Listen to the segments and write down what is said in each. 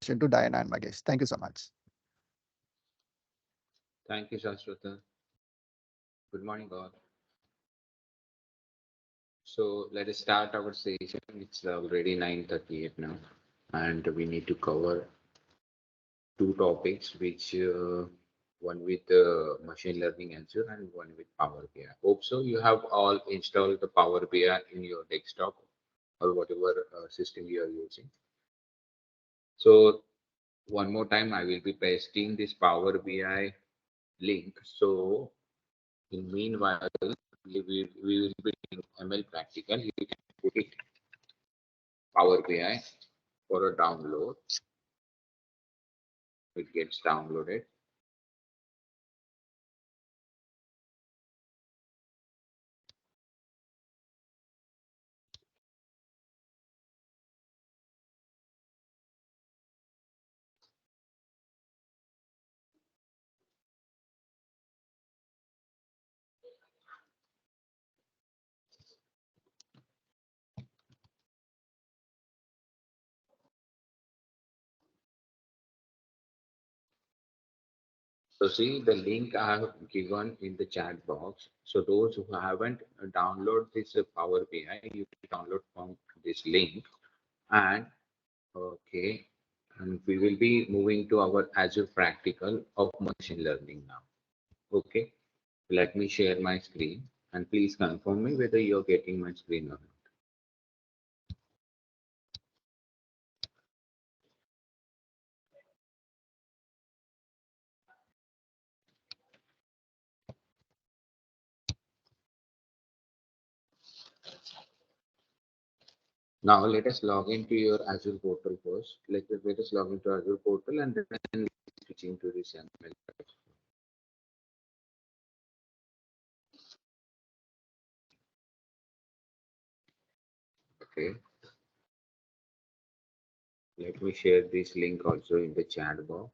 to Diana and Magesh. Thank you so much. Thank you, Shashwata. Good morning, all. So let us start our session. It's already 9:38 now, and we need to cover two topics, which one with machine learning Azure and one with Power BI. Hope so. You have all installed the Power BI in your desktop or whatever system you are using. So one more time, I will be pasting this Power BI link. So in meanwhile, we will be doing ML practical. You can put it Power BI for a download. It gets downloaded. So see the link I have given in the chat box. So those who haven't downloaded this Power BI, you can download from this link. And okay, and we will be moving to our Azure practical of machine learning now. Okay, let me share my screen and please confirm me whether you're getting my screen or not. Now let us log into your Azure portal first. Let us log into Azure portal and then switching to this ML. Okay, let me share this link also in the chat box.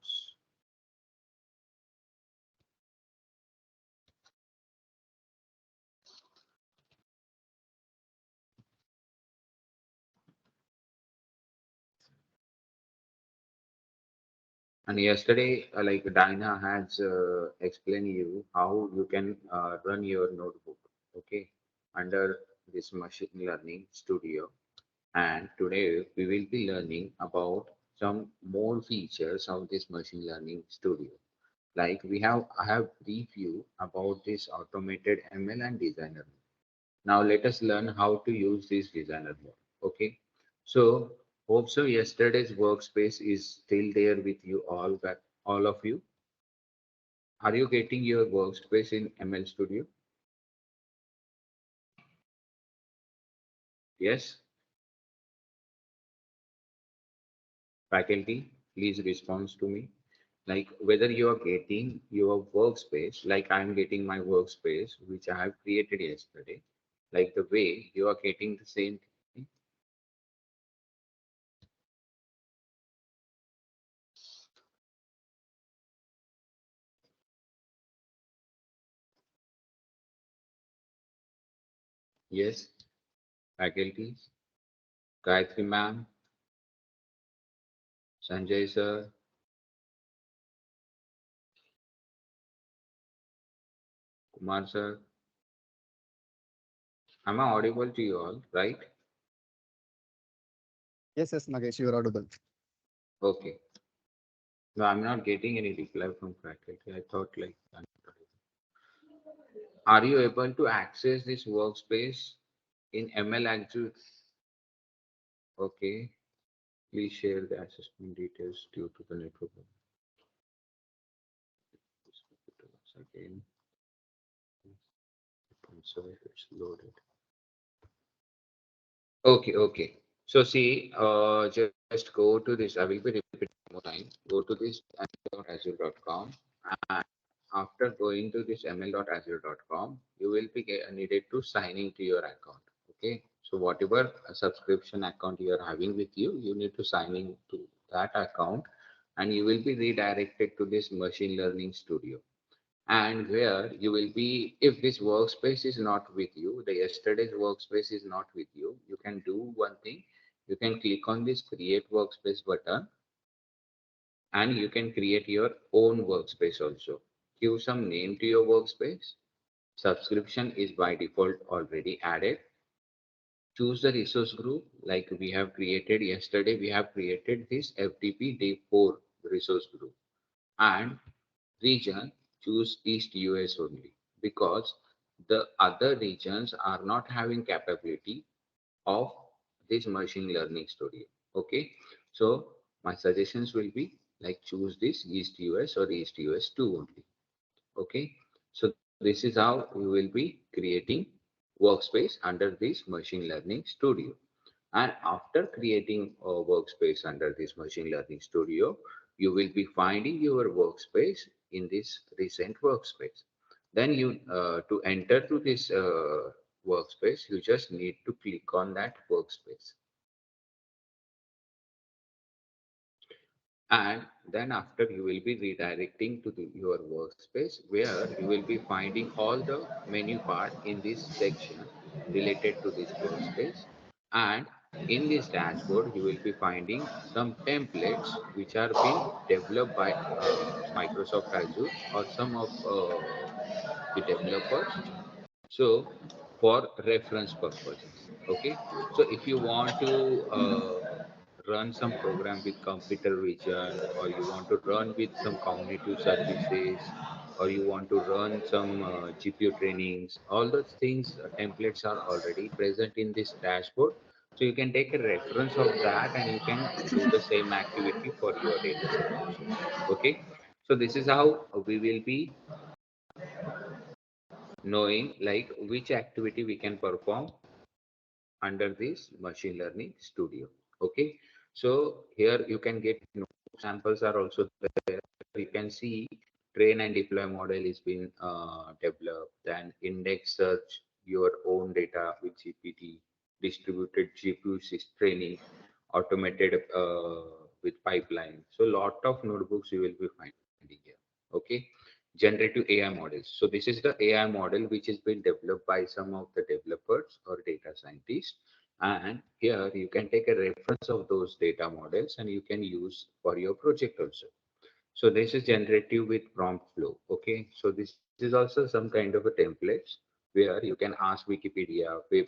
And yesterday, like Dinah has explained you how you can run your notebook, okay, under this machine learning studio. And today we will be learning about some more features of this machine learning studio. Like I have review about this automated ML and designer mode. Now let us learn how to use this designer mode. Okay. So hope so yesterday's workspace is still there with you all, that all of you. Are you getting your workspace in ML Studio? Yes. Faculty, please respond to me. Like whether you are getting your workspace, like I'm getting my workspace, which I have created yesterday, like the way you are getting the same thing. Yes, faculty, Gayatri ma'am, Sanjay sir, Kumar sir. Am I audible to you all, right? Yes, yes, Magesh, you are audible. Okay. No, I'm not getting any reply from faculty. I thought like, are you able to access this workspace in ML Azure? Okay. Please share the assessment details due to the network. Once again, so it's loaded. Okay, okay. So see, just go to this. I will be repeating more time. Go to this ml.azure.com, and after going to this ml.azure.com, you will be needed to sign into your account. Okay. So whatever subscription account you are having with you, you need to sign in to that account, and you will be redirected to this machine learning studio. And where you will be, if this workspace is not with you, the yesterday's workspace is not with you, you can do one thing. You can click on this create workspace button, and you can create your own workspace also. Give some name to your workspace. Subscription is by default already added. Choose the resource group like we have created yesterday. We have created this FTP day 4 resource group, and region, choose East US only, because the other regions are not having capability of this machine learning studio. Okay, so my suggestions will be like choose this East US or East US 2 only. Okay, so this is how we will be creating workspace under this machine learning studio. And after creating a workspace under this machine learning studio, you will be finding your workspace in this recent workspace. Then to enter to this workspace, you just need to click on that workspace. And then after you will be redirecting to your workspace, where you will be finding all the menu part in this section related to this workspace. And in this dashboard, you will be finding some templates which are being developed by Microsoft Azure or some of the developers, so for reference purposes. Okay, so if you want to run some program with computer vision, or you want to run with some cognitive services, or you want to run some GPU trainings, all those things, templates are already present in this dashboard. So you can take a reference of that and you can do the same activity for your data set also. Okay, so this is how we will be knowing like which activity we can perform under this machine learning studio. Okay, so here you can get samples are also there. You can see train and deploy model is been developed, then index search your own data with GPT, distributed GPU training, automated with pipeline. So lot of notebooks you will be finding here. Okay, generative AI models. So this is the AI model which has been developed by some of the developers or data scientists. And here you can take a reference of those data models and you can use for your project also. So this is generative with prompt flow. Okay, so this is also some kind of a templates where you can ask Wikipedia, web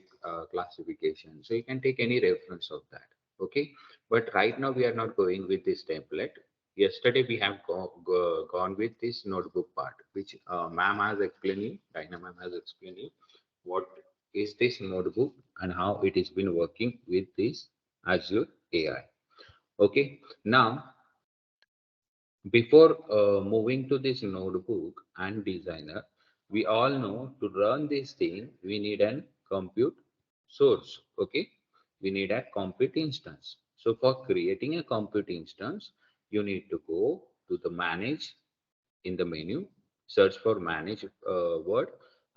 classification. So you can take any reference of that. Okay, but right now we are not going with this template. Yesterday we have gone with this notebook part, which ma'am has explained you, Dina ma'am has explained you what is this notebook and how it has been working with this Azure AI. Okay, now before moving to this notebook and designer, we all know to run this thing, we need an compute source. Okay, we need a compute instance. So for creating a compute instance, you need to go to the manage in the menu, search for manage word,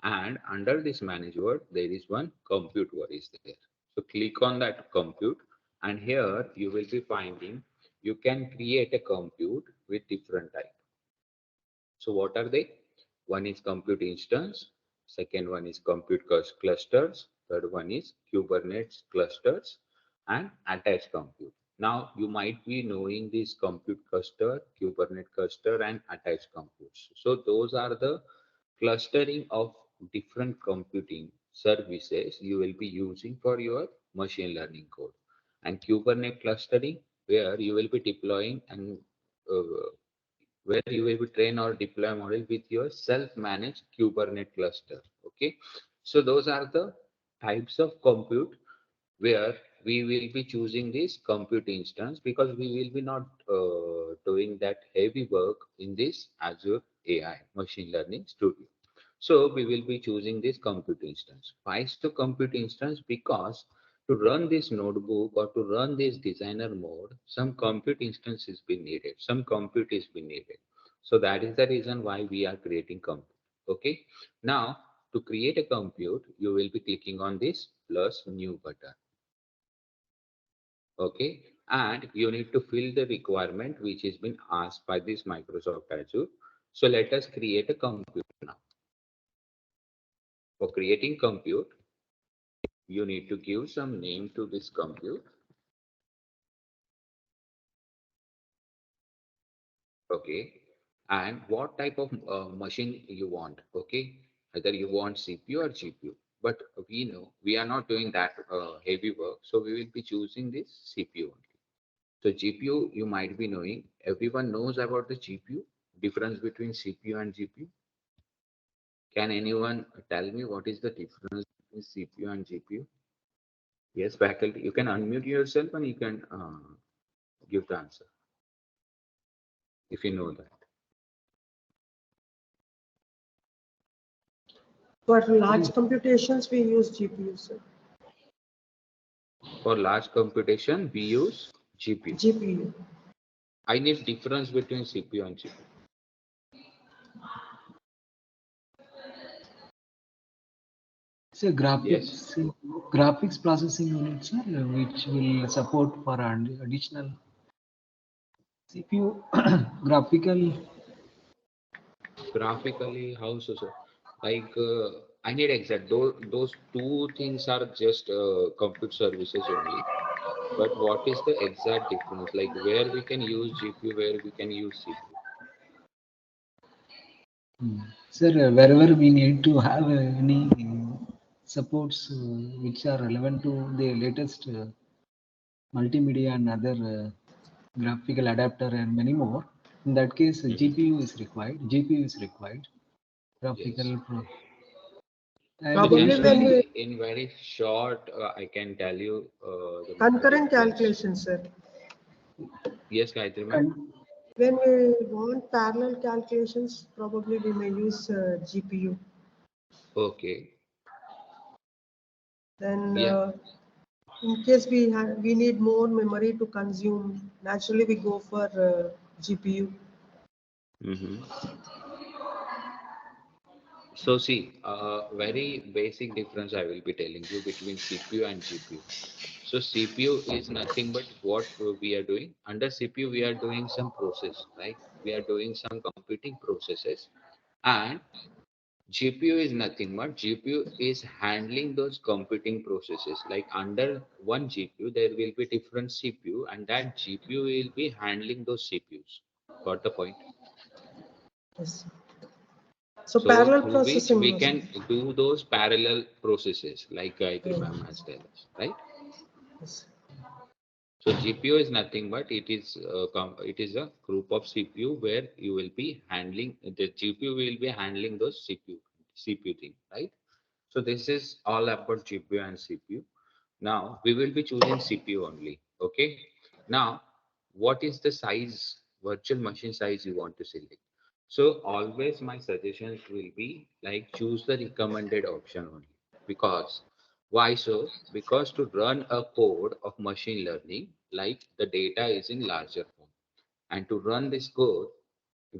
and under this manage word, there is one compute word is there. So click on that compute, and here you will be finding you can create a compute with different type. So what are they? One is compute instance, second one is compute clusters, third one is Kubernetes clusters, and attached compute. Now you might be knowing this compute cluster, Kubernetes cluster, and attached computes. So those are the clustering of different computing services you will be using for your machine learning code. And Kubernetes clustering, where you will be deploying and uh, where you will be train or deploy model with your self-managed Kubernetes cluster. Okay, so those are the types of compute where we will be choosing this compute instance, because we will be not doing that heavy work in this Azure AI machine learning studio. So we will be choosing this compute instance. Why so compute instance? Because to run this notebook or to run this designer mode, some compute instance is being needed, some compute is being needed. So that is the reason why we are creating compute. Okay. Now to create a compute, you will be clicking on this plus new button. Okay, and you need to fill the requirement which has been asked by this Microsoft Azure. So let us create a compute now. For creating compute, you need to give some name to this compute. Okay, and what type of machine you want. Okay, either you want CPU or GPU, but we know we are not doing that heavy work, so we will be choosing this CPU only. So GPU, you might be knowing, everyone knows about the GPU, difference between CPU and GPU. Can anyone tell me what is the difference between CPU and GPU? Yes, faculty, you can unmute yourself and you can give the answer if you know that. For large computations, we use GPU, sir. For large computation, we use GPU. GPU. I need difference between CPU and GPU. So graphics processing unit, sir, which will support for additional CPU Graphically, how so, sir? Like, I need exact. Those two things are just compute services only. But what is the exact difference? Like, where we can use GPU, where we can use CPU? Sir, wherever we need to have any supports which are relevant to the latest multimedia and other graphical adapter and many more, in that case GPU is required. GPU is required. Graphical Yes. pro. So Probably when generally, in very short, I can tell you the concurrent difference. calculations, sir. Yes, Gayatri ma'am. When we want parallel calculations, probably we may use GPU. Okay. Then Yeah. in case we need more memory to consume, naturally we go for GPU. Mm-hmm. So see, very basic difference I will be telling you between CPU and GPU. So CPU is nothing but what we are doing. Under CPU, we are doing some process, right? We are doing some computing processes, and GPU is nothing but GPU is handling those computing processes. Like under one GPU, there will be different CPU, and that GPU will be handling those CPUs. Got the point? Yes. So So parallel through which processing we machine. can do those parallel processes, like Gayatri Yes. ma'am has told us, right? Yes. So GPU is nothing but it is a group of CPU where you will be handling the GPU will be handling those CPU thing, right? So this is all about GPU and CPU. Now we will be choosing CPU only. Okay. Now, what is the size, virtual machine size you want to select? So always my suggestions will be like choose the recommended option only. Because why so? Because to run a code of machine learning, like the data is in larger form. And to run this code,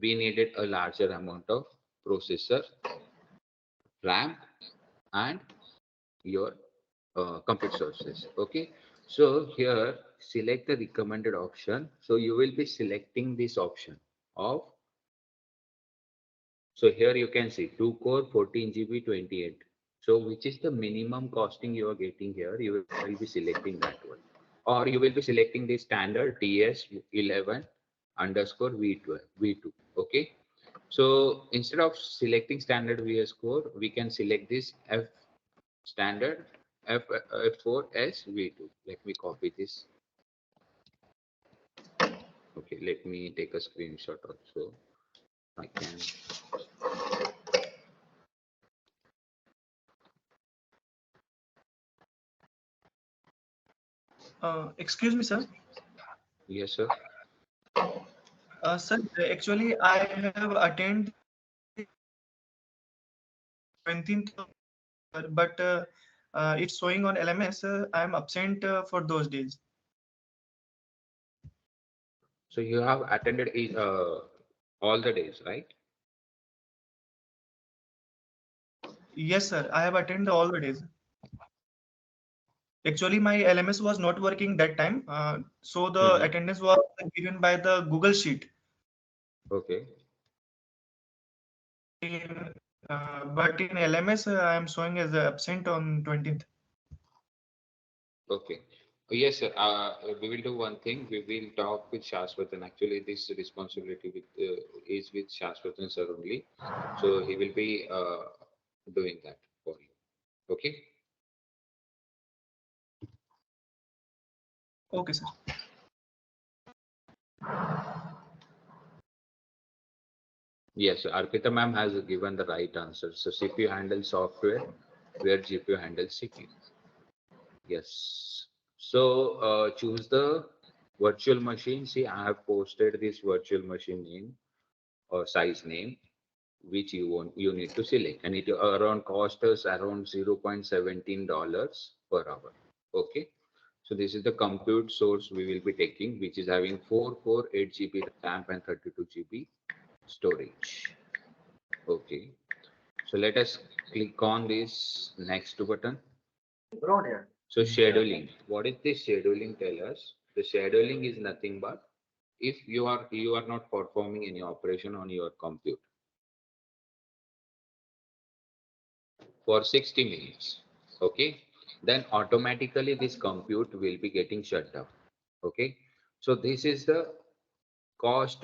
we needed a larger amount of processor, RAM, and your compute sources. Okay, so here select the recommended option. So you will be selecting this option of, so here you can see 2 core 14 GB 28. So which is the minimum costing you are getting here, you will be selecting that one, or you will be selecting the standard DS11 underscore V2. Okay, so instead of selecting standard VS Code, we can select this F standard F4S V2. Let me copy this. Okay, let me take a screenshot also. I can. Excuse me, sir. Yes, sir. Sir, actually, I have attended 17th, but it's showing on LMS. I am absent for those days. So you have attended all the days, right? Yes, sir. I have attended all the days. Actually, my LMS was not working that time, so the Mm-hmm. attendance was given by the Google Sheet. Okay. But in LMS, I am showing as absent on 20th. Okay. Yes, sir. We will do one thing. We will talk with Shashwatan. Actually, this responsibility is with Shashwatan sir only. So he will be doing that for you. Okay. Okay, sir. Yes, Arpita ma'am has given the right answer. So CPU handles software, where GPU handles CPU. Yes. So choose the virtual machine. See, I have posted this virtual machine name or size name, which you need to select, and it around cost us around $0.17 per hour. Okay. So this is the compute source we will be taking, which is having 448 GB RAM and 32 GB storage. Okay. So let us click on this next button. So scheduling. What is this scheduling tell us? The scheduling is nothing but if you are not performing any operation on your computer for 60 minutes, okay, then automatically this compute will be getting shut down. Okay. So this is the cost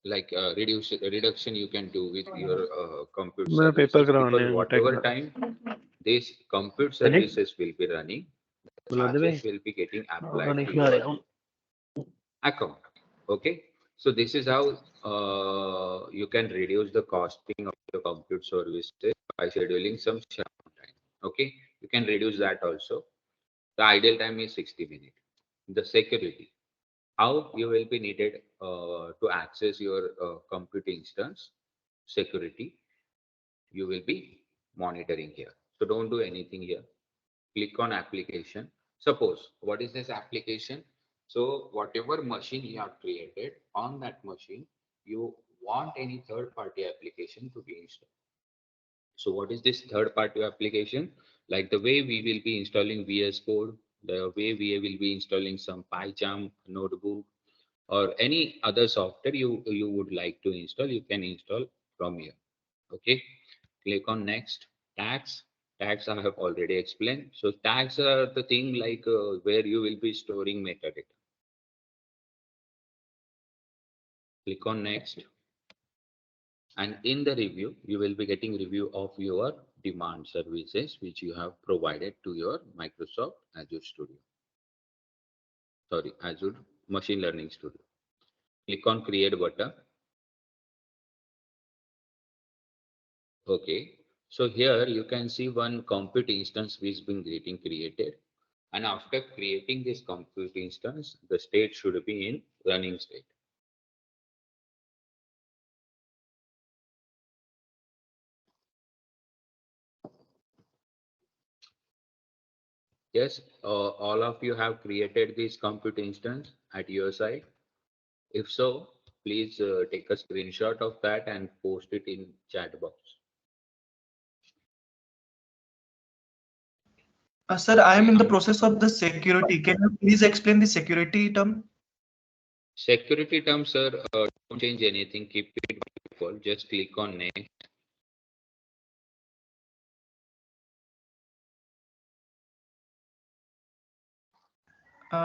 reduction you can do with your compute मैं paper services, करवाने because हैं whatever take time this compute में services will be running, the बुला दे भाई charges will be getting applied खाने to खिला your रहा हूँ account. Okay. So this is how you can reduce the costing of the compute services by scheduling some shutdown time. Okay. You can reduce that also. The ideal time is 60 minutes. The security, how you will be needed to access your compute instance security, you will be monitoring here. So don't do anything here. Click on application. Suppose, what is this application? So whatever machine you have created, on that machine, you want any third party application to be installed. So what is this third party application? Like the way we will be installing VS Code, the way we will be installing some PyCharm notebook, or any other software you would like to install, you can install from here. Okay. Click on next. Tags I have already explained. So tags are the thing like where you will be storing metadata. Click on next. And in the review, you will be getting review of your demand services, which you have provided to your Microsoft Azure Studio. Sorry, Azure Machine Learning Studio. Click on create button. Okay. So here you can see one compute instance which is being getting created. And after creating this compute instance, the state should be in running state. Yes, all of you have created this compute instance at your side. If so, please take a screenshot of that and post it in chat box. Sir, I am in the process of the security. Can you please explain the security term? Security terms, sir, don't change anything. Keep it by default. Just click on next.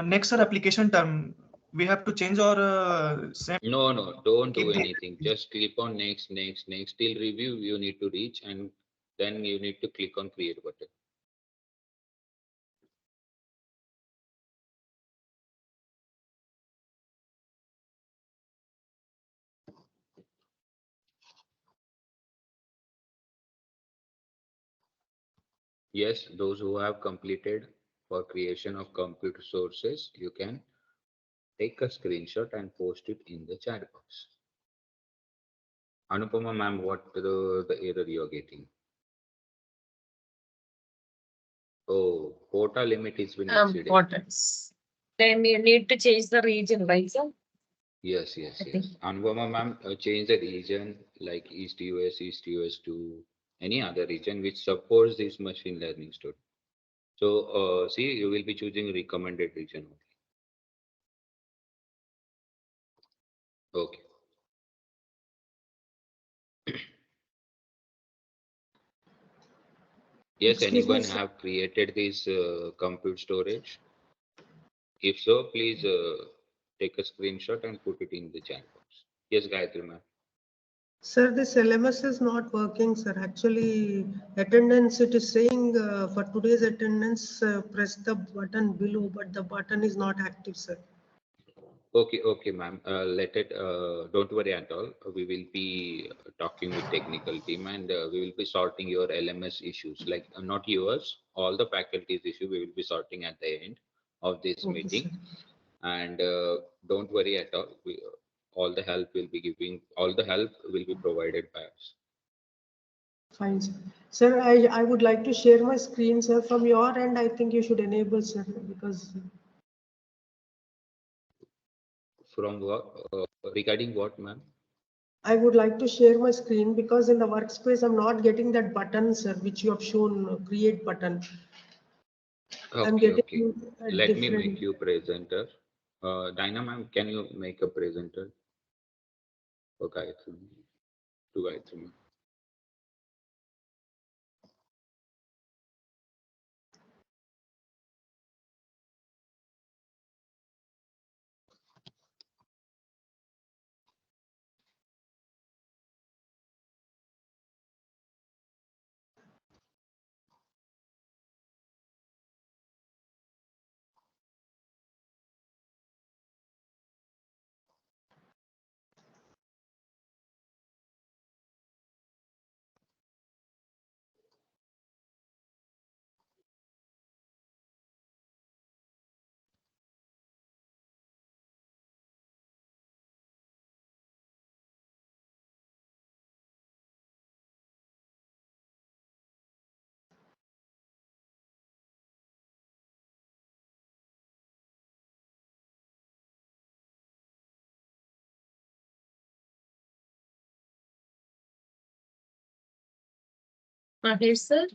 Next, sir, application term. We have to change or same. No, don't do Keep the. anything. Just click on next, next, next. Till review you need to reach, and then you need to click on create button. Yes, those who have completed for creation of computer sources, you can take a screenshot and post it in the chat box. Anupama ma'am, what the error you are getting? Oh, quota limit has been exceeded. Importance. Then you need to change the region, right, sir? Yes. Anupama ma'am, change the region like East US 2, any other region which supports this machine learning study. So, see, you will be choosing recommended region only. Okay. Yes, Excuse me, anyone sir. have created this compute storage? If so, please take a screenshot and put it in the chat box. Yes, Gayatri ma'am. Sir, this LMS is not working, sir. Actually, attendance, it is saying for today's attendance, press the button below, but the button is not active, sir. Okay, ma'am. Let it. Don't worry at all. We will be talking with technical team and we will be sorting your LMS issues. Like not yours, all the faculties issue we will be sorting at the end of this Okay, meeting. sir. And don't worry at all. All the help will be giving. All the help will be provided by us. Fine, sir. Sir, I would like to share my screen, sir, from your end. I think you should enable, sir, because From what? Regarding what, ma'am? I would like to share my screen because in the workspace, I'm not getting that button, sir, which you have shown, create button. I'm Okay. getting a Let me different. make you presenter. Dinah, ma'am, can you make a presenter? Okay, to Gayatri, ma'am. Mahesh sir.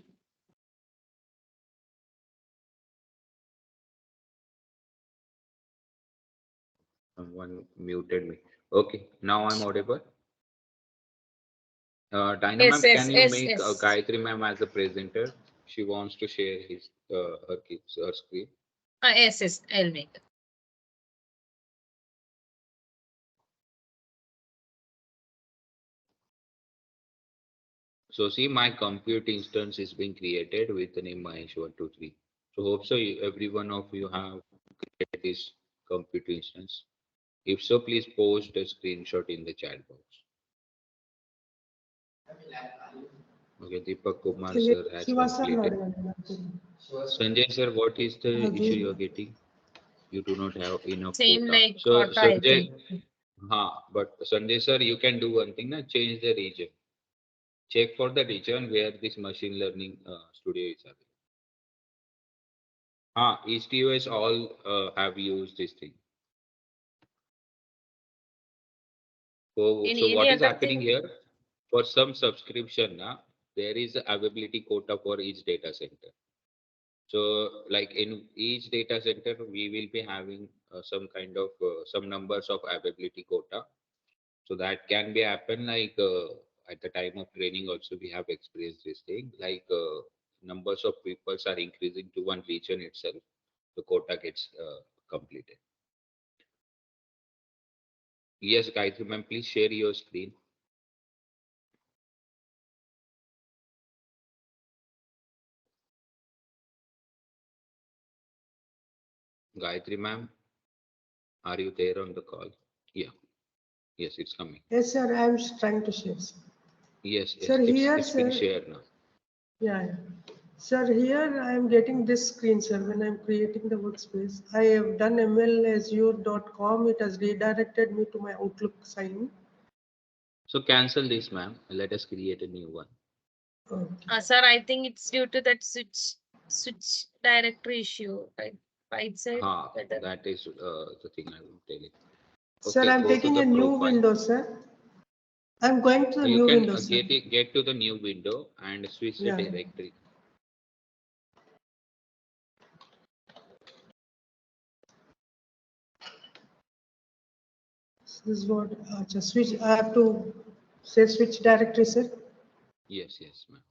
Someone muted me. Okay, now I'm audible. Dinah, Yes, ma'am, yes, can you yes, make yes. Gayatri, ma'am, as a presenter? She wants to share her screen. Yes, yes, I'll make it. So see, my compute instance is being created with the name Mahesh123. So hope so every one of you have created this compute instance. If so, please post a screenshot in the chat box. Okay, Deepak Kumar sir has completed. Sanjay sir, what is the issue you are getting? You do not have enough Same quota. like So quota, I Sanjay, think. but Sanjay sir, you can do one thing, na? Change the region. Check for the region where this machine learning studio is available. EastUS all have used this thing. So what Any is other happening thing? here? For some subscription, there is a availability quota for each data center. So like in each data center, we will be having some kind of some numbers of availability quota. So that can be happen like at the time of training also we have experienced this thing like numbers of people are increasing to one region itself, the quota gets completed. Yes, Gayatri ma'am, please share your screen. Gayatri ma'am, are you there on the call? Yeah. Yes, it's coming. Yes, sir, I'm trying to share, sir. Yes, Sir, it's here, it's being sir. shared now. Yeah. Sir, here I am getting this screen, sir, when I'm creating the workspace. I have done mlazure.com. It has redirected me to my Outlook sign. So cancel this, ma'am. Let us create a new one. Okay. Sir, I think it's due to that switch directory issue, right side. Whether That is the thing I will tell you. Sir, Okay, I'm go to taking the a new profile. window, sir. I'm going to the You new can window, sir. get to the new window and switch the Yeah. directory. This is what just switch. I have to say switch directory, sir. Yes, ma'am.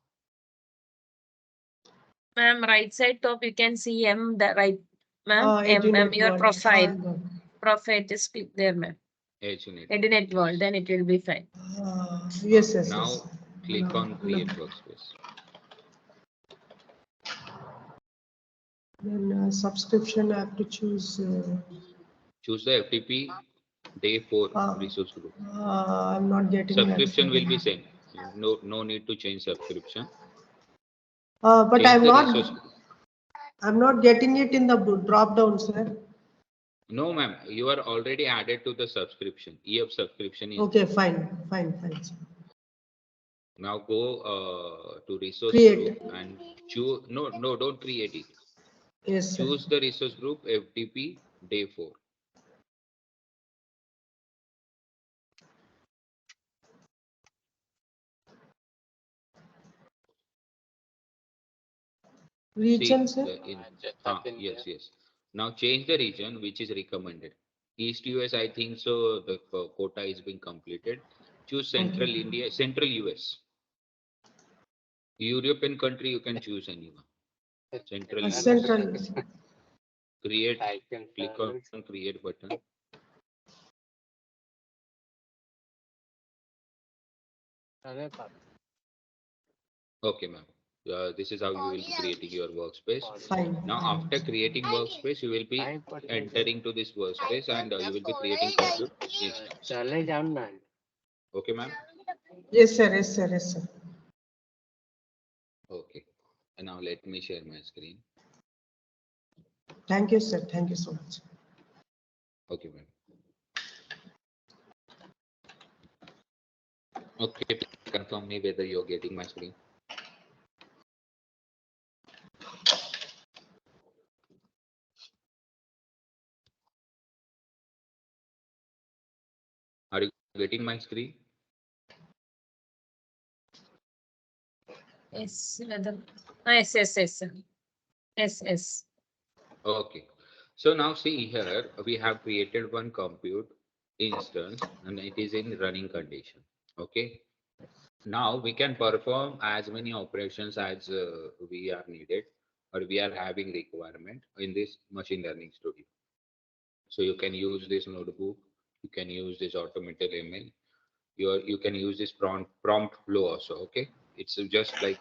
Ma'am, right side top, you can see M, the right, ma'am, M, Edunet your World. profile. Got it. Profile, just click there, ma'am. Edgenet. Edinet World, then it will be fine. Yes, yes, Now yes. click on Now- create workspace. Then subscription I have to choose. Choose the FTP day 4 Ah. resource group. I'm not getting Subscription that. will be same. No need to change subscription. But Change I'm the not. resource. I'm not getting it in the drop down, sir. No, ma'am, you are already added to the subscription. EF subscription is Okay, there. fine. Sir. Now go to resource Create. group and choose. No, don't create it. Yes, sir. Choose the resource group FTP day 4. Region, See, sir. yes. Now change the region which is recommended. East US, I think so. The quota is being completed. Choose Central Okay. India, Central US. European country, you can choose anyone. Central US. Central. Create. Click on create button. Okay, ma'am. This is how you will be creating your workspace. Fine. Now, after creating workspace, you will be entering to this workspace and you will be creating compute instance. Okay, ma'am. Yes, sir. Yes, sir. Yes, sir. Okay. And now let me share my screen. Thank you, sir. Thank you so much. Okay, ma'am. Okay, confirm me whether you're getting my screen. Are you getting my screen? Yes, whether, yes, sir. Yes. Okay. So now see here, we have created one compute instance and it is in running condition. Okay. Now we can perform as many operations as we are needed or we are having requirement in this machine learning studio. So you can use this notebook, you can use this automated ML, you can use this prompt flow also. Okay, it's just like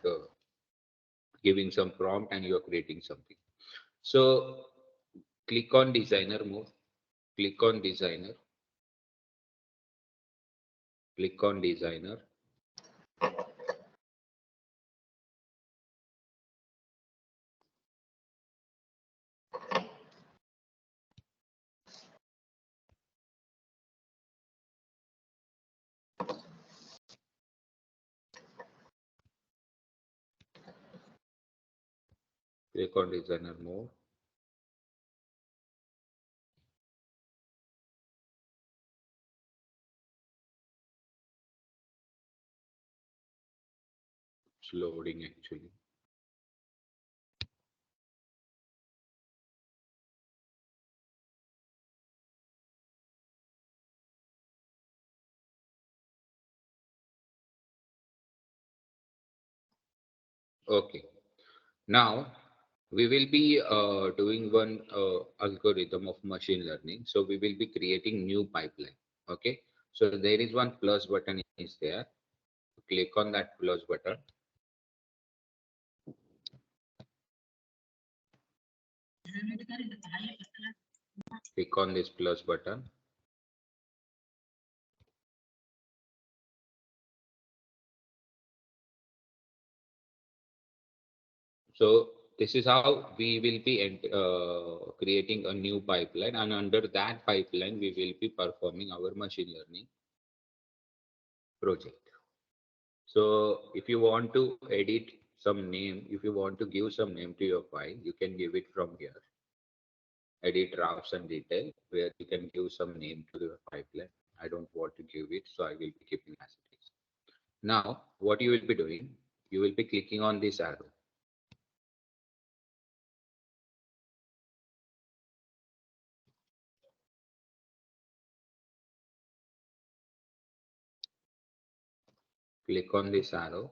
giving some prompt and you are creating something. So click on designer mode, click on designer, click on designer. Click on designer mode. It's loading actually. Okay. Now we will be doing one algorithm of machine learning. So we will be creating new pipeline. Okay. So there is one plus button is there. Click on that plus button. Click on this plus button. So this is how we will be creating a new pipeline, and under that pipeline we will be performing our machine learning project. So if you want to edit some name, if you want to give some name to your file, you can give it from here. Edit drafts and detail, where you can give some name to the pipeline. I don't want to give it, so I will be keeping as it is. Now, what you will be doing, you will be clicking on this arrow. Click on this arrow.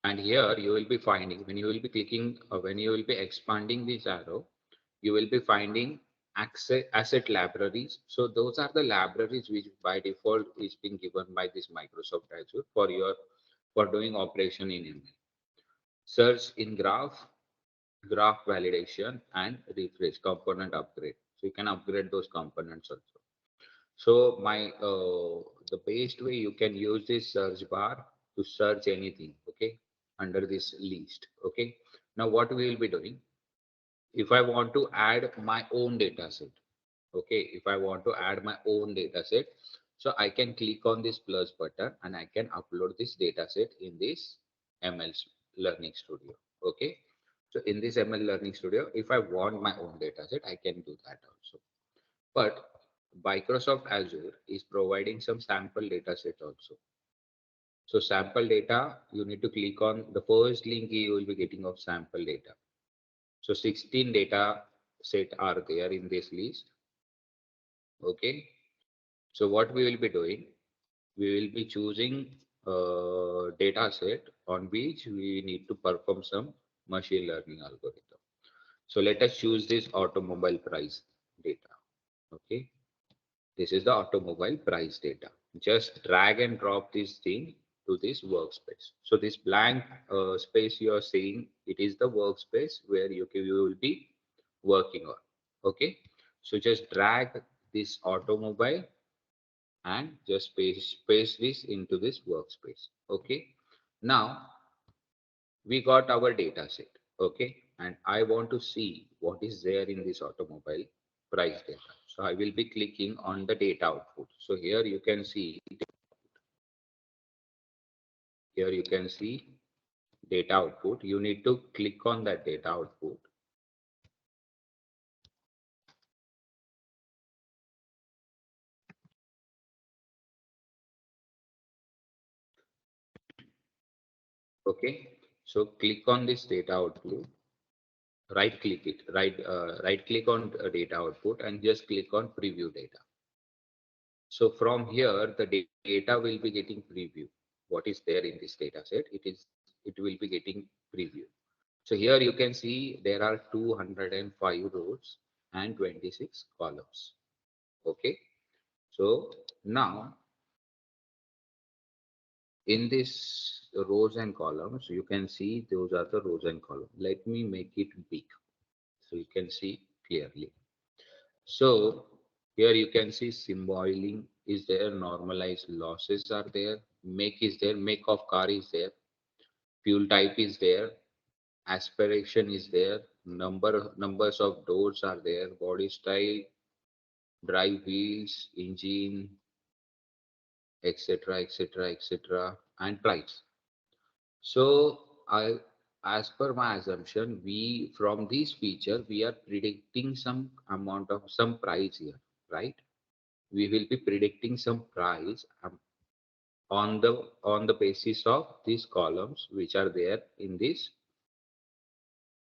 And here you will be finding, when you will be clicking, when you will be expanding this arrow, you will be finding asset libraries. So those are the libraries which by default is being given by this Microsoft Azure for doing operation in ML. Search in graph validation, and refresh component upgrade. So you can upgrade those components also. So the best way you can use this search bar to search anything, okay, under this list, okay. Now what we will be doing, if I want to add my own data set, okay, if I want to add my own data set, so I can click on this plus button and I can upload this data set in this ML Learning Studio, okay. So in this ML Learning Studio, if I want my own data set, I can do that also. But Microsoft Azure is providing some sample data set also. So sample data, you need to click on the first link you will be getting of sample data. So 16 data set are there in this list. Okay. So what we will be doing, we will be choosing a data set on which we need to perform some machine learning algorithm. So let us choose this automobile price data. Okay. This is the automobile price data. Just drag and drop this thing to this workspace. So this blank space you are seeing, it is the workspace where you will be working on. Okay. So just drag this automobile and just paste this into this workspace. Okay. Now we got our data set. Okay. And I want to see what is there in this automobile price data. So I will be clicking on the data output. So here you can see data output. You need to click on that data output. Okay. So click on this data output. Right click it. Right click on data output and just click on preview data. So from here, the data will be getting preview. What is there in this data set? It will be getting preview. So here you can see there are 205 rows and 26 columns. Okay. So now in this rows and columns, you can see those are the rows and columns. Let me make it big so you can see clearly. So here you can see symboling is there, normalized losses are there, make is there, make of car is there, fuel type is there, aspiration is there, numbers of doors are there, body style, drive wheels, engine, etc., etc., etc., and price. So as per my assumption, we from this feature we are predicting some amount of some price here, right? We will be predicting some price on the basis of these columns which are there in this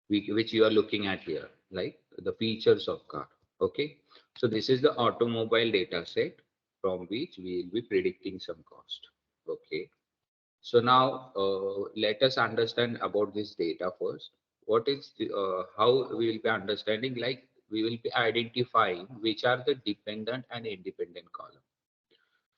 which you are looking at here, like the features of car. Okay, so this is the automobile data set from which we will be predicting some cost. Okay, so now let us understand about this data first. What is how we will be understanding, like we will be identifying which are the dependent and independent column.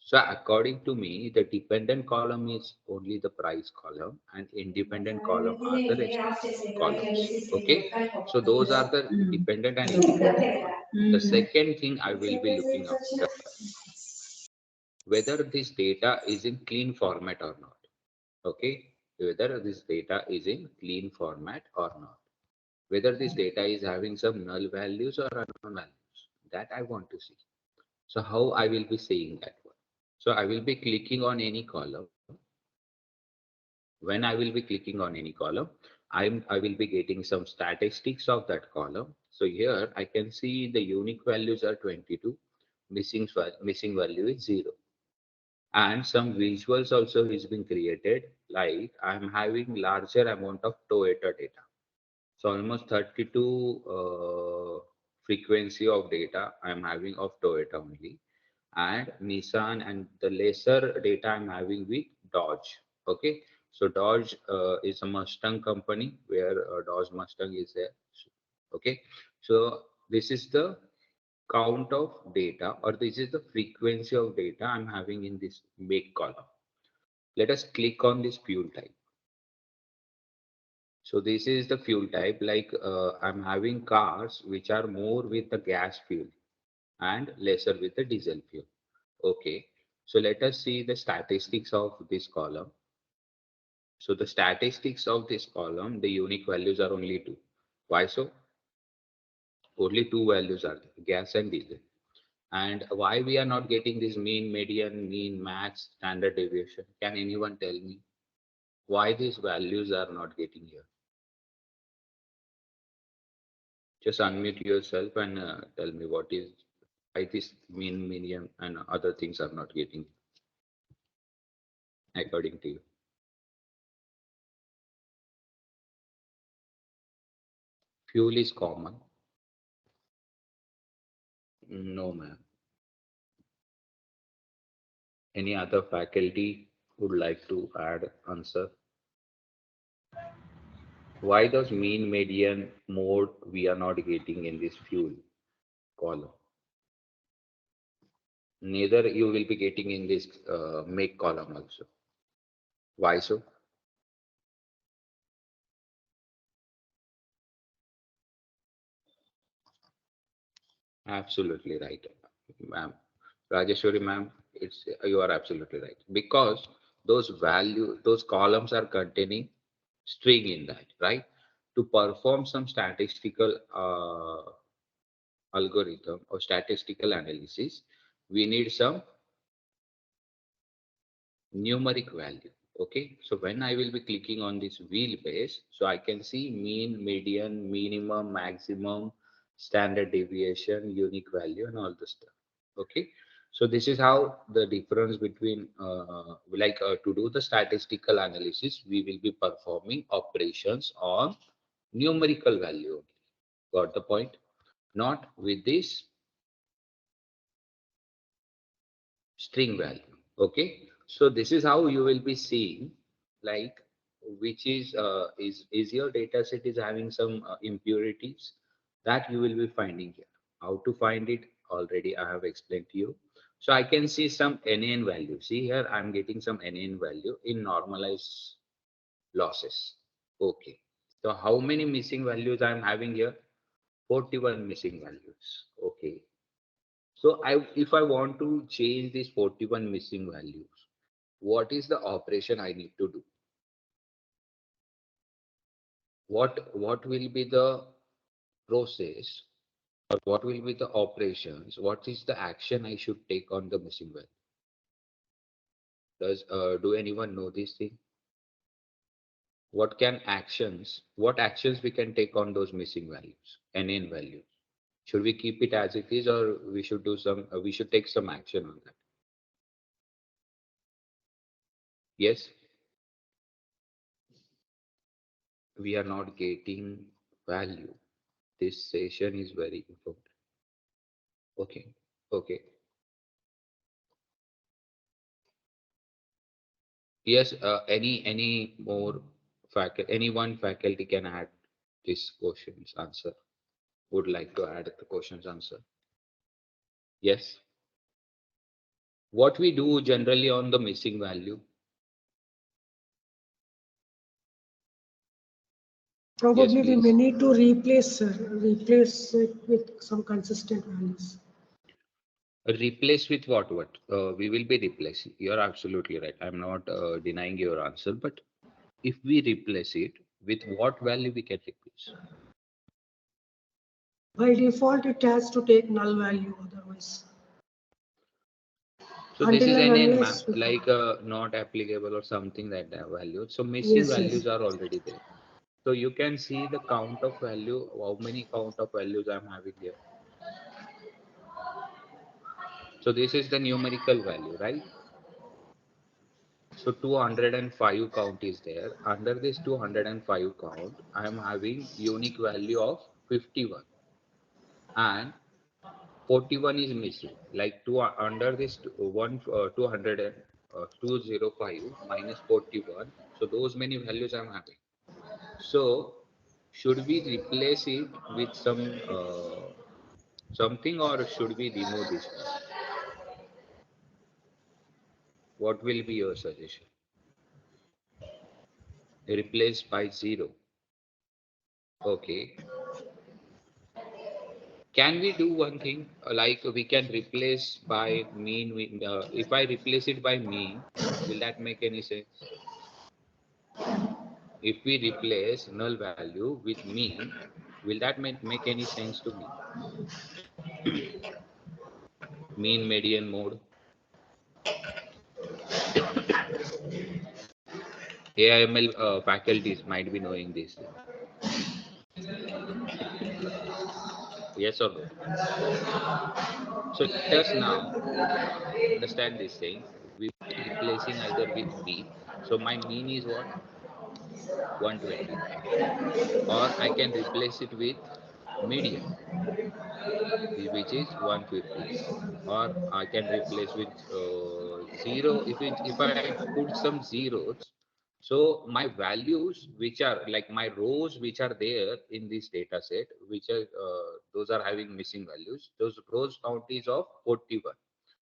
So according to me, the dependent column is only the price column and independent column are the rest of columns. Okay. So those are the dependent and independent column. The second thing I will be looking after whether this data is in clean format or not. Okay. Whether this data is in clean format or not. Whether this data is having some null values or unknown values. That I want to see. So how I will be seeing that one. So I will be clicking on any column. When I will be clicking on any column, I will be getting some statistics of that column. So here I can see the unique values are 22, missing value is 0. And some visuals also is being created, like I'm having larger amount of Toyota data. So almost 32 frequency of data I'm having of Toyota only, and Nissan, and the lesser data I'm having with Dodge. Okay, So Dodge is a Mustang company where Dodge Mustang is there. Okay. So this is the count of data, or this is the frequency of data I'm having in this make column. Let us click on this fuel type. So this is the fuel type, like I'm having cars which are more with the gas fuel and lesser with the diesel fuel. Okay. So let us see the statistics of this column. So the statistics of this column, the unique values are only two. Why so? Only two values are there, gas and diesel. And why we are not getting this mean, median, mean, max, standard deviation? Can anyone tell me why these values are not getting here? Just unmute yourself and tell me what is why this mean, median, and other things are not getting according to you. Fuel is common. No, ma'am. Any other faculty would like to add answer? Why does mean, median, mode we are not getting in this fuel column? Neither you will be getting in this make column also. Why so? Absolutely right, ma'am. Rajeshwari ma'am, you are absolutely right. Because those value, those columns are containing string in that, right? To perform some statistical algorithm or statistical analysis, we need some numeric value. Okay, so when I will be clicking on this wheelbase, so I can see mean, median, minimum, maximum, standard deviation, unique value, and all the stuff. Okay, so this is how the difference between to do the statistical analysis, we will be performing operations on numerical value. Got the point? Not with this string value. Okay, so this is how you will be seeing, like, which is your data set is having some impurities, that you will be finding here. How to find it already I have explained to you. So I can see some NaN value. See here, I'm getting some NaN value in normalized losses. Okay, so how many missing values I'm having here? 41 missing values. Okay, so if I want to change these 41 missing values, what is the operation I need to do? What will be the process, or what will be the operations? What is the action I should take on the missing value? Do anyone know this thing? What actions we can take on those missing values, NaN values? Should we keep it as it is, or we should do some? We should take some action on that. Yes. We are not getting value. This session is very important. Okay. Okay. Yes. Any more faculty? Any one faculty can add this question's answer. Would like to add the question's answer? Yes. What we do generally on the missing value? Probably we please. may need to replace it with some consistent values. Replace with what? We will be replacing. You're absolutely right. I'm not denying your answer, but if we replace it, with what value we can replace? By default, it has to take null value otherwise. So this is Until and NaN, ma'am, unless like not applicable or something like that value. So missing Yes, yes. values are already there. So you can see the count of value, how many count of values I'm having here. So this is the numerical value, right? So 205 count is there. Under this 205 count, I am having unique value of 51. And 41 is missing. Like under this 200 205 minus 41. So those many values I'm having. So should we replace it with some something, or should we remove this one? What will be your suggestion? Replace by 0. Okay. Can we do one thing, like we can replace by mean with, if I replace it by mean, will that make any sense? If we replace null value with mean, will that make any sense to me? Mean, median, mode. AIML faculties might be knowing this thing. Yes or no? So let us now understand this thing. We are replacing either with mean. So my mean is what? 120. Or I can replace it with median, which is 150. Or I can replace with 0. If I put some zeros, so my values, which are like my rows, which are there in this data set, which are those are having missing values. Those rows count is of 41.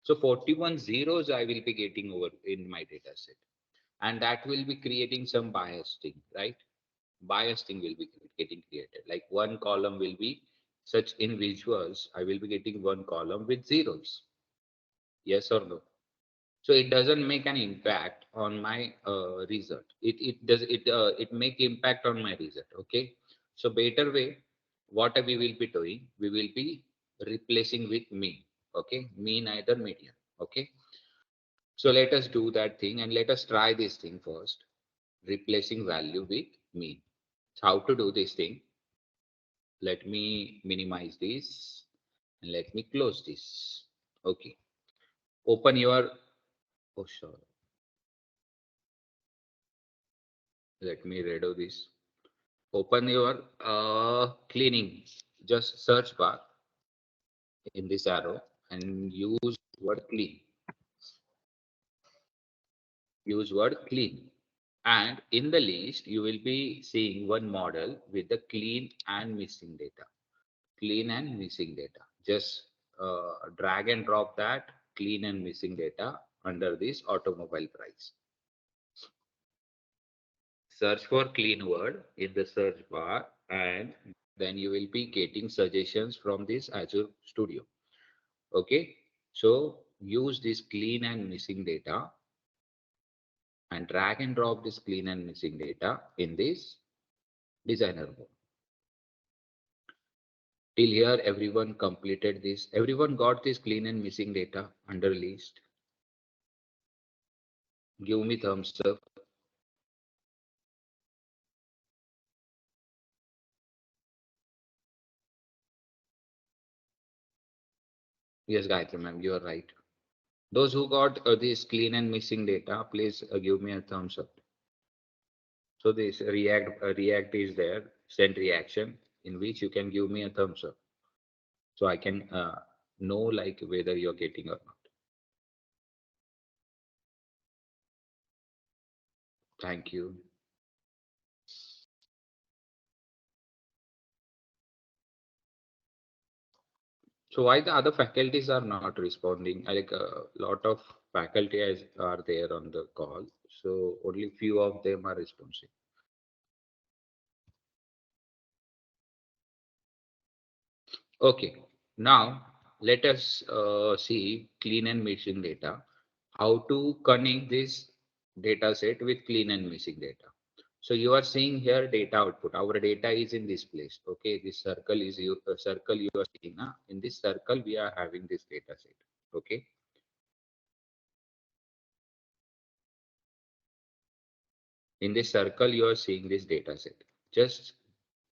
So 41 zeros I will be getting over in my data set, and that will be creating some bias thing, right? Bias thing will be getting created. Like one column will be such in visuals, I will be getting one column with zeros. Yes or no? So it doesn't make an impact on my result. It make impact on my result. Okay. So better way, what we will be doing, we will be replacing with mean. Okay, mean either median. Okay. So let us do that thing and let us try this thing first. Replacing value with mean. So how to do this thing? Let me minimize this and let me close this. Okay. Open your, oh sure. Let me redo this. Open your cleaning, just search bar in this arrow and use word clean. Use word clean. And in the list, you will be seeing one model with the clean and missing data. Clean and missing data. Just drag and drop that clean and missing data under this automobile price. Search for clean word in the search bar, and then you will be getting suggestions from this Azure Studio. Okay, so use this clean and missing data and drag and drop this clean and missing data in this designer mode. Till here, everyone completed this. Everyone got this clean and missing data under list. Give me thumbs up. Yes, Gayatri ma'am, you are right. Those who got this clean and missing data, please give me a thumbs up. So this React is there, send reaction, in which you can give me a thumbs up. So I can know like whether you're getting or not. Thank you. So why the other faculties are not responding? Like a lot of faculty are there on the call. So only few of them are responding. Okay, now let us see clean and missing data. How to connect this data set with clean and missing data. So you are seeing here data output. Our data is in this place. Okay, this circle is circle you are seeing. In this circle, we are having this data set. Okay. In this circle, you are seeing this data set. Just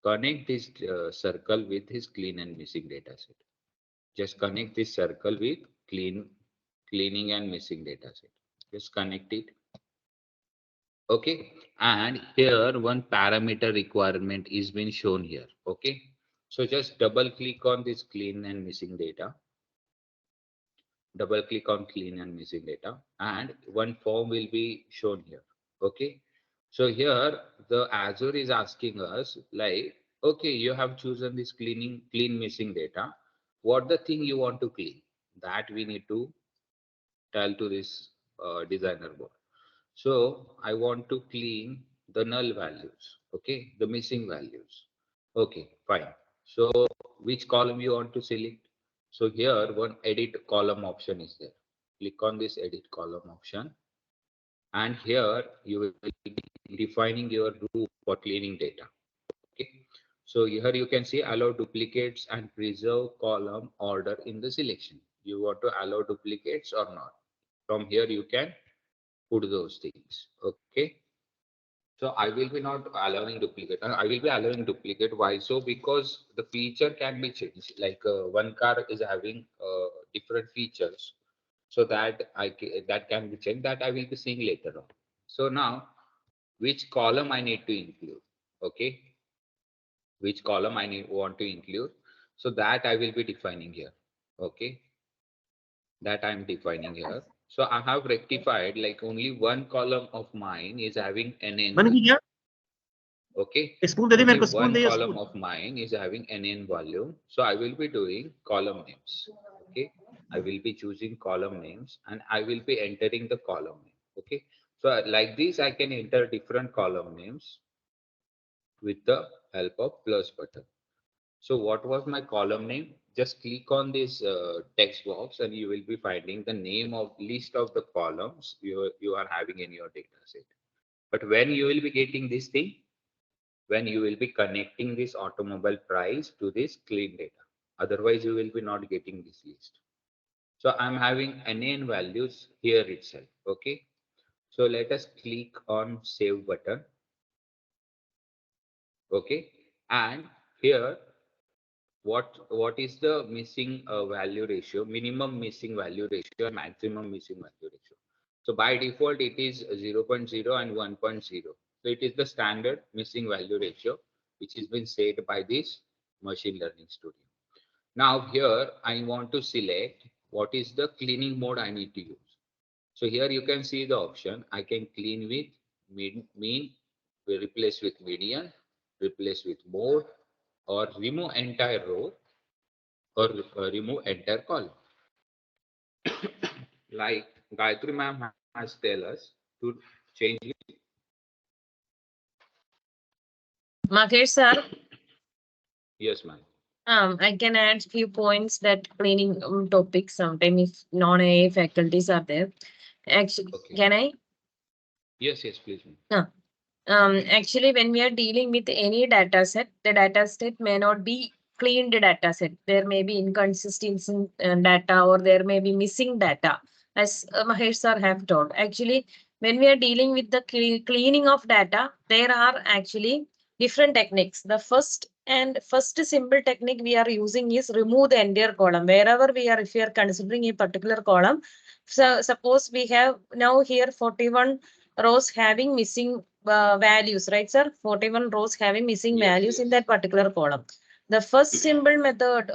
connect this circle with his clean and missing data set. Just connect this circle with cleaning and missing data set. Just connect it. Okay, and here one parameter requirement is being shown here. Okay, so just double click on this clean and missing data. double click on clean and missing data, and one form will be shown here. Okay. So here the Azure is asking us like, okay, you have chosen this clean missing data. What the thing you want to clean? That we need to tell to this designer board. So I want to clean the null values. Okay, the missing values. Okay, fine. So which column you want to select? So here one edit column option is there. Click on this edit column option. And here you will be defining your rule for cleaning data. Okay. So here you can see allow duplicates and preserve column order in the selection. You want to allow duplicates or not. From here you can put those things. Okay. So I will be not allowing duplicate. I will be allowing duplicate. Why so? Because the feature can be changed. Like one car is having different features, so that that can be changed. That I will be seeing later on. So now, which column I need to include? Okay, which column I want to include? So that I will be defining here. Okay, that I'm defining here. So I have rectified like only one column of mine is having NN. Okay, only one column of mine is having NN volume. So I will be doing column names. Okay, I will be choosing column names and I will be entering the column name. Okay, so like this, I can enter different column names with the help of plus button. So what was my column name? Just click on this text box and you will be finding the name of list of the columns you are having in your data set. But when you will be getting this thing, when you will be connecting this automobile price to this clean data. Otherwise, you will be not getting this list. So I'm having NN values here itself. Okay. So let us click on save button. Okay. And here, what is the missing value ratio, minimum missing value ratio, maximum missing value ratio? So by default, it is 0.0 and 1.0. So it is the standard missing value ratio, which has been set by this machine learning studio. Now here I want to select what is the cleaning mode I need to use. So here you can see the option. I can clean with mean, replace with median, replace with mode, or remove entire row, or remove entire column. Like Gayatri ma'am has tell us to change it. Mahesh sir, Yes, ma'am. I can add few points that cleaning topics sometime if non-AA faculties are there. Actually, Okay. can I? Yes, please, ma'am. No. Actually, when we are dealing with any data set, the data set may not be cleaned data set. There may be inconsistency in data, or there may be missing data, as Mahesh sir have told. Actually, when we are dealing with the cleaning of data, there are actually different techniques. The first simple technique we are using is remove the entire column. Wherever we are, if we are considering a particular column, so suppose we have now here 41 rows having missing values, right, sir? 41 rows having missing values in that particular column. The first simple method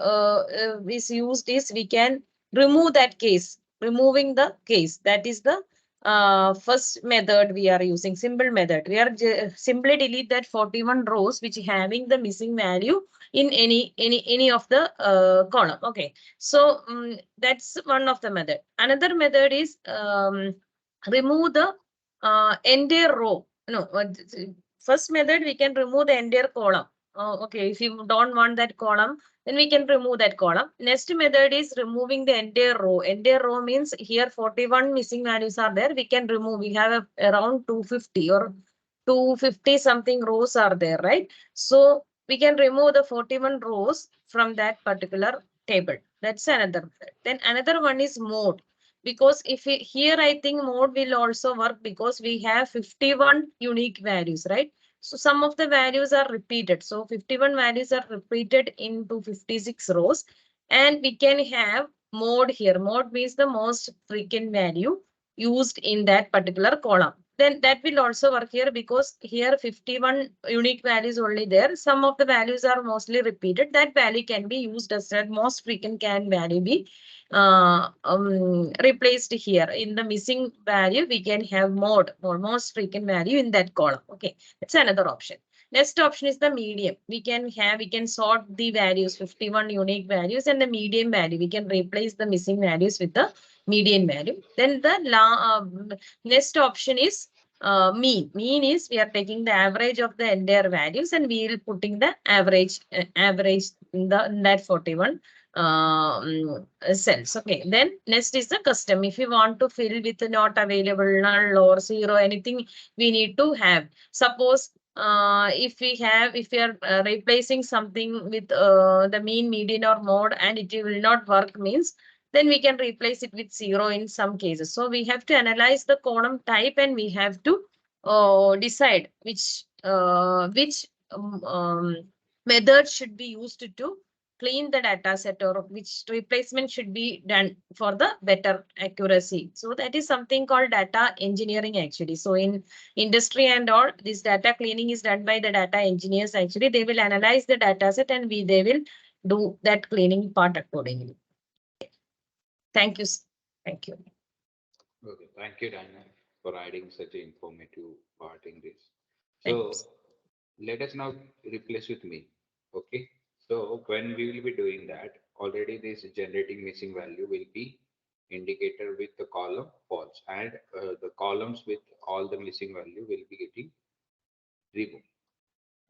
is used is we can remove that case, removing the case. That is the first method we are using, simple method. We are simply delete that 41 rows which having the missing value in any of the column. Okay, so that's one of the method. Another method is remove the entire row. No, first method we can remove the entire column. Okay, if you don't want that column, then we can remove that column. Next method is removing the entire row. Entire row means here 41 missing values are there. We can remove. We have around 250 or 250 something rows are there, right? So we can remove the 41 rows from that particular table. That's another method. Then another one is mode. Because if here I think mode will also work because we have 51 unique values, right? So some of the values are repeated. So 51 values are repeated into 56 rows, and we can have mode here. Mode means the most frequent value used in that particular column. then that will also work here, because here 51 unique values only there. Some of the values are mostly repeated. That value can be used as that most frequent can value be replaced here. In the missing value, we can have mode or most frequent value in that column. Okay, that's another option. Next option is the medium. We can sort the values, 51 unique values, and the median value. We can replace the missing values with the median value. Then the next option is mean. Mean is we are taking the average of the entire values and we will putting the average in that 41 cells. Okay, then next is the custom. If you want to fill with not available, null or zero, anything we need to have. Suppose if we are replacing something with the mean, median or mode and it will not work, means then we can replace it with zero in some cases. So we have to analyze the column type and we have to decide which method should be used to clean the data set, or which replacement should be done for the better accuracy. So that is something called data engineering actually. So in industry and all, this data cleaning is done by the data engineers. Actually, they will analyze the data set and they will do that cleaning part accordingly. Thank you. Thank you. Okay, thank you, Diana, for adding such an informative part in this. Thank So you. let us now replace with me. Okay. So when we will be doing that, already this generating missing value will be indicator with the column false, and the columns with all the missing value will be getting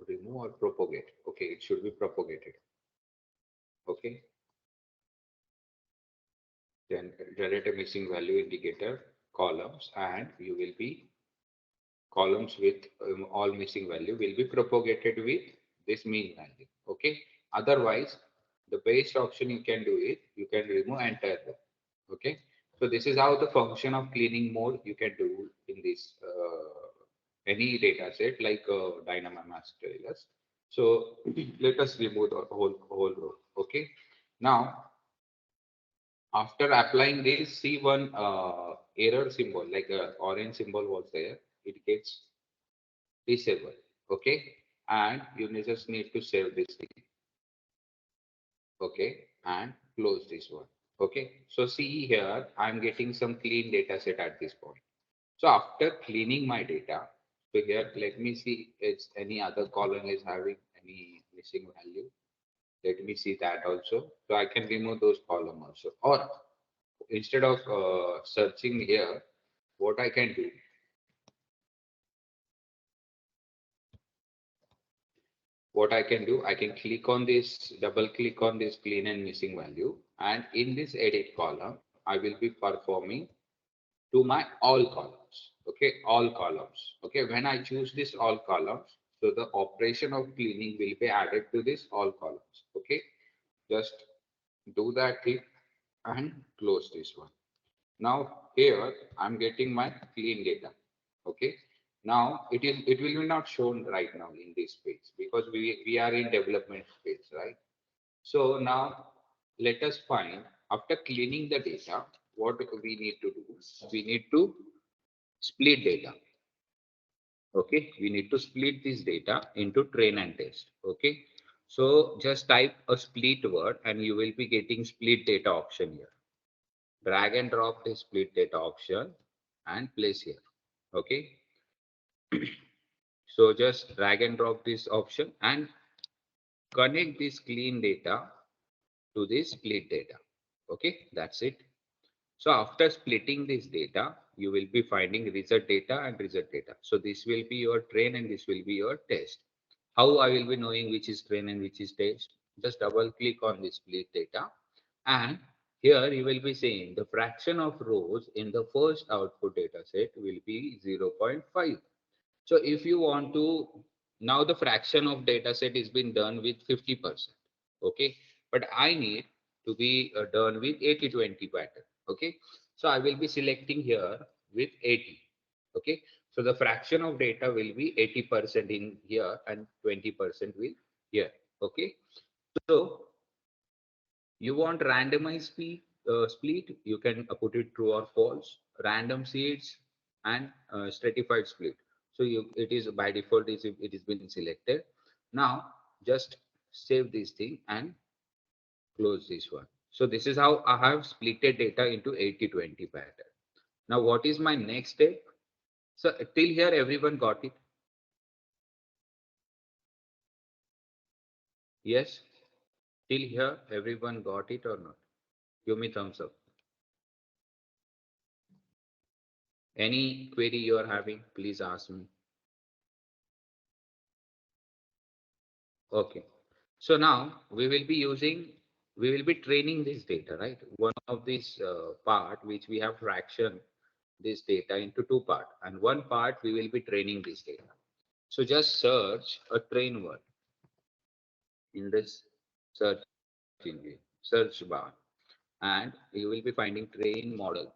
remove or propagate. Okay, it should be propagated. Okay. Then generate a missing value indicator columns, and you will be columns with all missing value will be propagated with this mean value. Okay. Otherwise, the best option you can do is you can remove entire row. Okay. So this is how the function of cleaning mode you can do in this any data set like Dynamo has told us. So let us remove the whole row. Okay. Now, after applying this, see one error symbol like a orange symbol was there. It gets disabled. Okay. And you just need to save this thing. Okay. And close this one. Okay. So see here, I'm getting some clean data set at this point. So after cleaning my data, so here, let me see if any other column is having any missing value. Let me see that also. So I can remove those columns also. Or instead of searching here, what I can do, I can click on this, double click on this clean and missing value. And in this edit column, I will be performing to my all columns. Okay, all columns. Okay, when I choose this all columns, so the operation of cleaning will be added to this all columns. Okay, just do that click and close this one. Now here I'm getting my clean data. Okay. Now it will be not shown right now in this page because we are in development phase, right? So now let us find, after cleaning the data, what we need to do. We need to split data. Okay, we need to split this data into train and test. Okay, so just type a split word and you will be getting split data option here. Drag and drop the split data option and place here. Okay. So just drag and drop this option and connect this clean data to this split data. Okay, that's it. So after splitting this data, you will be finding result data and result data. So this will be your train and this will be your test. How I will be knowing which is train and which is test? Just double click on this split data, and here you will be saying the fraction of rows in the first output data set will be 0.5. So if you want to, now the fraction of data set is been done with 50%. Okay. But I need to be done with 80-20 pattern. Okay. So I will be selecting here with 80. Okay. So the fraction of data will be 80% in here and 20% will here. Okay. So you want randomized split, you can put it true or false. Random seeds, and stratified split. So it is by default it is been selected. Now just save this thing and close this one. So this is how I have splitted data into 80-20 pattern. Now what is my next step? So till here everyone got it? Yes? Till here everyone got it or not? Give me thumbs up. Any query you are having, please ask me. Okay. So now we will be training this data, right? One of these part which we have fraction this data into two part, and one part we will be training this data. So just search a train word in this search engine, search bar, and you will be finding train model.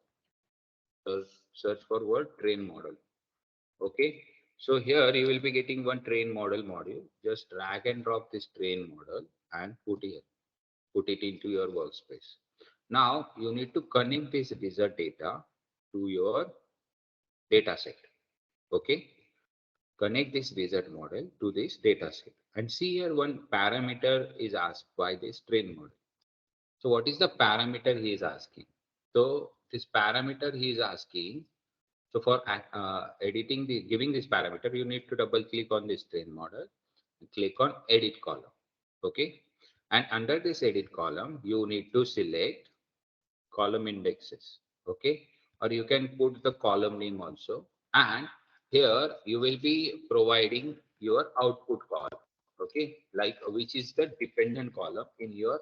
Search for word train model. Okay. So here you will be getting one train model module. Just drag and drop this train model and put it into your workspace. Now you need to connect this result data to your data set. Okay. Connect this result model to this data set, and see here one parameter is asked by this train model. So what is the parameter he is asking? So this parameter he is asking. So for giving this parameter, you need to double click on this train model and click on edit column. Okay. And under this edit column, you need to select column indexes. Okay. Or you can put the column name also. And here you will be providing your output column. Okay. Like which is the dependent column in your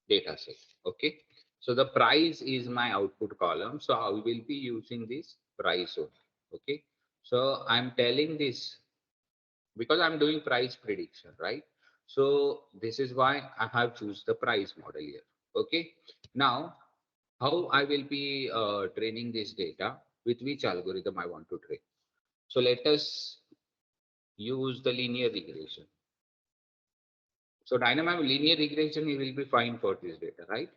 data set. Okay. So the price is my output column. So I will be using this price only. Okay. So I'm telling this because I'm doing price prediction, right? So this is why I have choose the price model here. Okay. Now, how I will be training this data, with which algorithm I want to train. So let us use the linear regression. So Dynamo linear regression, you will be fine for this data, right?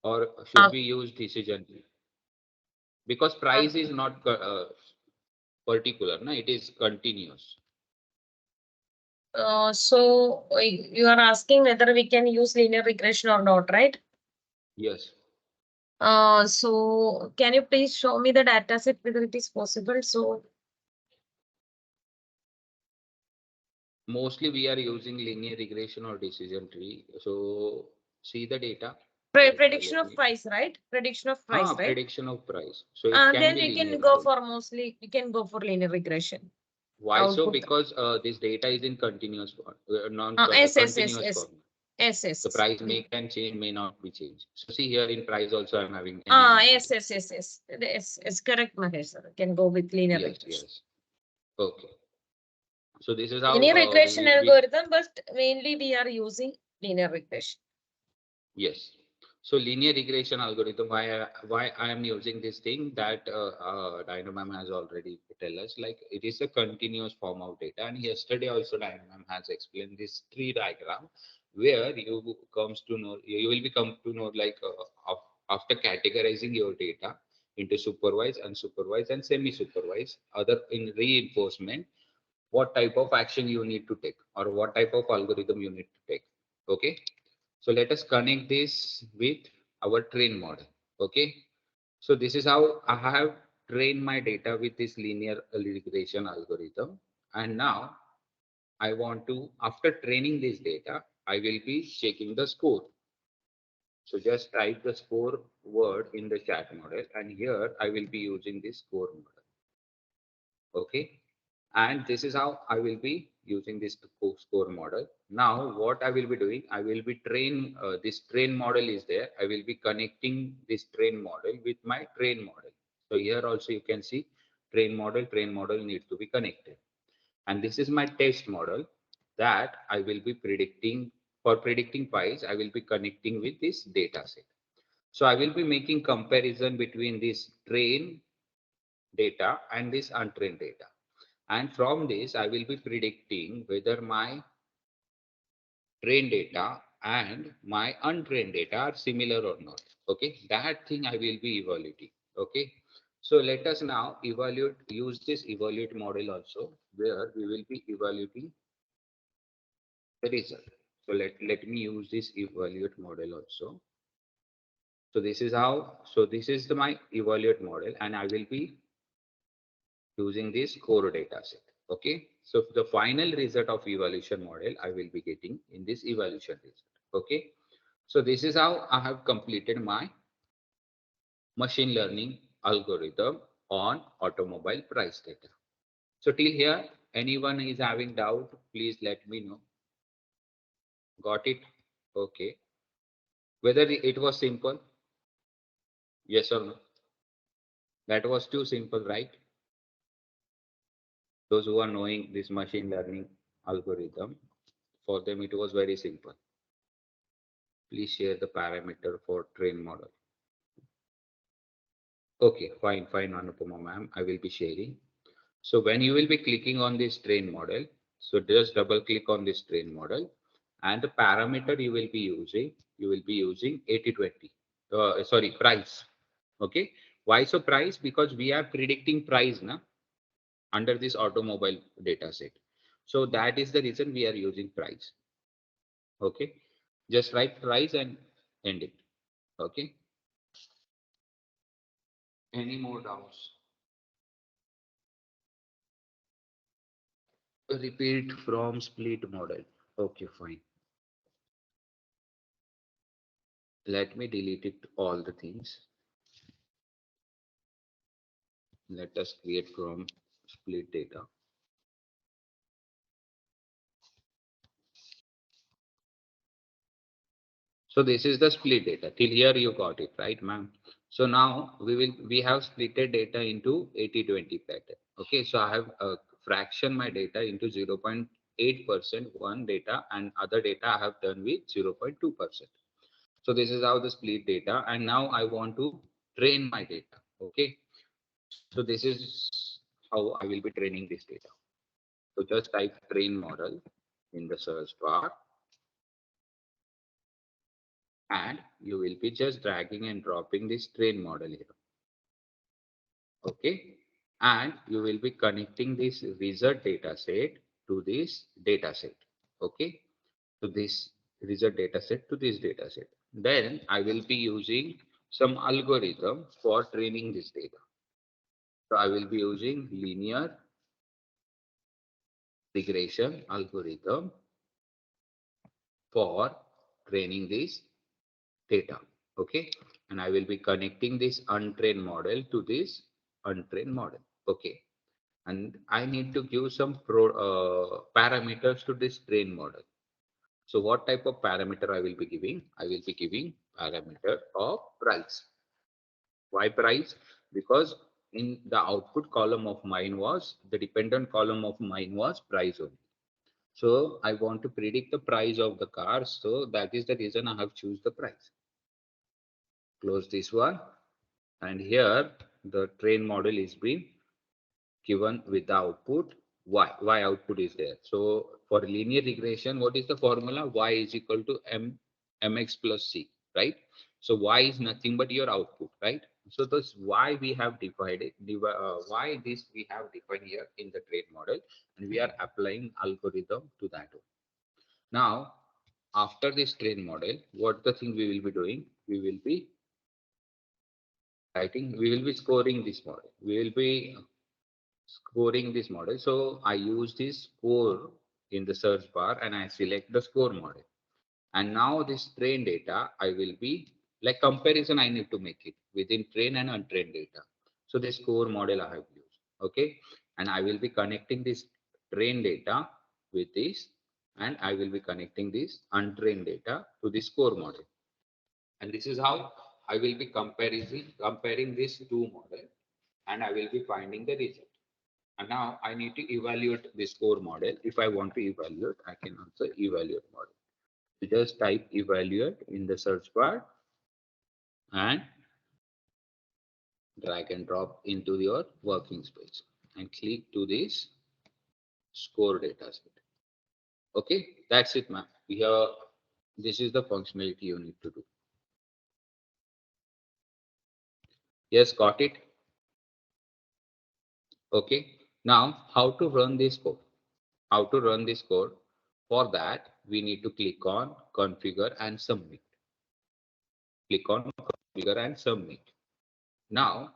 Or should we use decision tree? Because price is not particular, no? It is continuous. So you are asking whether we can use linear regression or not, right? Yes. So can you please show me the data set whether it is possible? So Mostly we are using linear regression or decision tree. So see the data. prediction of price, right? Prediction of price, right? Prediction of price. So it can then be we linear can go regression. for mostly, we can go for linear regression. Why so? Output. Because this data is in continuous form, Yes, continuous form. Yes. The price can change, may not be changed. So see here in price also I'm having. Yes. It's correct, Mahesh sir. Can go with linear regression. Yes. Okay. So this is how linear regression algorithm, but mainly we are using linear regression. Yes. So linear regression algorithm, why I am using this thing that Dynamo has already tell us, like it is a continuous form of data. And yesterday also Dynamo has explained this tree diagram where you will become to know like after categorizing your data into supervised, unsupervised, and semi-supervised, other in reinforcement, what type of action you need to take or what type of algorithm you need to take. Okay. So let us connect this with our train model. Okay. So this is how I have trained my data with this linear regression algorithm. And now I want to, after training this data, I will be checking the score. So just type the score word in the chat model. And here I will be using this score model. Okay. And this is how I will be using this score model. Now what I will be doing, I will be this train model is there. I will be connecting this train model with my train model. So here also you can see train model needs to be connected. And this is my test model that I will be predicting for predicting price. I will be connecting with this data set. So I will be making comparison between this train data and this untrained data. And from this, I will be predicting whether my trained data and my untrained data are similar or not. Okay, that thing I will be evaluating. Okay, So let us now use this evaluate model also, where we will be evaluating the result. So let me use this evaluate model also. So this is this is my evaluate model, and I will be using this core data set. Okay. So the final result of evaluation model I will be getting in this evaluation result. Okay. So this is how I have completed my machine learning algorithm on automobile price data. So till here, anyone is having doubt, please let me know. Got it? Okay. Whether it was simple? Yes or no? That was too simple, right? Those who are knowing this machine learning algorithm, for them it was very simple. Please share the parameter for train model. Okay, fine, Anupama ma'am, I will be sharing. So when you will be clicking on this train model, so just double click on this train model, and the parameter you will be using 80-20. Sorry, price. Okay. Why so price? Because we are predicting price now under this automobile data set. So that is the reason we are using price. Okay. Just write price and end it. Okay. Any more doubts? Repeat from split model. Okay, fine. Let me delete it all the things. Let us create from split data. So this is the split data. Till here you got it, right, ma'am? So now we have splitted data into 80-20 pattern. Okay, so I have fraction my data into 0.8% one data, and other data I have done with 0.2%. So this is how the split data, and now I want to train my data. Okay, so this is how I will be training this data. So just type train model in the search bar, and you will be just dragging and dropping this train model here. Okay, and you will be connecting this result data set to this data set. Okay, so this result data set to this data set. Then I will be using some algorithm for training this data. So I will be using linear regression algorithm for training this data. Okay, and I will be connecting this untrained model to this untrained model. Okay, and I need to give some parameters to this train model. So what type of parameter I will be giving? I will be giving parameter of price. Why price? Because in the output column of mine was, the dependent column of mine was price only. So I want to predict the price of the car. So that is the reason I have choose the price. Close this one. And here the train model is being given with the output y output is there. So for linear regression, what is the formula? Y is equal to mx plus c, right? So y is nothing but your output, right? So this y we have divided, y this we have defined here in the train model, and we are applying algorithm to that one. Now after this train model, what the thing we will be doing? We will be scoring this model. We will be scoring this model. So I use this score in the search bar, and I select the score model. And now this train data, I will be like comparison I need to make it within train and untrained data. So this score model I have used. Okay. And I will be connecting this train data with this, and I will be connecting this untrained data to the score model. And this is how I will be comparing these two models, and I will be finding the result. And now I need to evaluate this core model. If I want to evaluate, I can also evaluate model. So just type evaluate in the search bar and drag and drop into your working space and click to this score data set. Okay, that's it, ma'am. This is the functionality you need to do. Yes, got it. Okay. Now, how to run this code? How to run this code? For that, we need to click on configure and submit. Click on configure and submit. Now,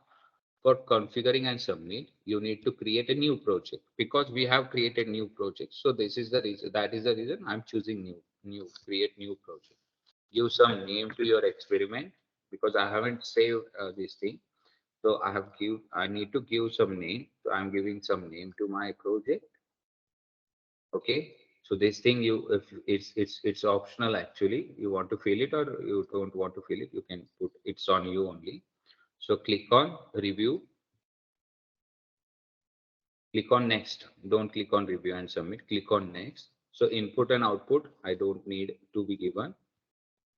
for configuring and submit, you need to create a new project because we have created new project. So this is the reason. That is the reason I'm choosing create new project. Give some name to your experiment because I haven't saved this thing. So I need to give some name. So I'm giving some name to my project. Okay. So this thing if it's optional actually. You want to fill it or you don't want to fill it, you can put it's on you only. So click on review. Click on next. Don't click on review and submit. Click on next. So input and output, I don't need to be given.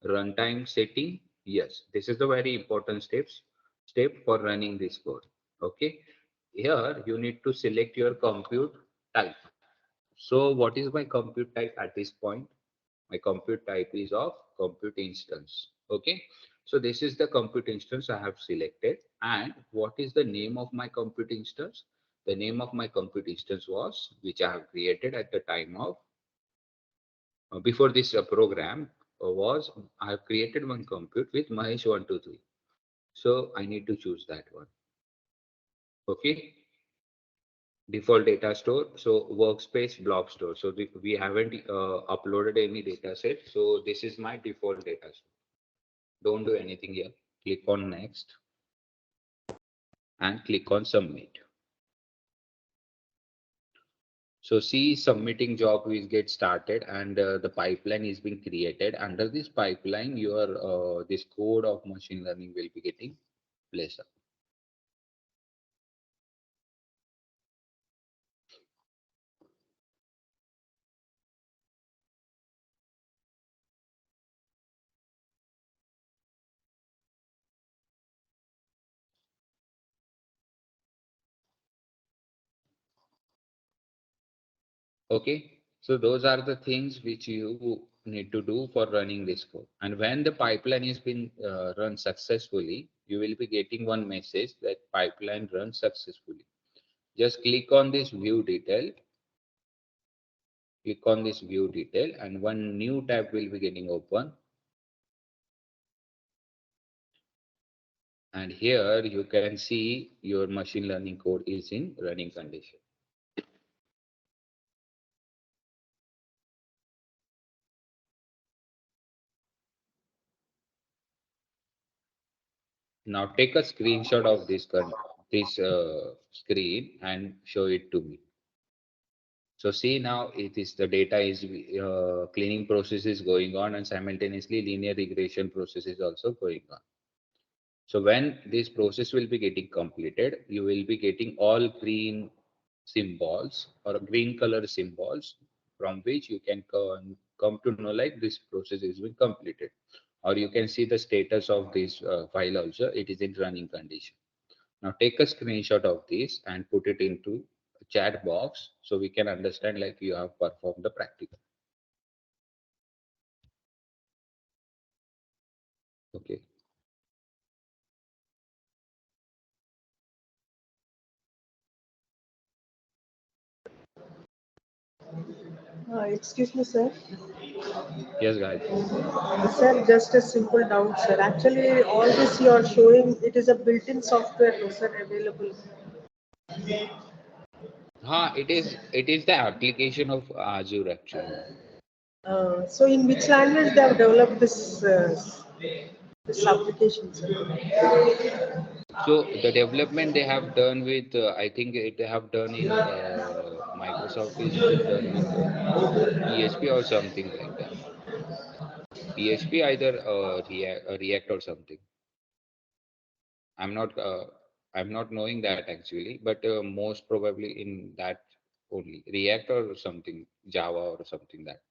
Runtime setting, yes. This is the very important step for running this code. Okay. Here you need to select your compute type. So what is my compute type at this point? My compute type is of compute instance. Okay. So this is the compute instance I have selected. And what is the name of my compute instance? The name of my compute instance was, which I have created at the time of, before this program was, I have created one compute with Mahesh123. So I need to choose that one. Okay. Default data store. So workspace block store. So we haven't uploaded any data set. So this is my default data store. Don't do anything here. Click on next and click on submit. So see, submitting job will get started and the pipeline is being created. Under this pipeline, your this code of machine learning will be getting placed up. Okay, so those are the things which you need to do for running this code. And when the pipeline has been run successfully, you will be getting one message that pipeline runs successfully. Just click on this view detail. Click on this view detail and one new tab will be getting open. And here you can see your machine learning code is in running condition. Now take a screenshot of this screen and show it to me. So see now it is the data is cleaning process is going on and simultaneously linear regression process is also going on. So when this process will be getting completed, you will be getting all green symbols or green color symbols from which you can come to know like this process is being completed. Or you can see the status of this file also, it is in running condition. Now take a screenshot of this and put it into a chat box so we can understand like you have performed the practical. Okay. Excuse me, sir. Yes, guys. Sir, just a simple doubt, sir. Actually, all this you are showing, it is a built-in software, no, sir, available. It is the application of Azure actually. So in which language they have developed this application, sir? So the development they have done with, I think they have done in Microsoft is done with PHP or something like that. PHP either React or something. I'm not I'm not knowing that actually, but most probably in that only React or something, Java or something that.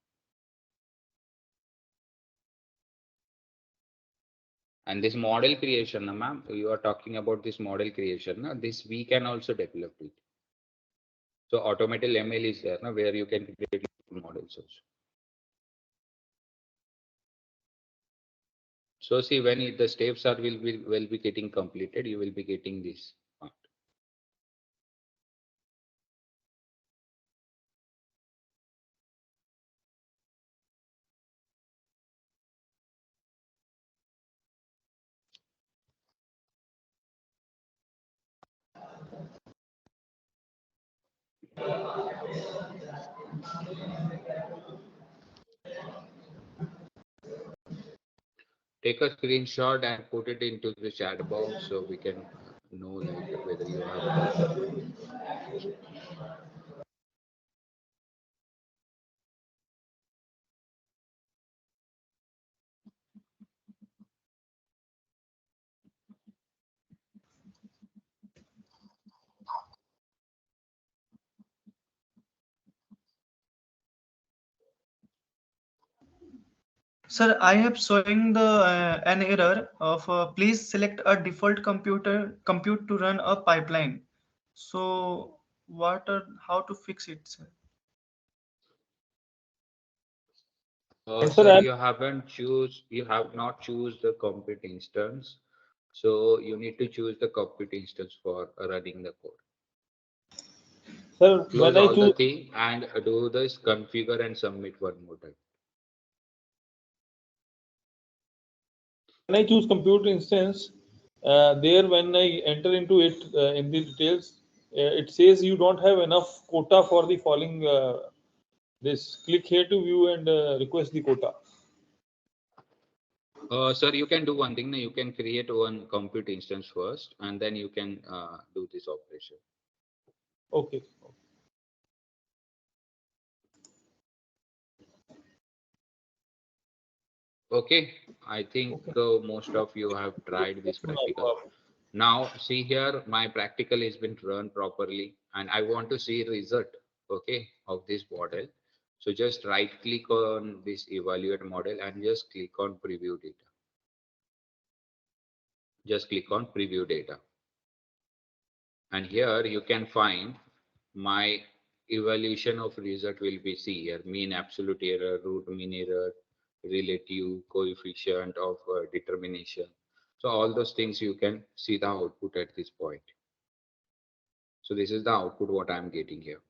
And this model creation, ma'am, you are talking about this model creation. This we can also develop it. So automated ML is there where you can create models also. So see when the steps will be getting completed, you will be getting this part. Take a screenshot and put it into the chat box so we can know like whether you have done or not. Sir, I have showing the an error of please select a default compute to run a pipeline. So how to fix it, sir? Sir, Sir, you have not choose the compute instance. So you need to choose the compute instance for running the code. sir, Close when I all the choose thing and do this configure and submit one more time. compute instance, there when I enter into it in the details, it says you don't have enough quota for the following. This click here to view and request the quota. Sir, you can do one thing. You can create one compute instance first, and then you can do this operation. Okay. Okay, I think most of you have tried this practical. Okay. Now, see here, my practical has been run properly, and I want to see result, okay, of this model. So just right click on this evaluate model and just click on preview data. Just click on preview data. And here you can find my evaluation of result will be see here, mean absolute error, root mean error, relative coefficient of determination. So all those things you can see the output at this point. So this is the output what I'm getting here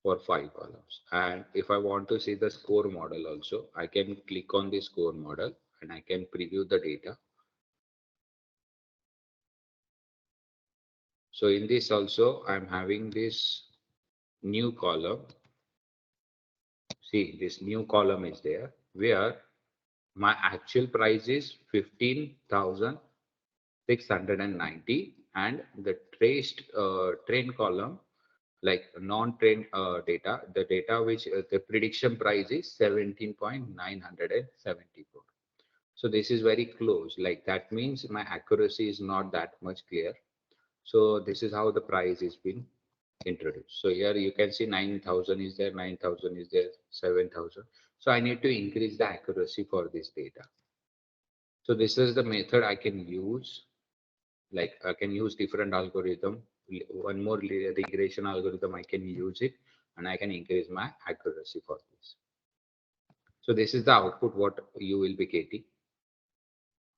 for 5 columns. And if I want to see the score model also, I can click on the score model and I can preview the data. So in this also, I'm having this new column. See, this new column is there where my actual price is 15,690 and the traced train column like non-trained data, the data which the prediction price is 17.974. So this is very close. Like that means my accuracy is not that much clear. So this is how the price is being introduced. So here you can see 9,000 is there, 9,000 is there, 7,000. So I need to increase the accuracy for this data. So this is the method I can use. Like I can use different algorithm. One more regression algorithm, I can use it and I can increase my accuracy for this. So this is the output what you will be getting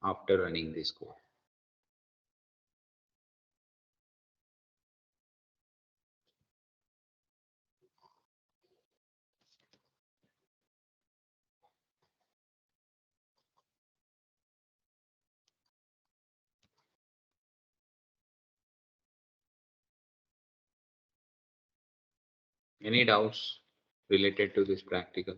after running this code. Any doubts related to this practical?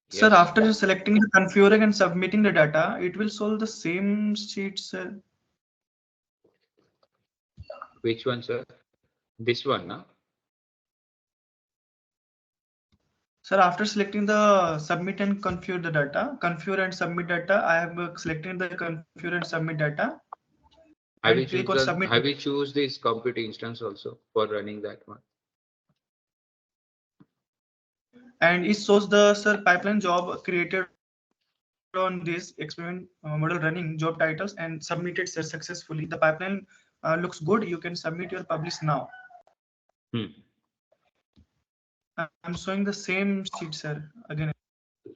Sir, Yes. after selecting the configuring and submitting the data, it will solve the same sheet, sir. Which one, sir? This one, no? Sir, after selecting the submit and configure the data, configure and submit data, I have selected the configure and submit data. Have And click on submit. you choose this compute instance also for running that one? And it shows the sir pipeline job created on this experiment model running job titles and submitted sir successfully. The pipeline looks good. You can submit your publish now. I'm showing the same sheet, sir. Again.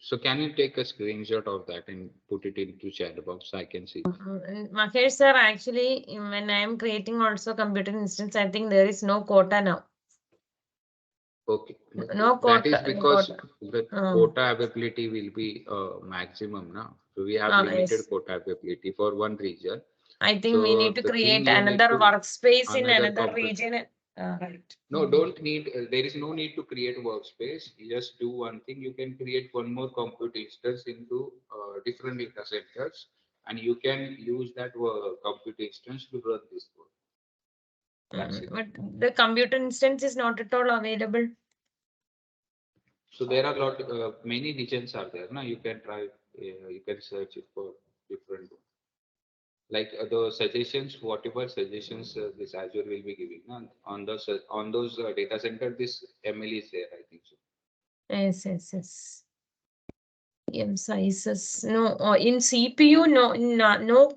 So can you take a screenshot of that and put it into chat box so I can see? Mahesh sir, actually, when I am creating also computer instance, I think there is no quota now. Okay. No quota. That is because the Oh. quota availability will be maximum now. So we have limited Yes. quota availability for one region. I think we So need to the create thing you need another to- workspace in another another computer. region. Right. No, don't need, there is no need to create workspace. You just do one thing. You can create one more compute instance into different data centers, and you can use that compute instance to run this code. That's it. But the computer instance is not at all available. So there are many regions are there. Now you can try, you can search it for different, like the suggestions, whatever suggestions this Azure will be giving on those data center. This ML is there, I think so. Yes. M sizes. No, in CPU, no.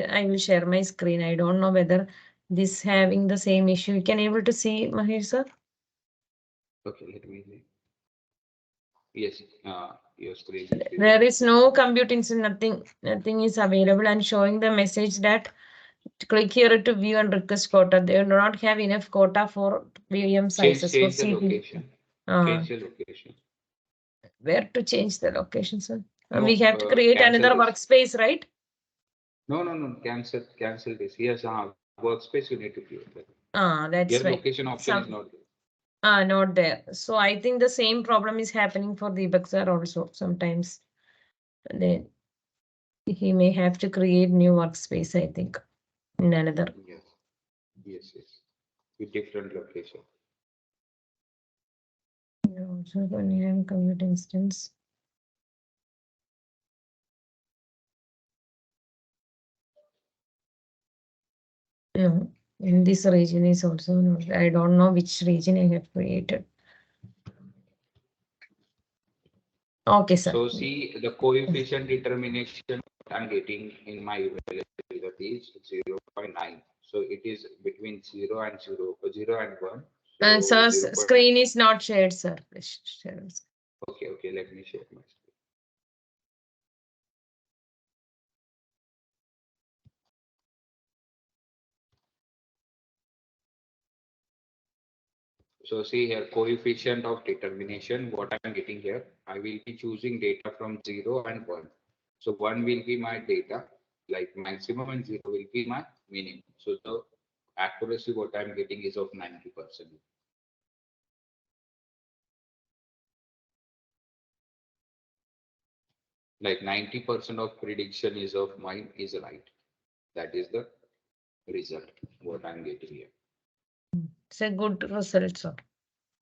I will share my screen. I don't know whether this having the same issue. You can able to see, Mahesh sir? Okay, let me see. Yes, your screen is visible. There is no compute instance, nothing is available and showing the message that click here to view and request quota. They do not have enough quota for VM sizes for Change the CPU. location. Change the location. Where to change the location, sir? No, We have to create cancel another this. workspace, right? No. Cancel this. Here's a workspace you need to create. That's Your right. location option is not there. Not there. So I think the same problem is happening for Deepak sir also sometimes. Then he may have to create new workspace, I think, in another. Yes. With different location. So when you have compute instance. No, in this region is also not. I don't know which region I have created. Okay, sir. So see the coefficient determination I'm getting in my availability is 0.9. So it is between 0 and 1. So Sir, screen is not shared, sir. Please share. Okay, let me share my screen. So see here, coefficient of determination, what I'm getting here, I will be choosing data from 0 and 1. So 1 will be my data, like maximum, and 0 will be my minimum. So the accuracy what I'm getting is of 90%. Like 90% of prediction is of mine is right. That is the result, what I'm getting here. It's a good result, sir.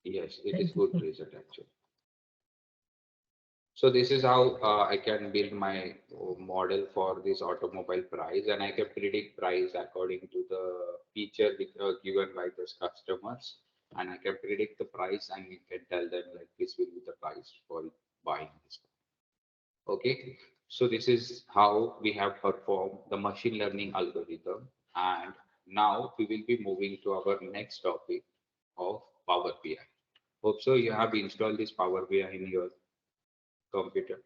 Yes, it is good result actually. So this is how I can build my model for this automobile price, and I can predict price according to the feature given by those customers, and I can predict the price, and we can tell them like this will be the price for buying this. Okay, so this is how we have performed the machine learning algorithm, and now we will be moving to our next topic of Power BI. Hope so you have installed this Power BI in your computer.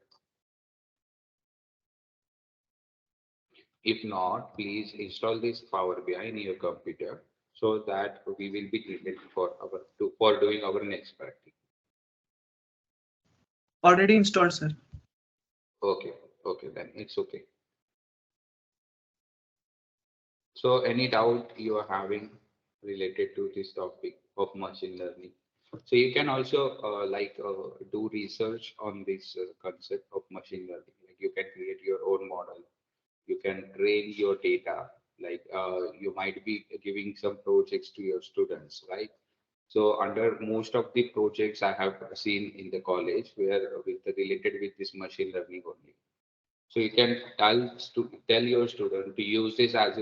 If not, please install this Power BI in your computer so that we will be treated for doing our next practice. Already installed, sir. Okay, then it's okay. So any doubt you are having related to this topic of machine learning? So you can also do research on this concept of machine learning. Like you can create your own model. You can train your data. Like you might be giving some projects to your students, right? So under most of the projects I have seen in the college where related with this machine learning only. So you can tell your student to use this as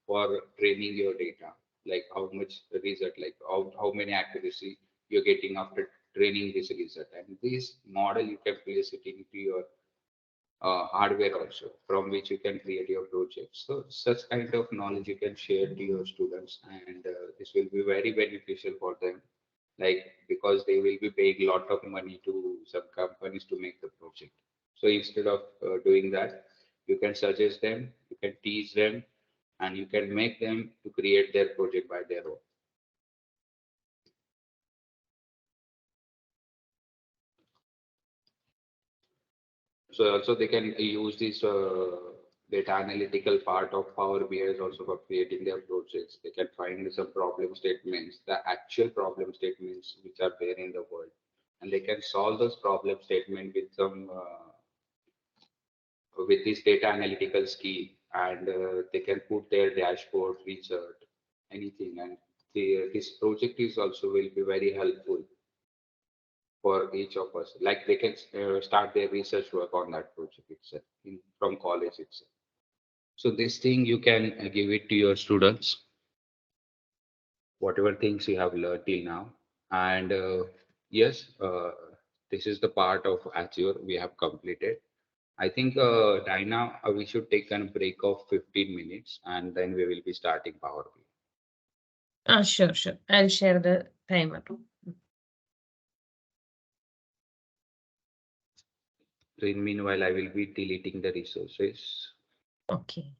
for training your data, like how much the result, like how many accuracy you're getting after training this result. And this model you can place it into your hardware also, from which you can create your projects. So such kind of knowledge you can share to your students, and this will be very beneficial for them, like because they will be paying a lot of money to some companies to make the project. So instead of doing that, you can suggest them, you can teach them, and you can make them to create their project by their own. So also they can use this data analytical part of Power BI is also for creating their projects. They can find some problem statements, the actual problem statements which are there in the world, and they can solve those problem statement with some with this data analytical skill, and they can put their dashboard, research, anything, and this project is also will be very helpful for each of us. Like they can start their research work on that project itself from college itself. So this thing you can give it to your students, whatever things you have learned till now. And yes, this is the part of Azure we have completed. I think Dinah, we should take a break of 15 minutes and then we will be starting Power BI. Sure, sure. I'll share the timer. So in meanwhile, I will be deleting the resources. Okay.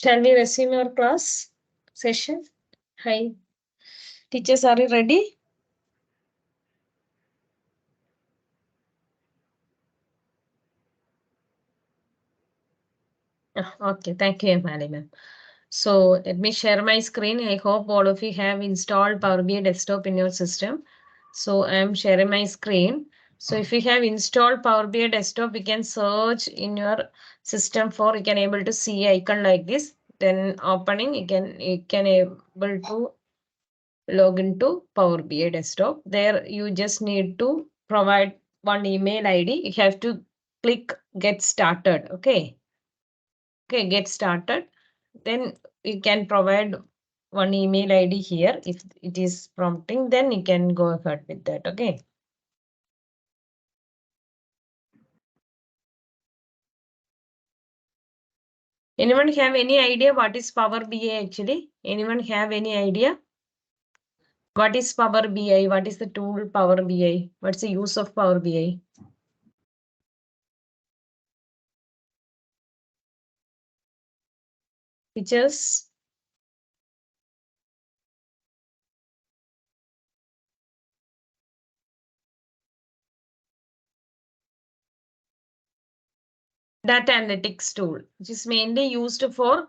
Shall we resume our class session? Hi. Teachers, are you ready? Okay, thank you, Madam. So let me share my screen. I hope all of you have installed Power BI desktop in your system. So I am sharing my screen. So if you have installed Power BI desktop, you can search in your system for, you can able to see icon like this. Then opening, you can able to log into Power BI desktop. There you just need to provide one email ID. You have to click get started. Okay. Okay, get started. Then you can provide one email ID here. If it is prompting, then you can go ahead with that. Okay. Anyone have any idea what is Power BI actually? Anyone have any idea? What is Power BI? What is the tool Power BI? What's the use of Power BI? Teachers? Data analytics tool, which is mainly used for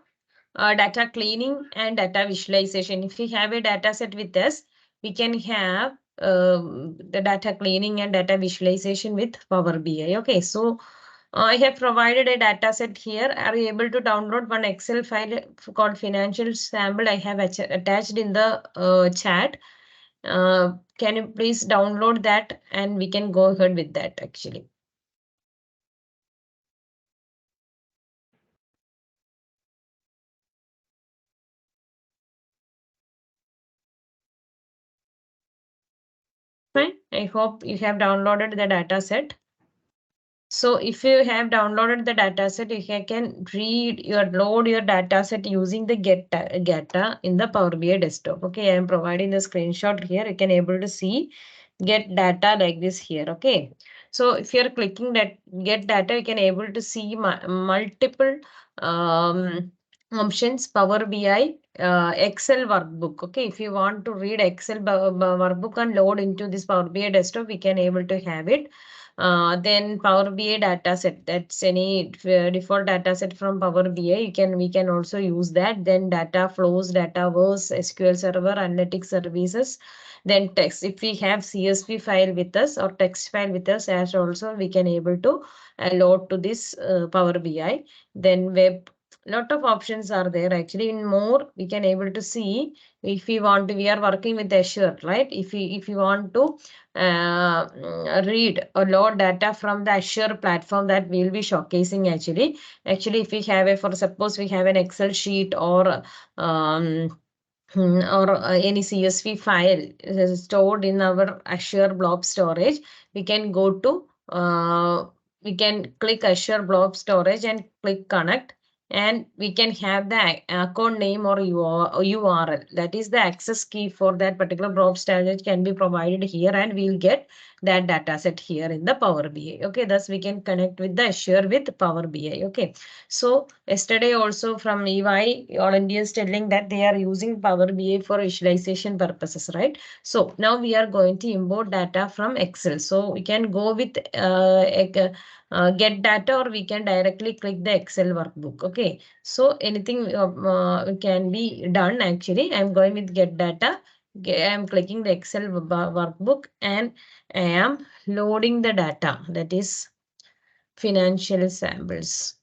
data cleaning and data visualization. If we have a data set with us, we can have the data cleaning and data visualization with Power BI. Okay, so I have provided a data set here. Are you able to download one Excel file called financial sample? I have attached in the chat. Can you please download that and we can go ahead with that actually. Fine. I hope you have downloaded the data set. So if you have downloaded the data set, you can load your data set using the get data in the Power BI desktop. Okay, I am providing the screenshot here. You can able to see get data like this here. Okay, so if you are clicking that get data, you can able to see multiple options. Power BI Excel workbook. Okay, if you want to read Excel workbook and load into this Power BI desktop, we can able to have it. Then Power BI data set, that's any default data set from Power BI. We can also use that. Then data flows, Dataverse, SQL Server, analytics services. Then text. If we have CSV file with us or text file with us, as also we can able to load to this Power BI. Then web. Lot of options are there actually. In more, we can able to see if we want to. We are working with Azure, right? If you want to read or load data from the Azure platform, that we'll be showcasing actually. Actually, if we have for suppose we have an Excel sheet or any CSV file stored in our Azure Blob Storage, we can go to we can click Azure Blob Storage and click connect. And we can have the account name or URL. That is the access key for that particular Blob Storage can be provided here, and we'll get that data set here in the Power BI. Okay, thus we can connect with the Azure with Power BI. Okay, so yesterday also from EY, All India is telling that they are using Power BI for visualization purposes, right? So now we are going to import data from Excel. So we can go with get data, or we can directly click the Excel workbook. Okay, so anything can be done actually. I'm going with get data. I'm clicking the Excel workbook and I am loading the data, that is financial samples.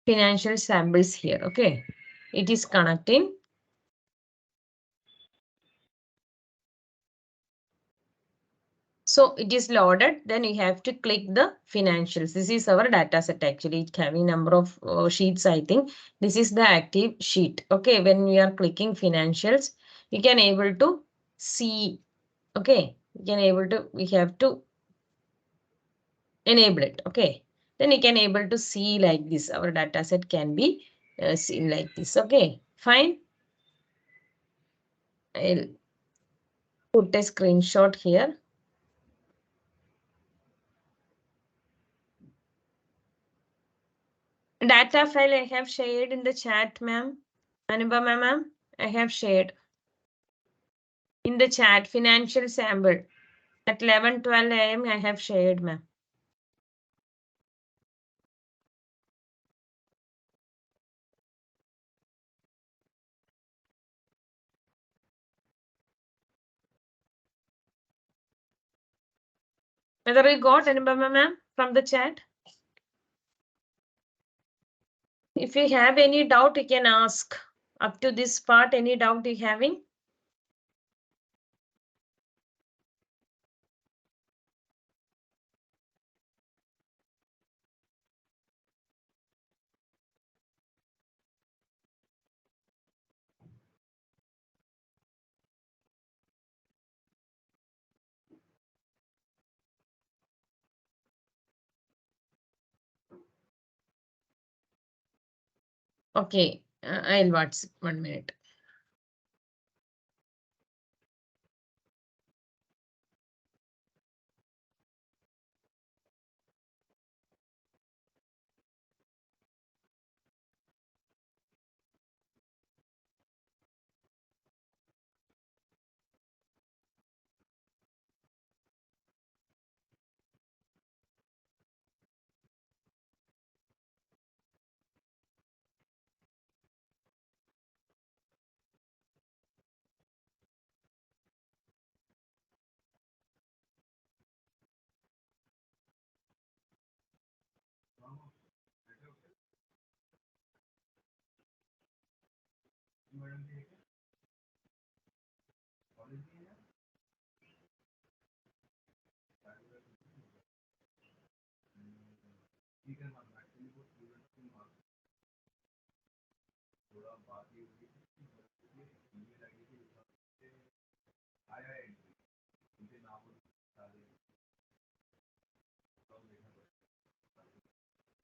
Financial samples here. Okay, it is connecting. So it is loaded. Then you have to click the financials. This is our data set actually. It's having number of sheets. I think this is the active sheet. Okay, when we are clicking financials, you can able to see. Okay, you can able to. We have to enable it. Okay, then you can able to see like this. Our data set can be seen like this. Okay, fine. I'll put a screenshot here. Data file I have shared in the chat, ma'am. Anubhava ma'am, I have shared in the chat financial sample at 11:12 a.m. I have shared, ma'am. Whether we got Anubhava ma'am from the chat? If you have any doubt, you can ask. Up to this part, any doubt you having? Okay, I'll WhatsApp 1 minute.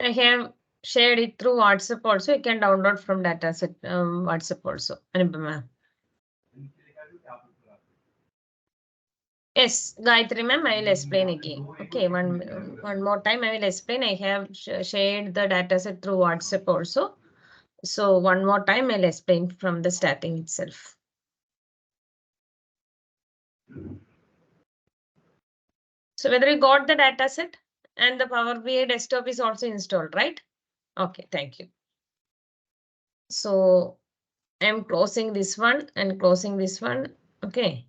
I have shared it through WhatsApp also. You can download from dataset WhatsApp also. Anubhava ma'am. Yes, Gayatri ma'am, I will explain again. Okay, one more time I will explain. I have shared the dataset through WhatsApp also. So one more time I'll explain from the starting itself. So whether you got the dataset and the Power BI desktop is also installed, right? Okay, thank you. So I'm closing this one and closing this one. Okay.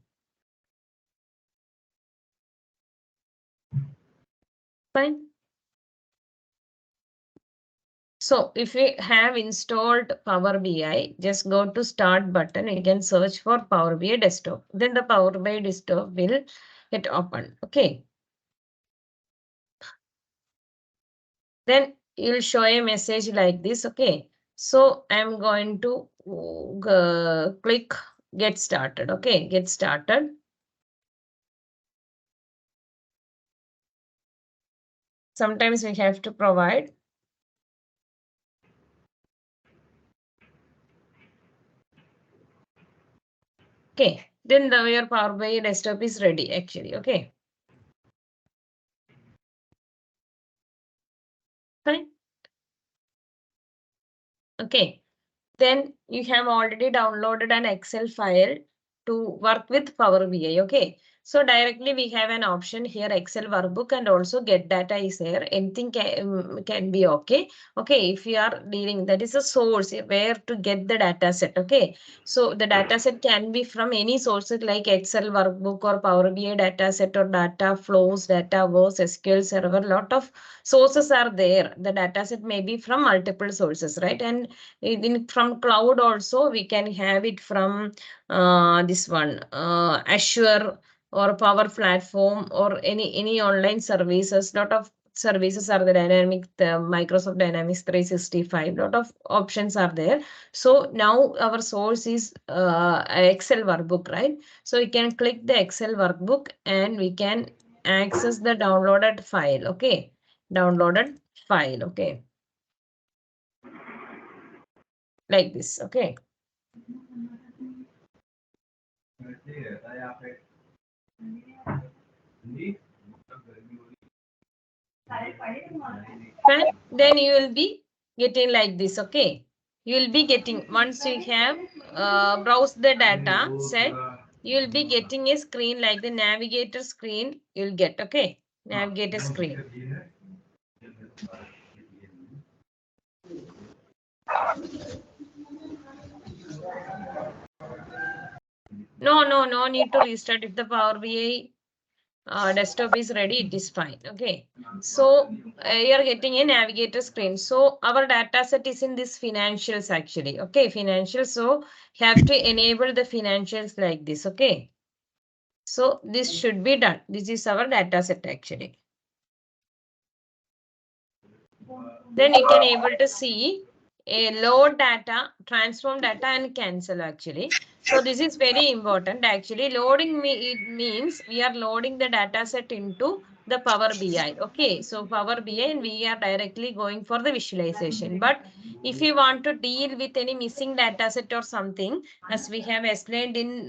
Fine. So if we have installed Power BI, just go to Start button. You can search for Power BI desktop. Then the Power BI desktop will get open. Okay. Then you'll show a message like this. Okay. So I'm going to click Get Started. Okay. Get Started. Sometimes we have to provide. Okay, then your Power BI desktop is ready actually. Okay. Fine. Okay. Then you have already downloaded an Excel file to work with Power BI. Okay. So directly we have an option here, Excel workbook, and also get data is here. Anything can be okay. Okay, if you are dealing, that is a source where to get the data set. Okay, so the data set can be from any sources like Excel workbook or Power BI data set or data flows, Dataverse, SQL Server. Lot of sources are there. The data set may be from multiple sources, right? And from cloud also we can have it from this one, Azure or Power Platform or any online services. Lot of services are the Microsoft Dynamics 365. Lot of options are there. So now our source is Excel workbook, right? So we can click the Excel workbook and we can access the downloaded file. Okay, downloaded file. Okay, like this. Okay. Fine. Then you will be getting like this. Okay, you will be getting, once you have browsed the data set, you will be getting a screen like the navigator screen. You'll get, okay, navigator screen. No need to restart. If the Power BI desktop is ready, it is fine. Okay, so you are getting a navigator screen. So our data set is in this financials actually. Okay, financials. So have to enable the financials like this. Okay, so this should be done. This is our data set actually. Then you can able to see a load data, transform data, and cancel actually. So this is very important. Actually, loading it means we are loading the data set into the Power BI. Okay, so Power BI, and we are directly going for the visualization. But if you want to deal with any missing data set or something, as we have explained in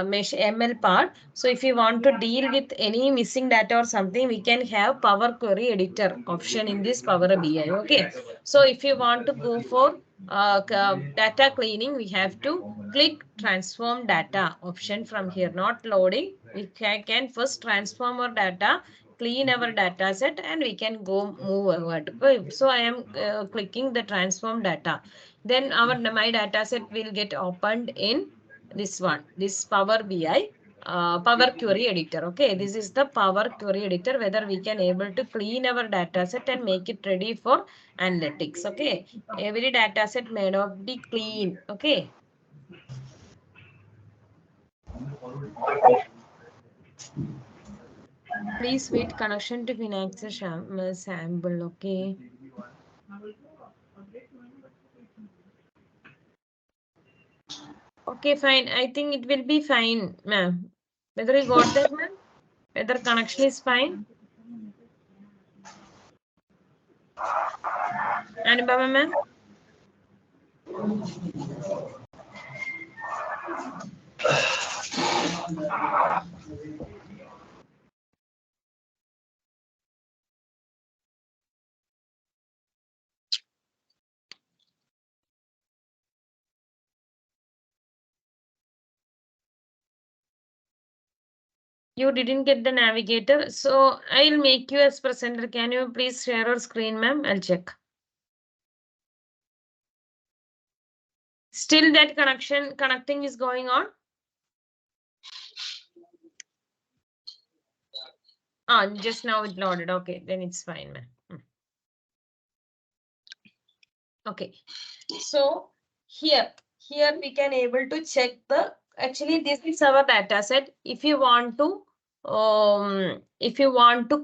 Mesh ML part, so if you want to deal with any missing data or something, we can have Power Query Editor option in this Power BI. Okay, so if you want to go for data cleaning, we have to click transform data option from here, not loading. We can first transform our data, clean our data set, and we can go move forward. So I am clicking the transform data. Then my data set will get opened in this one, this Power BI. Power Query Editor. Okay, this is the Power Query Editor, whether we can able to clean our data set and make it ready for analytics. Okay, every data set may not be clean. Okay. Please wait, connection to Finaxer sample. Okay. Okay, fine. I think it will be fine, ma'am. Whether you got that, ma'am? Whether connection is fine? Anubhava, ma'am? You didn't get the navigator, so I'll make you as presenter. Can you please share your screen, ma'am? I'll check. Still that connecting is going on? Just now it loaded. Okay, then it's fine, ma'am. Okay, so here we can able to check the, actually this is our data set. If you want to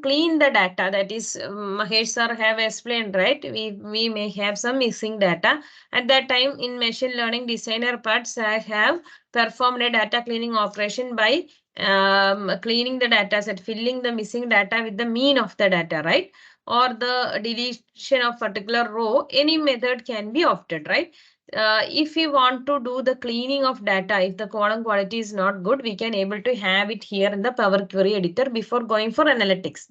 clean the data, that is Mahesh sir have explained, right? We may have some missing data. At that time in machine learning designer parts, I have performed a data cleaning operation by cleaning the data set, filling the missing data with the mean of the data, right? Or the deletion of particular row, any method can be opted, right? If we want to do the cleaning of data, if the column quality is not good, we can able to have it here in the Power Query Editor before going for analytics.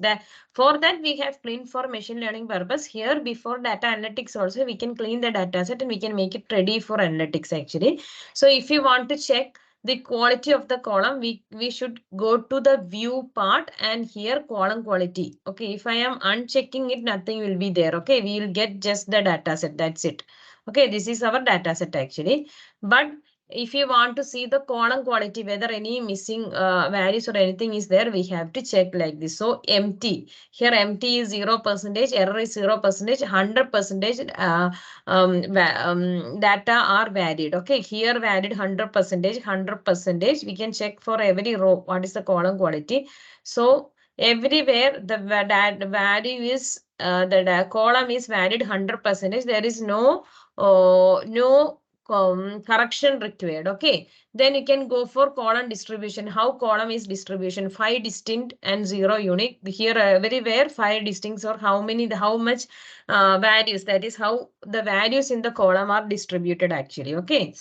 For that we have cleaned for machine learning purpose. Here before data analytics also we can clean the data set and we can make it ready for analytics actually. So if you want to check the quality of the column, we should go to the view part and here column quality. Okay, if I am unchecking it, nothing will be there. Okay, we will get just the data set. That's it. Okay, this is our data set actually. But if you want to see the column quality, whether any missing values or anything is there, we have to check like this. So empty, here empty is 0%, error is 0%, 100% data are valid. Okay, here valid 100%. We can check for every row what is the column quality. So everywhere the value is the column is valid 100%. There is no correction required. Okay, then you can go for column distribution. How column is distribution? 5 distinct and 0 unique. Here everywhere 5 distinct, or how much values, that is how the values in the column are distributed actually. Okay,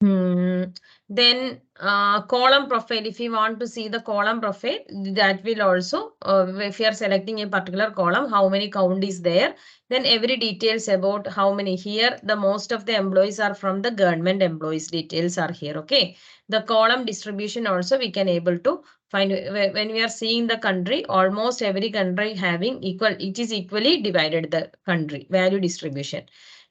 Then column profile, if you want to see the column profile, that will also, if you are selecting a particular column, how many count is there, then every details about how many here, the most of the employees are from the government employees, details are here, okay. The column distribution also we can able to find when we are seeing the country, almost every country having equal, it is equally divided the country value distribution.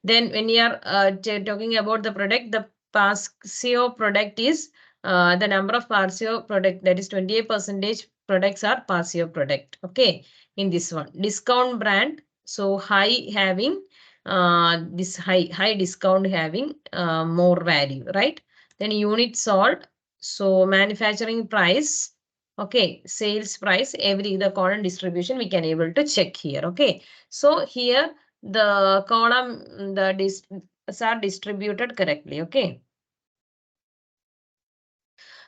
Then when you are talking about the product, the Passio product is the number of Passio product, that is 28% products are Passio product. Okay, in this one discount brand, so high having this high discount having more value, right? Then unit sold, so manufacturing price, okay, sales price, every the column distribution we can able to check here. Okay, so here the column are distributed correctly. Okay.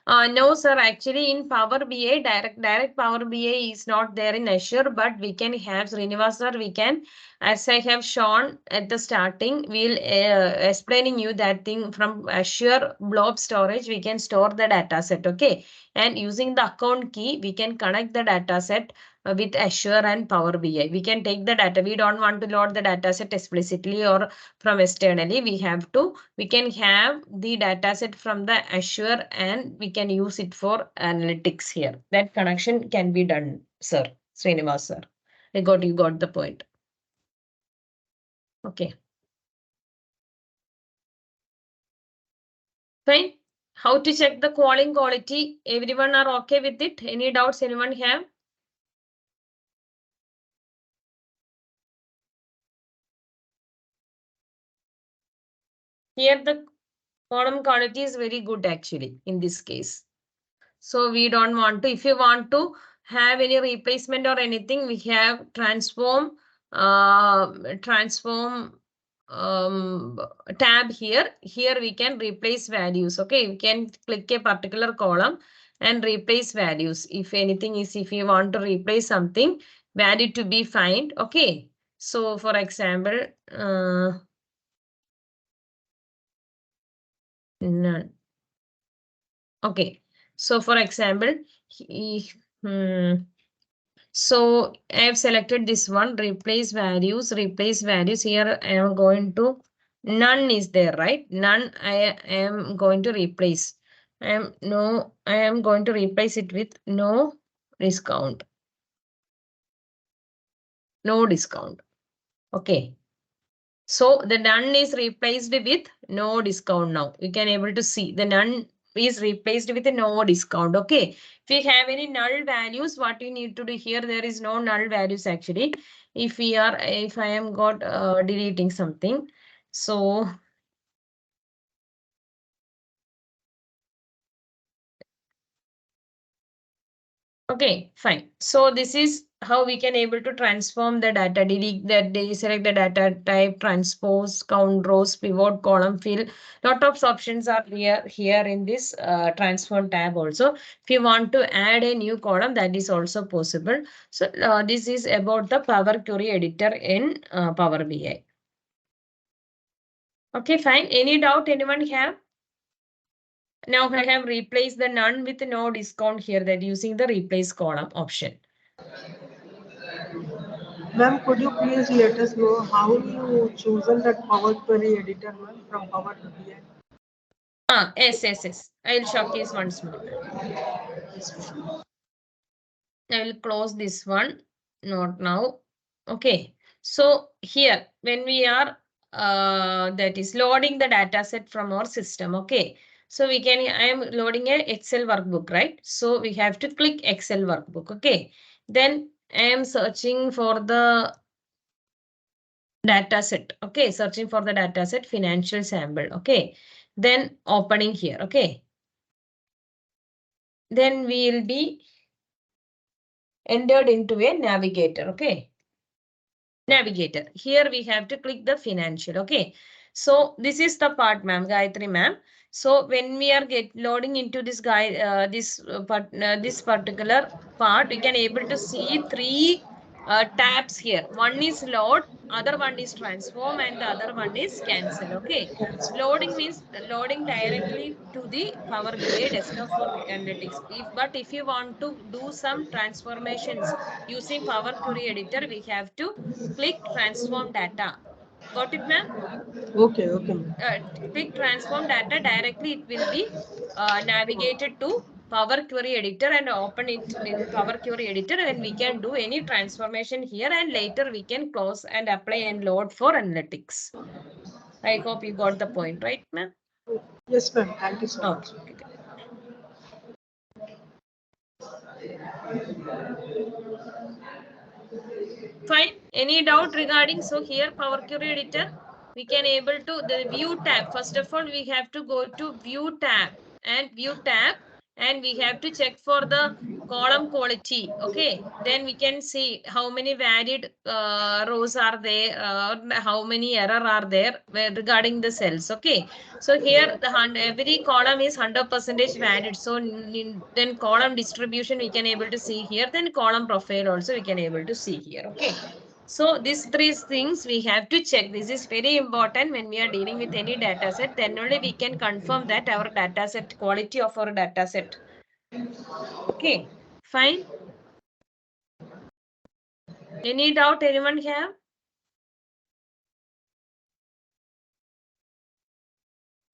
No, sir. Actually, in Power BI, direct Power BI is not there in Azure, but we can have Srinivas sir. We can, as I have shown at the starting, we'll explaining you that thing from Azure Blob Storage. We can store the data set. Okay, and using the account key, we can connect the data set with Azure and Power BI. We can take the data. We don't want to load the data set explicitly or from externally. We can have the data set from the Azure and we can use it for analytics here. That connection can be done, sir. Srinivas, sir. You got the point. Okay. Fine. How to check the calling quality? Everyone are okay with it? Any doubts anyone have? Here the column quality is very good actually in this case. So we don't want to, if you want to have any replacement or anything, we have transform tab here. Here we can replace values. Okay, we can click a particular column and replace values. If anything is, if you want to replace something, value to be find. Okay, so for example, none. Okay, so for example, so I have selected this one, replace values. Here I am going to, none is there, right? None I am going to replace. I am going to replace it with no discount. No discount. Okay. So the none is replaced with no discount now. You can able to see the none is replaced with a no discount. Okay. If you have any null values, what you need to do here, there is no null values actually. If I am deleting something. So okay, fine. So this is how we can able to transform the data, select the data type, transpose, count rows, pivot, column, fill. Lot of options are here in this transform tab also. If you want to add a new column, that is also possible. So this is about the Power Query editor in Power BI. Okay, fine. Any doubt anyone have? Now I have replaced the none with no discount here, that using the replace column option. Ma'am, could you please let us know how you chosen that Power Query editor, ma'am, from Power BI? Yes. I will showcase once more. I will close this one, not now. Okay. So here, when we are that is loading the data set from our system. Okay. So I am loading a Excel workbook, right? So we have to click Excel workbook. Okay. Then I am searching for the data set. Okay. Searching for the data set financial sample. Okay. Then opening here. Okay. Then we will be entered into a navigator. Okay. Navigator. Here we have to click the financial. Okay. So this is the part, ma'am, Gayatri ma'am. So when we are loading into this this particular part, we can able to see three tabs here. One is load, other one is transform, and the other one is cancel. Okay. Loading means loading directly to the Power BI desktop for analytics. But if you want to do some transformations using Power Query Editor, we have to click transform data. Got it, ma'am? Okay, okay, ma'am. Click transform data directly. It will be navigated to Power Query Editor and open it in Power Query Editor, and we can do any transformation here, and later we can close and apply and load for analytics. I hope you got the point, right, ma'am? Yes, ma'am. Thank you so much. Okay. Fine. Any doubt regarding? So here Power Query Editor, we can able to the view tab. First of all, we have to go to view tab, and we have to check for the column quality. Okay, then we can see how many valid rows are there, how many error are there regarding the cells. Okay, so here every column is 100% valid. So then column distribution we can able to see here. Then column profile also we can able to see here. Okay. So these three things we have to check. This is very important when we are dealing with any data set. Then only we can confirm that our data set, quality of our data set. Okay, fine. Any doubt anyone have?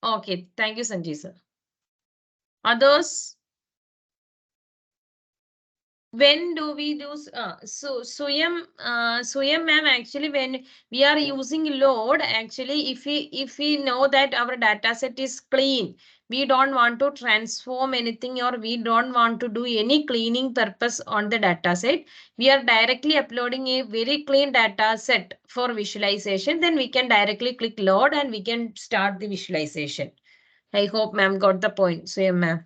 Okay, thank you, Sanjay sir. Others? When do we do Suyam ma'am, actually when we are using load, actually if we know that our data set is clean, we don't want to transform anything or we don't want to do any cleaning purpose on the data set, we are directly uploading a very clean data set for visualization, then we can directly click load and we can start the visualization. I hope ma'am got the point. Suyam ma'am.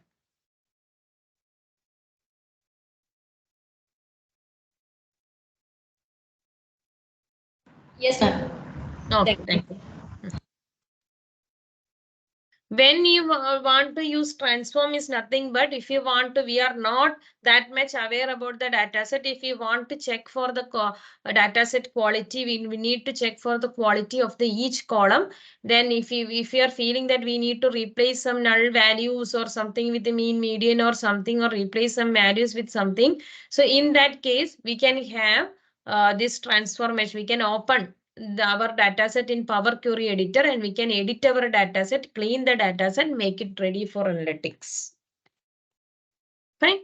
Yes, ma'am. Okay, thank you. When you want to use transform is nothing but if you want to, we are not that much aware about the data set. If you want to check for the data set quality, we need to check for the quality of the each column. Then if you are feeling that we need to replace some null values or something with the mean median or something, or replace some values with something. So in that case, we can have this transformation. We can open our data set in Power Query Editor and we can edit our data set, clean the data set, make it ready for analytics. Fine.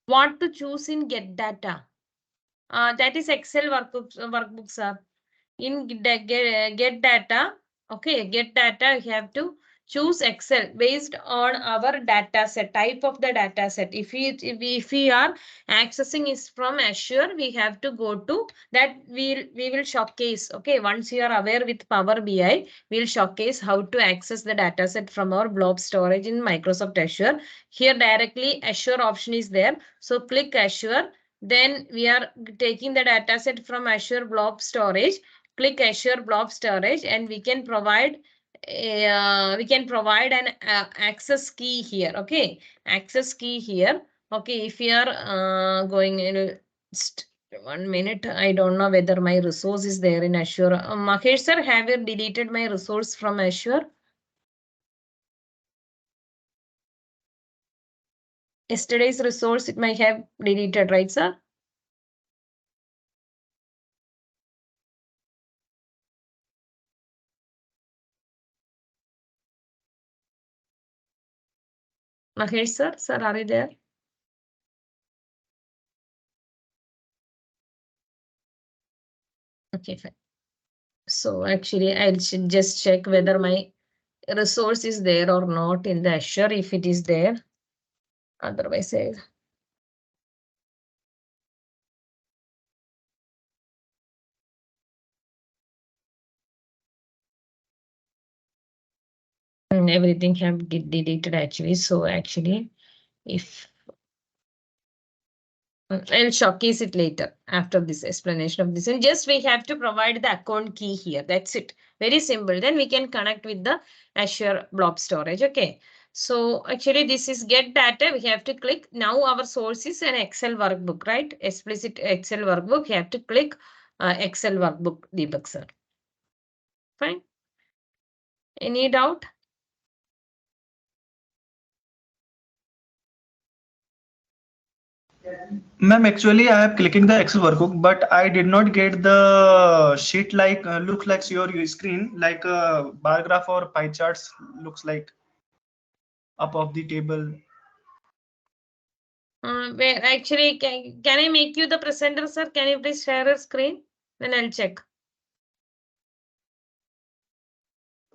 What to choose in Get Data? That is Excel workbooks, sir. In Get Data, okay, Get Data, you have to choose Excel based on our data set, type of the data set. If we are accessing is from Azure, we have to go to that. We will showcase. Okay, once you are aware with Power BI, we'll showcase how to access the data set from our blob storage in Microsoft Azure. Here directly Azure option is there. So click Azure. Then we are taking the data set from Azure blob storage. Click Azure blob storage and we can provide an access key here. Okay, access key here. Okay, if you are going in 1 minute, I don't know whether my resource is there in Azure. Mahesh sir, have you deleted my resource from Azure? Yesterday's resource it might have deleted, right, sir? Mahesh sir, are you there? Okay, fine. So actually, I should just check whether my resource is there or not in the Azure. If it is there, otherwise everything have get deleted actually. So actually, if I'll showcase it later after this explanation of this, and just we have to provide the account key here. That's it. Very simple. Then we can connect with the Azure blob storage. Okay. So actually this is get data. We have to click. Now our source is an Excel workbook, right? Explicit Excel workbook. You have to click Excel workbook debug, sir. Fine. Any doubt? Ma'am, actually, I am clicking the Excel workbook, but I did not get the sheet like looks like your screen, like a bar graph or pie charts looks like up of the table. Where actually, can I make you the presenter, sir? Can you please share a screen? Then I'll check.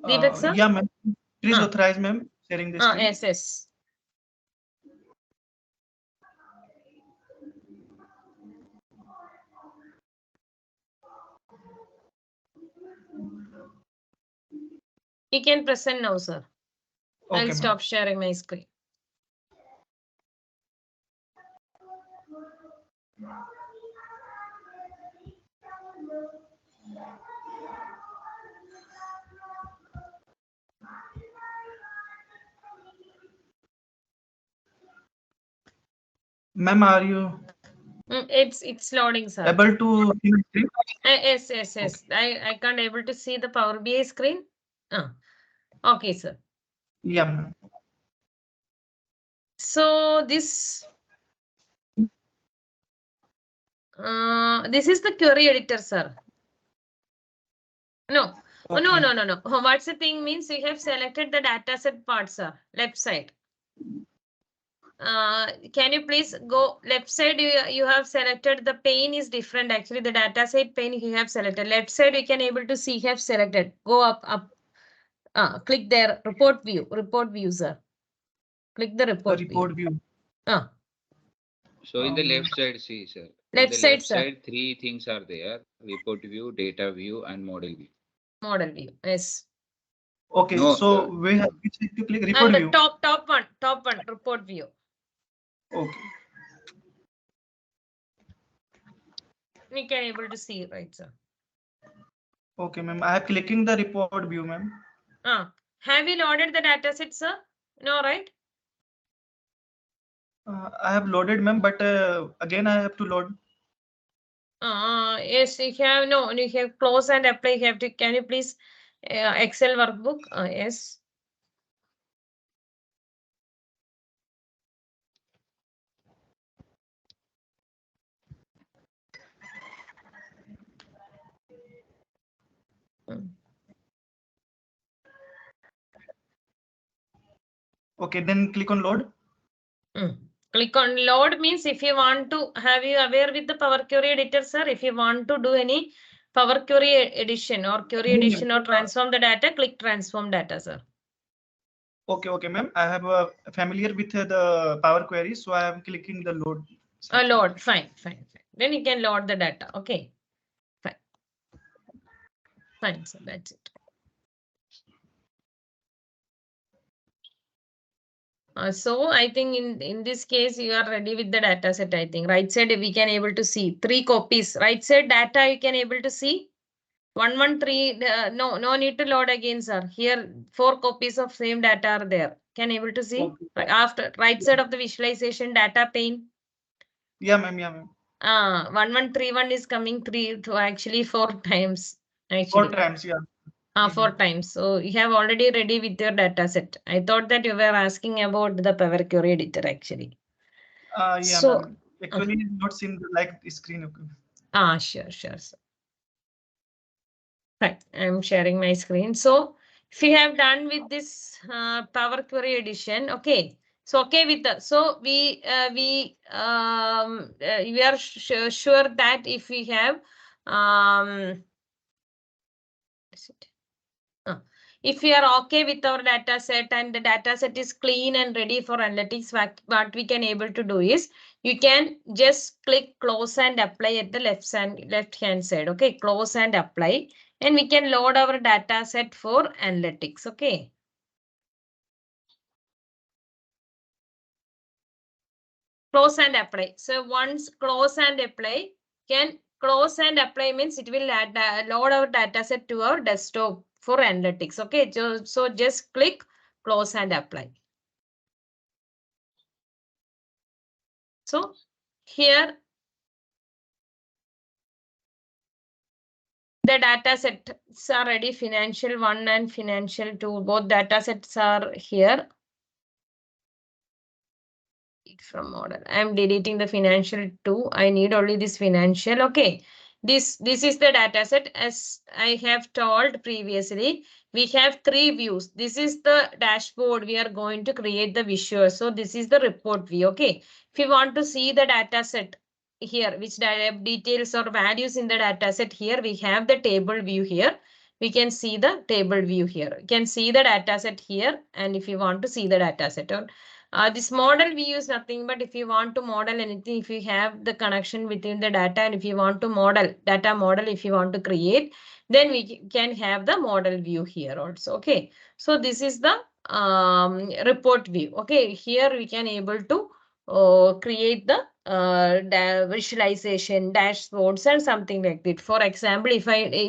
Deepak, sir? Yeah, ma'am. Please Ah. authorize, ma'am, sharing the screen. Yes, yes. You can present now, sir. Okay, I'll ma'am. stop sharing my screen. Ma'am, are you It's loading, sir. able to see my screen? Yes, yes, yes. I can't able to see the Power BI screen. Okay, sir. Yeah, ma'am. So this is the query editor, sir. No. Oh, no, no, no, no. What's the thing means you have selected the dataset part, sir. Left side. Can you please go left side? You have selected the pane is different. Actually, the dataset pane you have selected. Left side we can able to see have selected. Go up. Click there. Report view, sir. Click the report view. So in the left side, see, sir. Left in the side, left sir. side, three things are there: report view, data view, and model view. Model view. Yes. Okay, No, so we have to click report And the view. top one, report view. Okay. We can able to see, right, sir? Okay, ma'am. I am clicking the report view, ma'am. Have you loaded the dataset, sir? No, right? I have loaded, ma'am, but again I have to load. Yes, you have no. You have close and apply. You have to. Can you please Excel workbook? Yes. Okay, then click on load. Click on load means if you want to have you aware with the Power Query editor, sir. If you want to do any Power Query edition or query edition or transform the data, click transform data, sir. Okay, ma'am. I have familiar with the Power Query, so I am clicking the load. Load. Fine. Then you can load the data. Okay. Fine, sir. That's it. So I think in this case you are ready with the data set. I think right side we can able to see 3 copies. Right side data you can able to see 113. No need to load again, sir. Here 4 copies of same data are there. Can able to see after right side of the visualization data pane. Yeah, ma'am. 1131 is coming 4 times. Actually. 4 times, yeah. 4 times. So you have already ready with your data set. I thought that you were asking about the Power Query editor actually. Yeah, so, ma'am. Actually, not seen like the screen. Okay. Sure, sir. Right, I'm sharing my screen. So if you have done with this Power Query edition, okay. So okay with the we are sure that if we have if we are okay with our data set and the data set is clean and ready for analytics, what we can able to do is you can just click close and apply at the left hand side. Okay, close and apply, and we can load our data set for analytics. Okay. Close and apply. So once close and apply, close and apply means it will load our data set to our desktop for analytics. Okay, so just click close and apply. So here the data sets are ready, financial 1 and financial 2. Both data sets are here. From model. I am deleting the financial 2. I need only this financial. Okay. This is the data set. As I have told previously, we have 3 views. This is the dashboard. We are going to create the visual. So this is the report view. Okay. If you want to see the data set here, which details or values in the data set here, we have the table view here. We can see the table view here. You can see the data set here. And if you want to see the data set, this model we use nothing but if you want to model anything, if you have the connection within the data and if you want to model data model, if you want to create, then we can have the model view here also. Okay. So this is the report view. Okay. Here we can able to create the visualization, dashboards and something like that. For example, if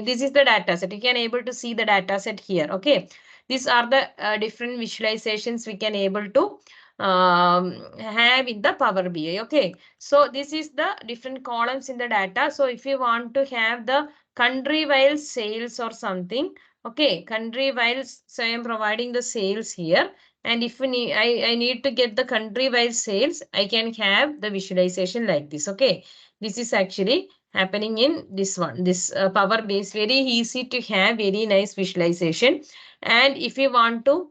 this is the data set, you can able to see the data set here. Okay. These are the different visualizations we can able to have in the Power BI. Okay, so this is the different columns in the data. So if you want to have the country wise sales or something, okay, country wise, so I am providing the sales here. And if we need, I need to get the country wise sales, I can have the visualization like this. Okay, this is actually happening in this one. This Power BI is very easy to have, very nice visualization. And if you want to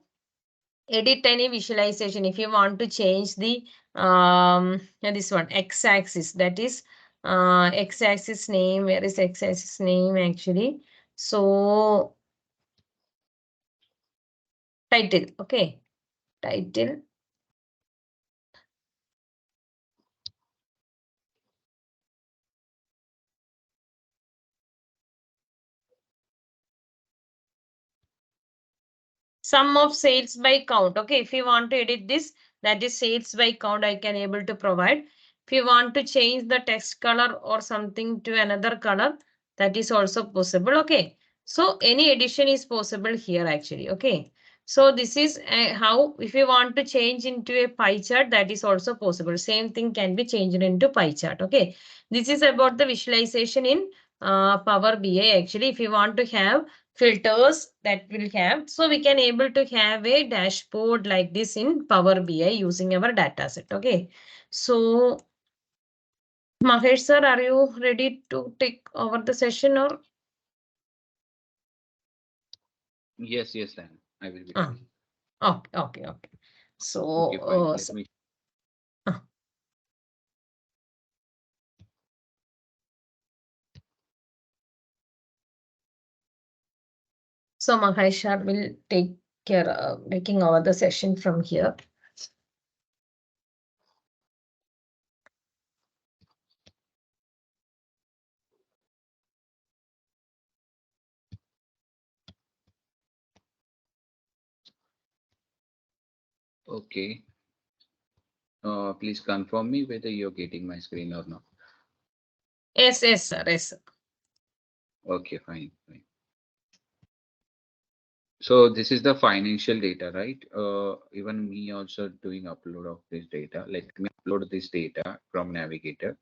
edit any visualization, if you want to change the this one x-axis, that is x-axis name, where is x-axis name actually? So title, okay, title. Sum of sales by count. Okay, if you want to edit this, that is sales by count, I can able to provide. If you want to change the text color or something to another color, that is also possible. Okay, so any addition is possible here actually. Okay, so this is how, if you want to change into a pie chart, that is also possible. Same thing can be changed into pie chart. Okay, this is about the visualization in Power BI actually. If you want to have filters, that will have, so we can able to have a dashboard like this in Power BI using our data set. Okay, so Mahesh sir, are you ready to take over the session or? Yes, yes, I will be Ah, ready. okay. So, Okay, fine. Let me. so Mahesh sir will take care of taking over the session from here. Okay. Please confirm me whether you're getting my screen or not. Yes, sir. Yes, sir. Okay, fine. So this is the financial data, right? Even me also doing upload of this data. Let me upload this data from Navigator,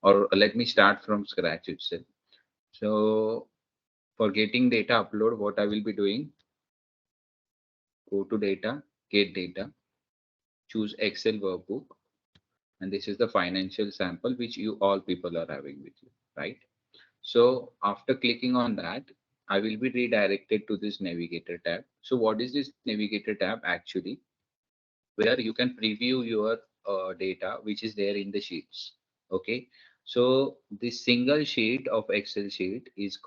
or let me start from scratch itself. So for getting data upload, what I will be doing, go to data, get data, choose Excel workbook, and this is the financial sample which you all people are having with you, right? So after clicking on that, I will be redirected to this Navigator tab. So what is this Navigator tab actually? Where you can preview your data which is there in the sheets. Okay, so this single sheet of Excel sheet is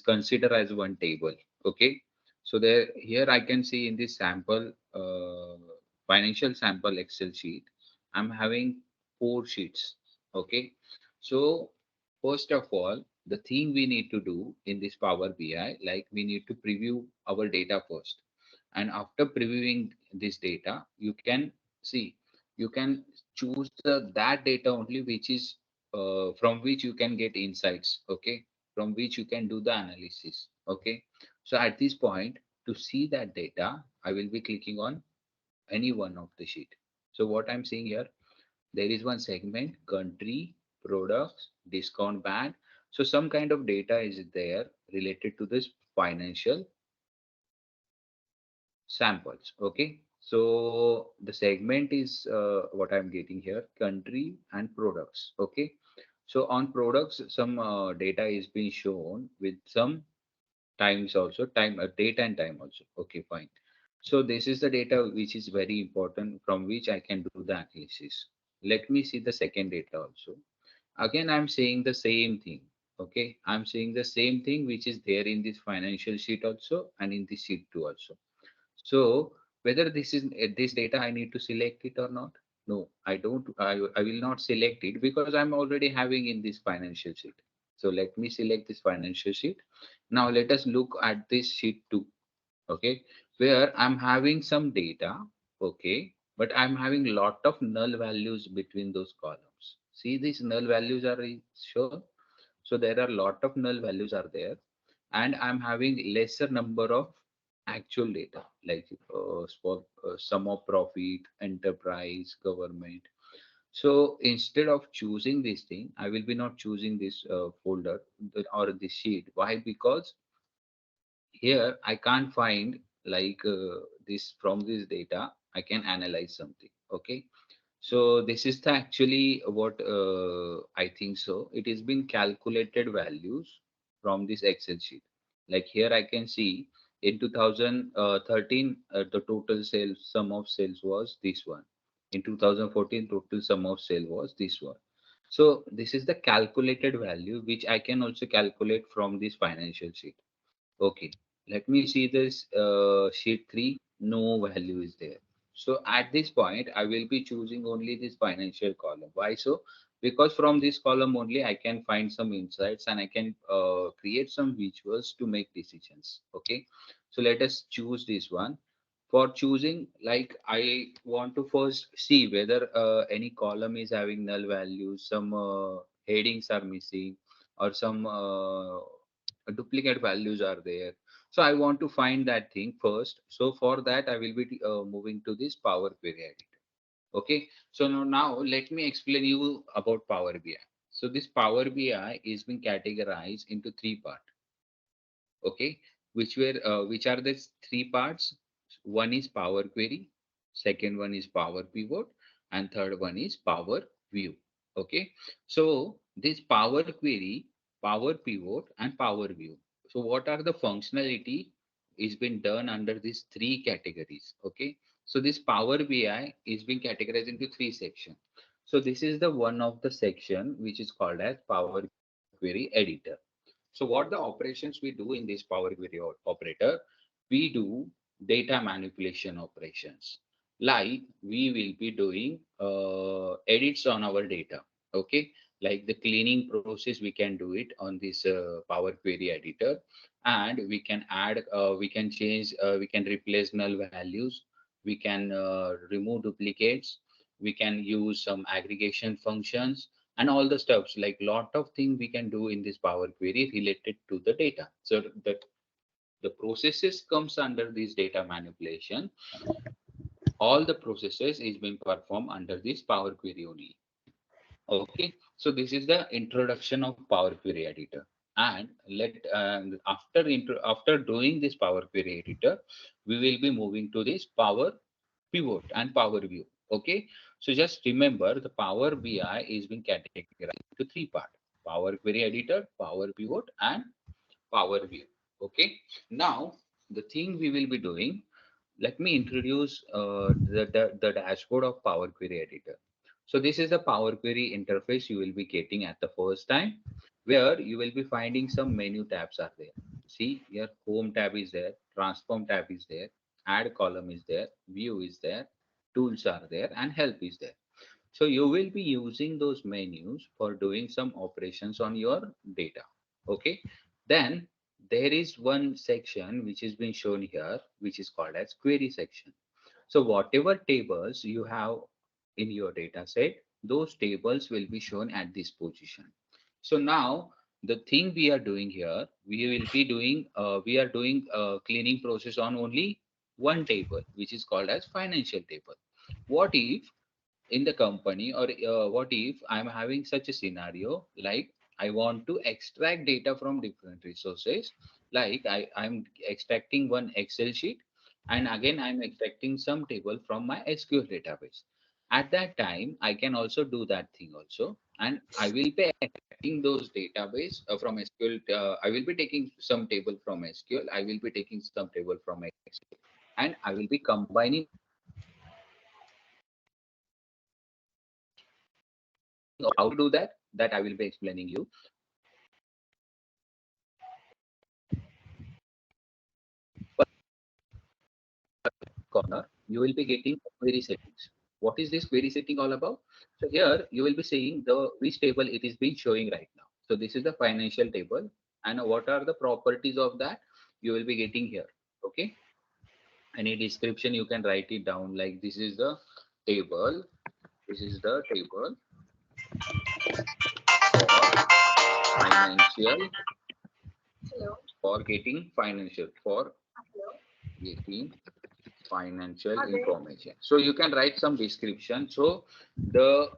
considered as one table. Okay, so there here I can see in this sample financial sample Excel sheet, I'm having 4 sheets. Okay, so first of all, the thing we need to do in this Power BI, like we need to preview our data first. And after previewing this data, you can see, you can choose that data only which is from which you can get insights. Okay, from which you can do the analysis. Okay, so at this point, to see that data, I will be clicking on any one of the sheet. So what I'm seeing here, There is one segment, country, products, discount band. So some kind of data is there related to this financial samples. Okay. So the segment is what I'm getting here, country and products. Okay. So on products, some data is being shown with some times also, date and time also. Okay, fine. So this is the data which is very important from which I can do the analysis. Let me see the second data also. Again, I'm saying the same thing. Okay, I'm saying the same thing which is there in this financial sheet also and in this sheet 2 also. So whether this data I need to select it or not? No, I don't. I will not select it because I'm already having in this financial sheet. So let me select this financial sheet. Now let us look at this sheet 2. Okay, where I'm having some data. Okay, but I'm having lot of null values between those columns. See, these null values are shown. So there are lot of null values are there, and I'm having lesser number of actual data like sum of profit, enterprise, government. So instead of choosing this thing, I will be not choosing this folder or this sheet. Why? Because here I can't find like this from this data. I can analyze something. Okay. So this is the actually what I think so. It has been calculated values from this Excel sheet. Like here I can see in 2013 the total sales sum of sales was this one. In 2014 total sum of sale was this one. So this is the calculated value which I can also calculate from this financial sheet. Okay, let me see this sheet 3. No value is there. So at this point, I will be choosing only this financial column. Why so? Because from this column only, I can find some insights and I can create some visuals to make decisions. Okay, so let us choose this one. For choosing, like I want to first see whether any column is having null values, some headings are missing, or some duplicate values are there. So I want to find that thing first. So for that, I will be moving to this Power Query Editor. Okay. So now let me explain you about Power BI. So this Power BI is being categorized into three parts. Okay. Which are the three parts? One is Power Query, second one is Power Pivot, and third one is Power View. Okay. So this Power Query, Power Pivot, and Power View. So what are the functionality is been done under these three categories? Okay. So this Power BI is being categorized into three sections. So this is the one of the section which is called as Power Query Editor. So what the operations we do in this Power Query operator, we do data manipulation operations. Like we will be doing edits on our data. Okay, like the cleaning process, we can do it on this Power Query Editor, and we can add, we can change, we can replace null values, we can remove duplicates, we can use some aggregation functions and all the stuffs, like lot of things we can do in this Power Query related to the data. So the processes comes under this data manipulation. All the processes is being performed under this Power Query only. Okay, so this is the introduction of Power Query Editor. And after doing this Power Query Editor, we will be moving to this Power Pivot and Power View. Okay, so just remember the Power BI is being categorized into three parts: Power Query Editor, Power Pivot, and Power View. Okay, now the thing we will be doing, let me introduce the dashboard of Power Query Editor. So this is the Power Query interface you will be getting at the first time, where you will be finding some menu tabs are there. See, your Home tab is there, Transform tab is there, Add column is there, View is there, Tools are there, and Help is there. So you will be using those menus for doing some operations on your data. Okay. Then there is one section which is being shown here, which is called as query section. So whatever tables you have in your data set, those tables will be shown at this position. So now the thing we are doing here, we are doing a cleaning process on only one table, which is called as financial table. What if in the company, or what if I'm having such a scenario, like I want to extract data from different resources, like I'm extracting one Excel sheet, and again I'm extracting some table from my SQL database. At that time, I can also do that thing also, and I will be extracting those database from SQL. I will be taking some table from SQL. I will be taking some table from Excel, and I will be combining how to do that. That I will be explaining you. Corner, you will be getting query settings. What is this query setting all about? So here you will be seeing the which table it is being showing right now. So this is the financial table, and what are the properties of that you will be getting here. Okay. Any description you can write it down, like this is the table. This is the table for financial, for getting financial, for getting financial information. So you can write some description. So the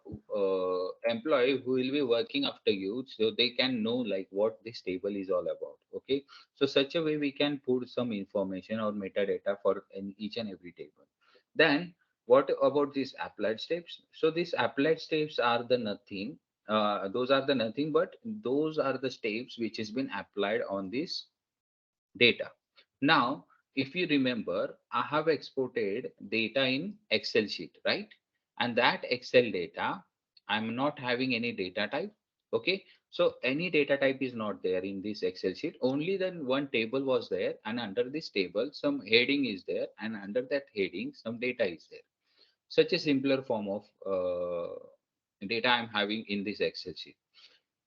employee who will be working after you, so they can know like what this table is all about. Okay. So such a way we can put some information or metadata for each and every table. Then what about these applied steps? So these applied steps are the nothing. Those are the nothing, but those are the steps which has been applied on this data. Now, if you remember, I have exported data in Excel sheet, right? And that Excel data, I'm not having any data type. Okay. So any data type is not there in this Excel sheet. Only then one table was there, and under this table, some heading is there, and under that heading, some data is there. Such a simpler form of data I'm having in this Excel sheet.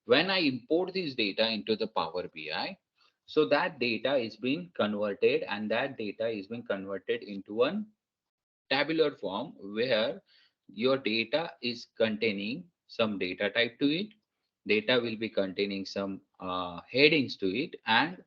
When I import this data into the Power BI, so that data is being converted, and that data is being converted into one tabular form where your data is containing some data type to it. Data will be containing some headings to it, and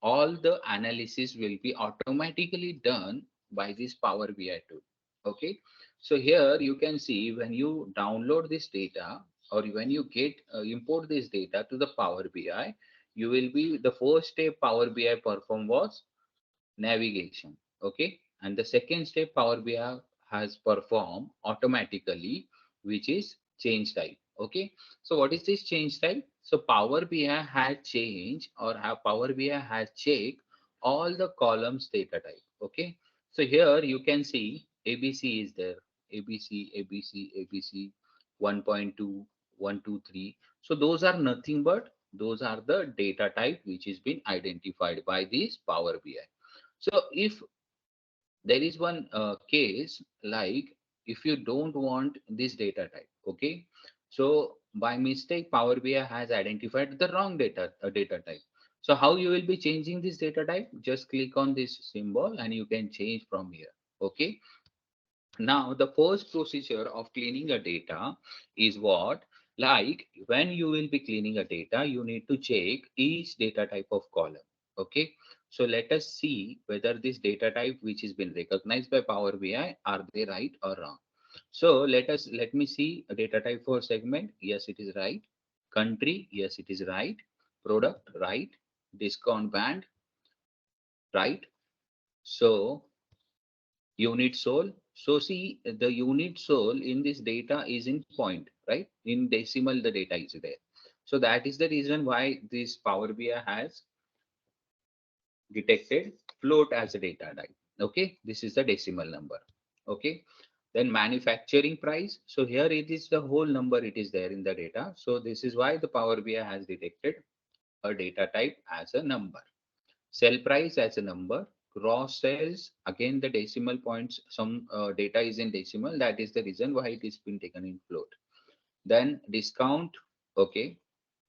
all the analysis will be automatically done by this Power BI tool. Okay. So here you can see when you download this data, or when you get import this data to the Power BI, you will be the first step Power BI perform was navigation. Okay. And the second step Power BI has performed automatically, which is change type. Okay. So what is this change type? So Power BI has changed, or have Power BI has checked all the columns data type. Okay. So here you can see ABC is there. ABC, ABC, ABC, 1.2, 1, 2, 3. So those are nothing but those are the data type which is been identified by this Power BI. So if there is one case, like if you don't want this data type, okay, so by mistake Power BI has identified the wrong data type. So how you will be changing this data type? Just click on this symbol and you can change from here. Okay. Now the first procedure of cleaning a data is what? Like when you will be cleaning a data, you need to check each data type of column. Okay. So let us see whether this data type which has been recognized by Power BI, are they right or wrong? So let me see a data type for segment. Yes, it is right. Country. Yes, it is right. Product. Right. Discount band. Right. So unit soul. So see the unit soul in this data is in point, right? In decimal, the data is there. So that is the reason why this Power BI has detected float as a data type. Okay, this is the decimal number. Okay, then manufacturing price. So here it is the whole number, it is there in the data. So this is why the Power BI has detected a data type as a number. Sell price as a number. Gross sales, again the decimal points, some data is in decimal, that is the reason why it is been taken in float. Then discount, okay,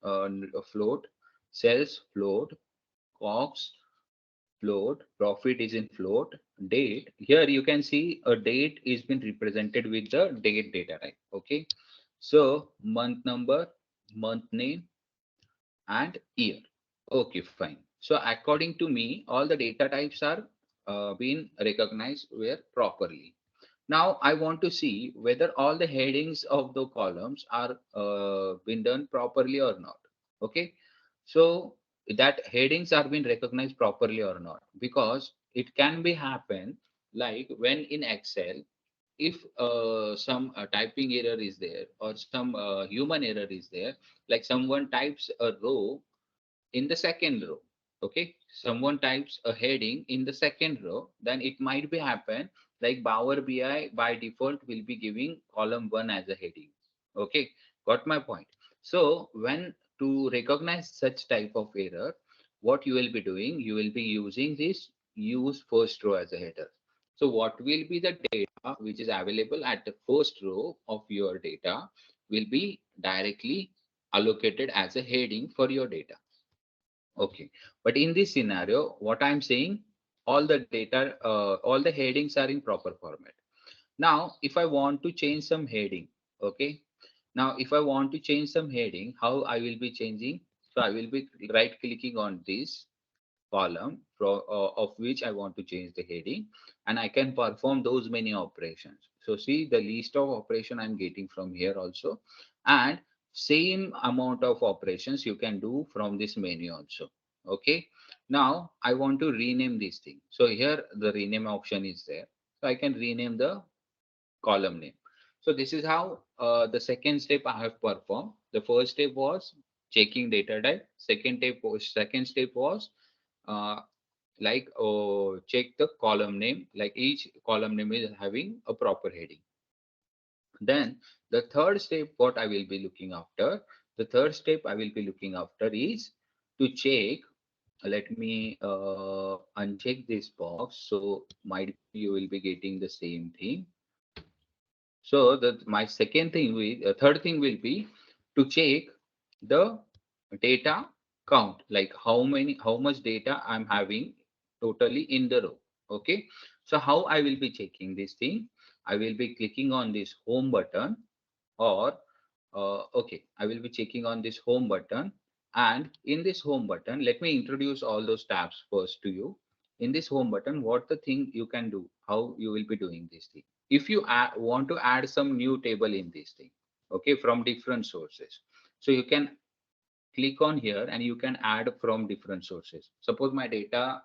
float, sales float, costs float, profit is in float, date. Here you can see a date is been represented with the date data type. Okay, so month number, month name, and year. Okay, fine. So according to me, all the data types are being recognized where properly. Now I want to see whether all the headings of the columns are been done properly or not. Okay. So that headings are being recognized properly or not, because it can be happen like when in Excel, if some typing error is there or some human error is there, like someone types a row in the second row. Okay, someone types a heading in the second row, then it might be happen like Power BI by default will be giving column 1 as a heading. Okay, got my point. So when to recognize such type of error, what you will be doing, you will be using this use first row as a header. So what will be the data which is available at the first row of your data will be directly allocated as a heading for your data. Okay, but in this scenario, what I'm saying, all the data, all the headings are in proper format. Now, if I want to change some heading, okay. Now, if I want to change some heading, how I will be changing? So I will be right clicking on this column of which I want to change the heading, and I can perform those many operations. So see the list of operation I'm getting from here also, and same amount of operations you can do from this menu also. Okay. Now I want to rename this thing. So here the rename option is there. So I can rename the column name. So this is how the second step I have performed. The first step was checking data type. Second step was uh, like check the column name, like each column name is having a proper heading. Then the third step, what I will be looking after, the third step I will be looking after is to check. Let me uncheck this box, so might you will be getting the same thing. So that my second thing will, third thing will be to check the data count, like how much data I'm having totally in the row. Okay. So how I will be checking this thing? I will be clicking on this home button, or okay, I will be checking on this home button. And in this home button, let me introduce all those tabs first to you. In this home button, what the thing you can do, how you will be doing this thing. If you want to add some new table in this thing, okay, from different sources. So you can click on here and you can add from different sources. Suppose my data,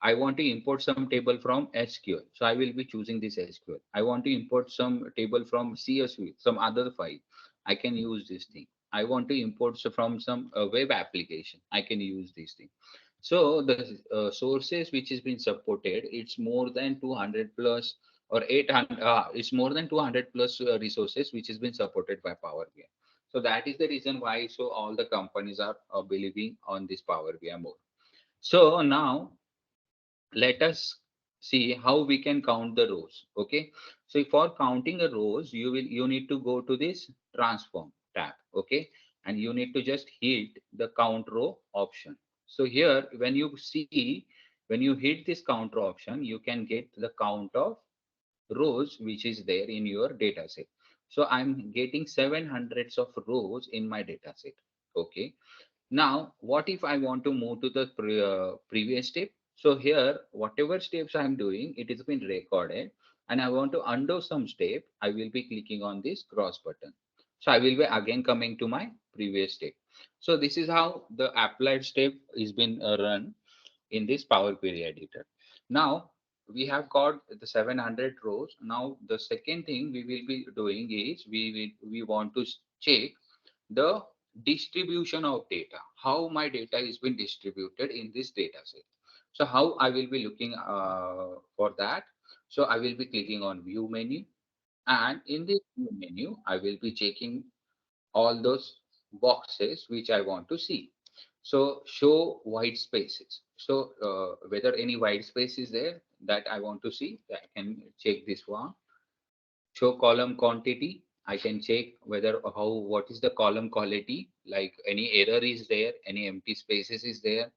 I want to import some table from SQL. So I will be choosing this SQL. I want to import some table from CSV, some other file. I can use this thing. I want to import from some web application. I can use this thing. So the sources which is being supported, it's more than 200 plus or 800. It's more than 200 plus resources which has been supported by Power BI. So that is the reason why. So all the companies are believing on this Power BI more. So now let us see how we can count the rows. Okay, so for counting a rows, you need to go to this transform tab. Okay, and you need to just hit the count row option. So here when you see, when you hit this count row option, you can get the count of rows which is there in your data set. So I'm getting 700 of rows in my data set. Okay, now, what if I want to move to the previous step? So here, whatever steps I'm doing, it has been recorded, and I want to undo some step. I will be clicking on this cross button. So I will be again coming to my previous step. So this is how the applied step is been run in this Power Query Editor. Now we have got the 700 rows. Now the second thing we will be doing is we want to check the distribution of data, how my data is being distributed in this data set. So how I will be looking for that. So I will be clicking on view menu, and in this view menu, I will be checking all those boxes which I want to see. So show white spaces. So whether any white space is there that I want to see, I can check this one. Show column quantity. I can check whether what is the column quality, like any error is there, any empty spaces is there,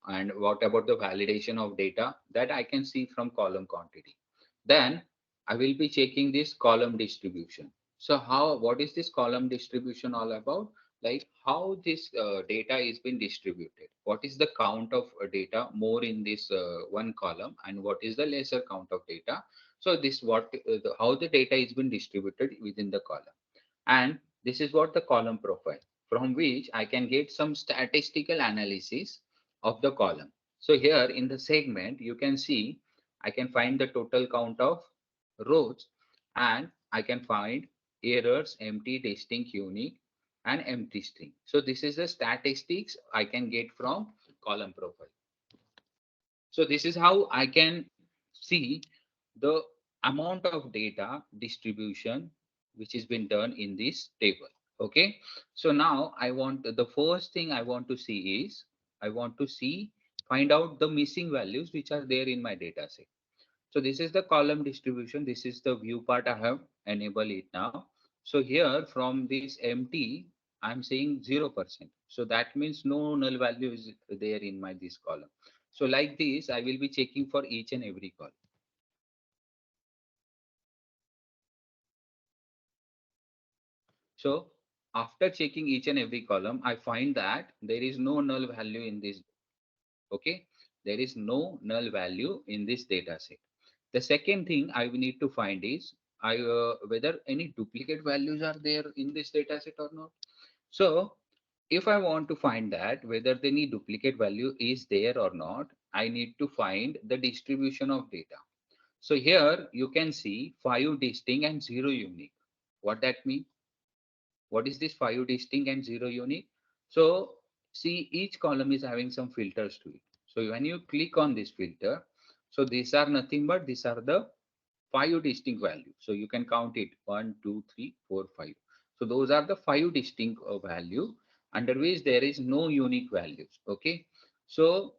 and what about the validation of data that I can see from column quantity. Then I will be checking this column distribution. So what is this column distribution all about? Like how this data is being distributed. What is the count of data more in this one column, and what is the lesser count of data? So this what how the data is been distributed within the column, and this is what the column profile, from which I can get some statistical analysis of the column. So here in the segment, you can see I can find the total count of rows, and I can find errors, empty, distinct, unique, and empty string. So this is the statistics I can get from column profile. So this is how I can see the amount of data distribution which has been done in this table. Okay. So now I want, the first thing I want to see is, I want to see, find out the missing values which are there in my data set. So this is the column distribution. This is the view part. I have enabled it now. So here from this empty, I'm saying 0%. So that means no null value is there in my this column. So like this, I will be checking for each and every column. So after checking each and every column, I find that there is no null value in this. Okay. There is no null value in this data set. The second thing I will need to find is whether any duplicate values are there in this data set or not. So if I want to find that whether any duplicate value is there or not, I need to find the distribution of data. So here you can see 5 distinct and 0 unique. What that means? What is this 5 distinct and 0 unique? So see, each column is having some filters to it. So when you click on this filter, so these are nothing but these are the 5 distinct values. So you can count it 1, 2, 3, 4, 5. So those are the 5 distinct value under which there is no unique values. Okay. So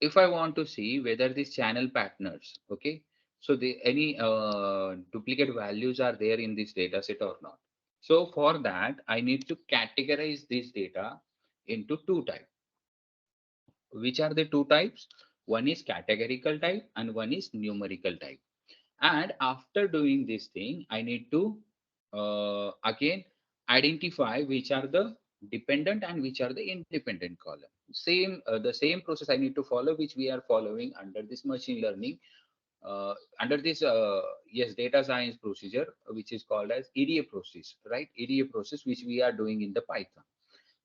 if I want to see whether these channel partners, okay, so any duplicate values are there in this data set or not. So for that, I need to categorize this data into 2 types. Which are the 2 types? One is categorical type and one is numerical type. And after doing this thing, I need to again identify which are the dependent and which are the independent column. The same process I need to follow, which we are following under this machine learning, under this yes, data science procedure, which is called as EDA process, right? EDA process, which we are doing in the Python.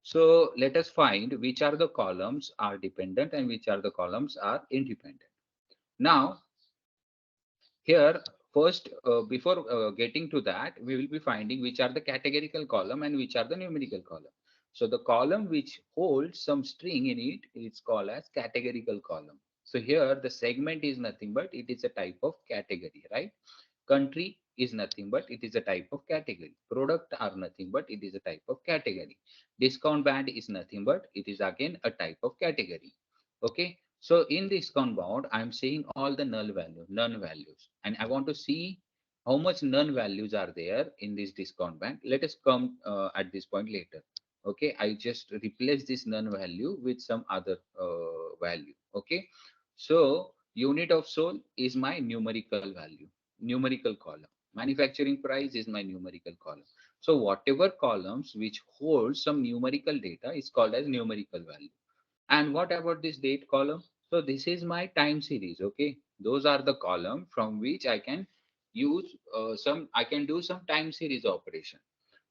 So let us find which are the columns are dependent and which are the columns are independent. Now here, first, before getting to that, we will be finding which are the categorical column and which are the numerical column. So the column which holds some string in it is called as categorical column. So here the segment is nothing but it is a type of category, right? Country is nothing but it is a type of category. Product are nothing but it is a type of category. Discount band is nothing but it is again a type of category. Okay. So in this bound, I'm seeing all the none values, and I want to see how much none values are there in this discount band. Let us come at this point later. Okay, I just replace this none value with some other value. Okay, so unit of sold is my numerical value, numerical column. Manufacturing price is my numerical column. So whatever columns which hold some numerical data is called as numerical value. And what about this date column? So this is my time series. Okay, those are the column from which I can use I can do some time series operation.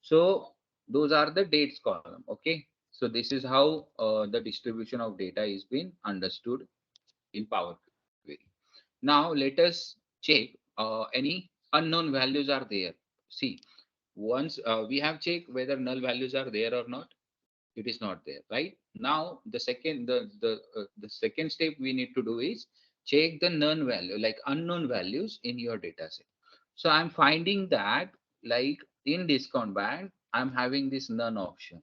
So those are the dates column. Okay, so this is how the distribution of data is being understood in Power Query. Now let us check any unknown values are there. See, once we have checked whether null values are there or not, it is not there. Right now, the second step we need to do is check the none value, like unknown values in your data set. So I'm finding that, like in discount band, I'm having this none option.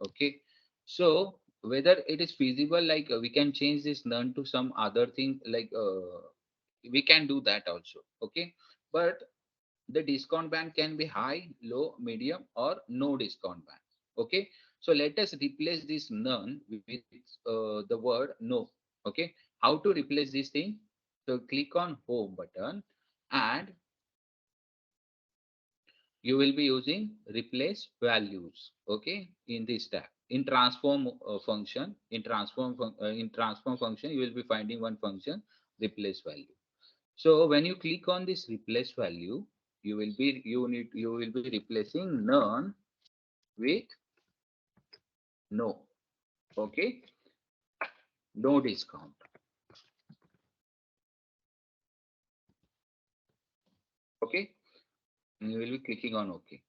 Okay, so whether it is feasible, like we can change this none to some other thing, like we can do that also. Okay, but the discount band can be high, low, medium, or no discount band. Okay, so let us replace this none with the word no. Okay, how to replace this thing? So click on home button and you will be using replace values. Okay, in this tab, in transform function, in transform function, you will be finding one function, replace value. So when you click on this replace value, you will be replacing none with no. Okay, no discount. Okay, and you will be clicking on OK.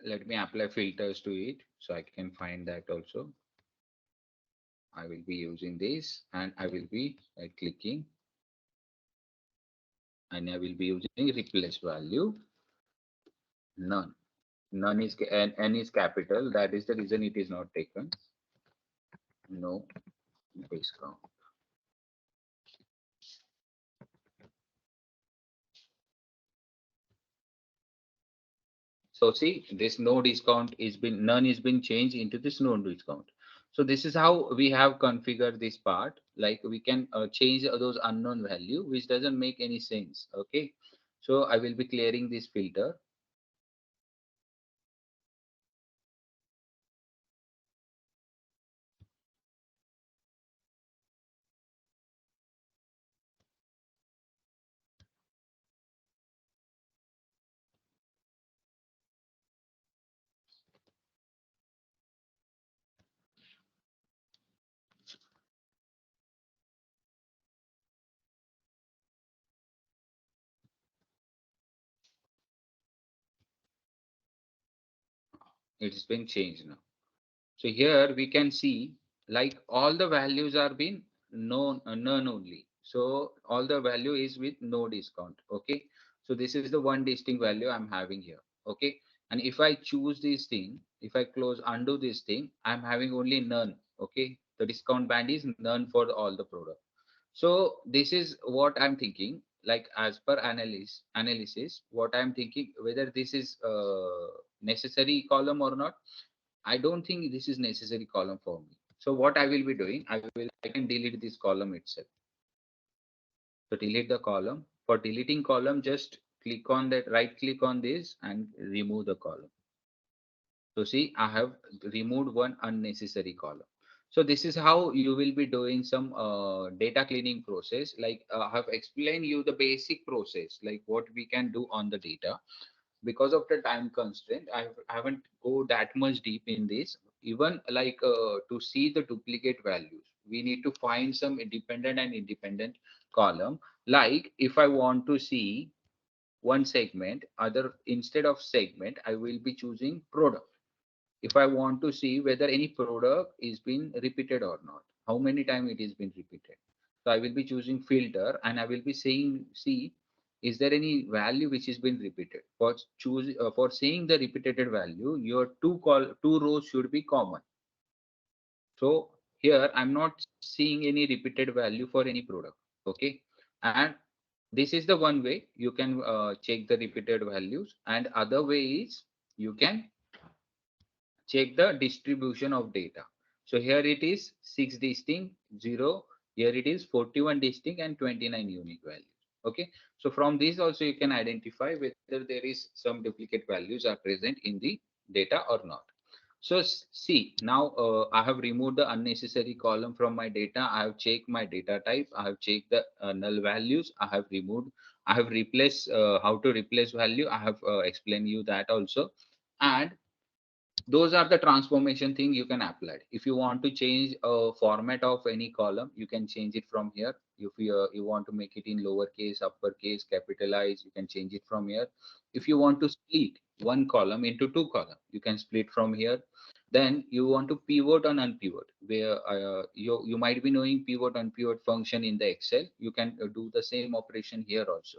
Let me apply filters to it so I can find that also. I will be using this and I will be clicking, and I will be using replace value none. None is n is capital. That is the reason it is not taken. No discount. So see, this no discount is been none is been changed into this no discount. So this is how we have configured this part. Like we can change those unknown value, which doesn't make any sense. Okay. So I will be clearing this filter. It's been changed now. So here we can see like all the values are being known none only. So all the value is with no discount. Okay. So this is the one distinct value I'm having here. Okay. And if I choose this thing, if I close undo this thing, I'm having only none. Okay. The discount band is none for all the product. So this is what I'm thinking. Like as per analysis, what I'm thinking whether this is necessary column or not. I don't think this is necessary column for me. So what I will be doing, I can delete this column itself. So delete the column. For deleting column, just click on that, right click on this and remove the column. So see, I have removed one unnecessary column. So this is how you will be doing some data cleaning process. Like I have explained you the basic process, like what we can do on the data. Because of the time constraint, I haven't go that much deep in this. Even like to see the duplicate values, we need to find some independent column. Like if I want to see one segment, other instead of segment, I will be choosing product. If I want to see whether any product is been repeated or not, how many times it is been repeated. So I will be choosing filter and I will be saying, see, is there any value which is been repeated? For choose for seeing the repeated value, your two rows should be common. So here I'm not seeing any repeated value for any product. Okay. And this is the one way you can check the repeated values, and other way is you can check the distribution of data. So here it is 6 distinct, 0. Here it is 41 distinct and 29 unique values. Okay. So from this also you can identify whether there is some duplicate values are present in the data or not. So see, now I have removed the unnecessary column from my data. I have checked my data type. I have checked the null values. I have removed. I have replaced how to replace value. I have explained you that also. And those are the transformation thing you can apply. If you want to change a format of any column, you can change it from here. If you want to make it in lowercase, uppercase, capitalize, you can change it from here. If you want to split one column into two columns, you can split from here. Then you want to pivot and unpivot, where you might be knowing pivot and pivot function in the Excel. You can do the same operation here also.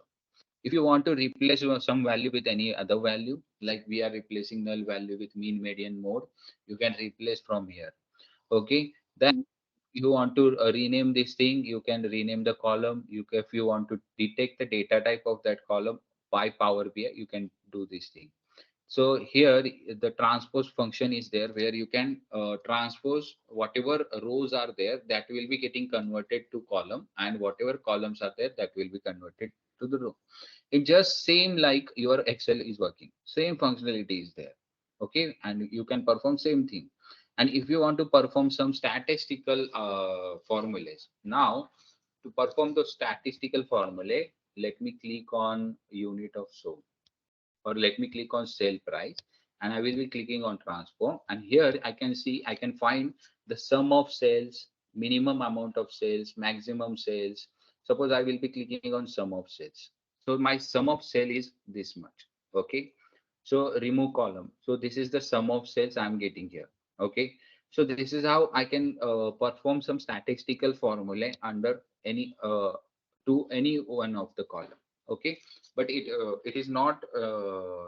If you want to replace some value with any other value, like we are replacing null value with mean, median, mode, you can replace from here. Okay. Then you want to rename this thing, you can rename the column. If you want to detect the data type of that column by Power BI, you can do this thing. So here the transpose function is there where you can transpose whatever rows are there that will be getting converted to column, and whatever columns are there that will be converted to the row. It just same like your Excel is working. Same functionality is there. Okay, and you can perform same thing. And if you want to perform some statistical formulas, now to perform the statistical formulae, let me click on unit of sold, or let me click on sale price, and I will be clicking on transform. And here I can see, I can find the sum of sales, minimum amount of sales, maximum sales. Suppose I will be clicking on sum of sales. So my sum of sale is this much. Okay. So remove column. So this is the sum of sales I'm getting here. Okay. So this is how I can perform some statistical formula under any to any one of the column. Okay, but it is not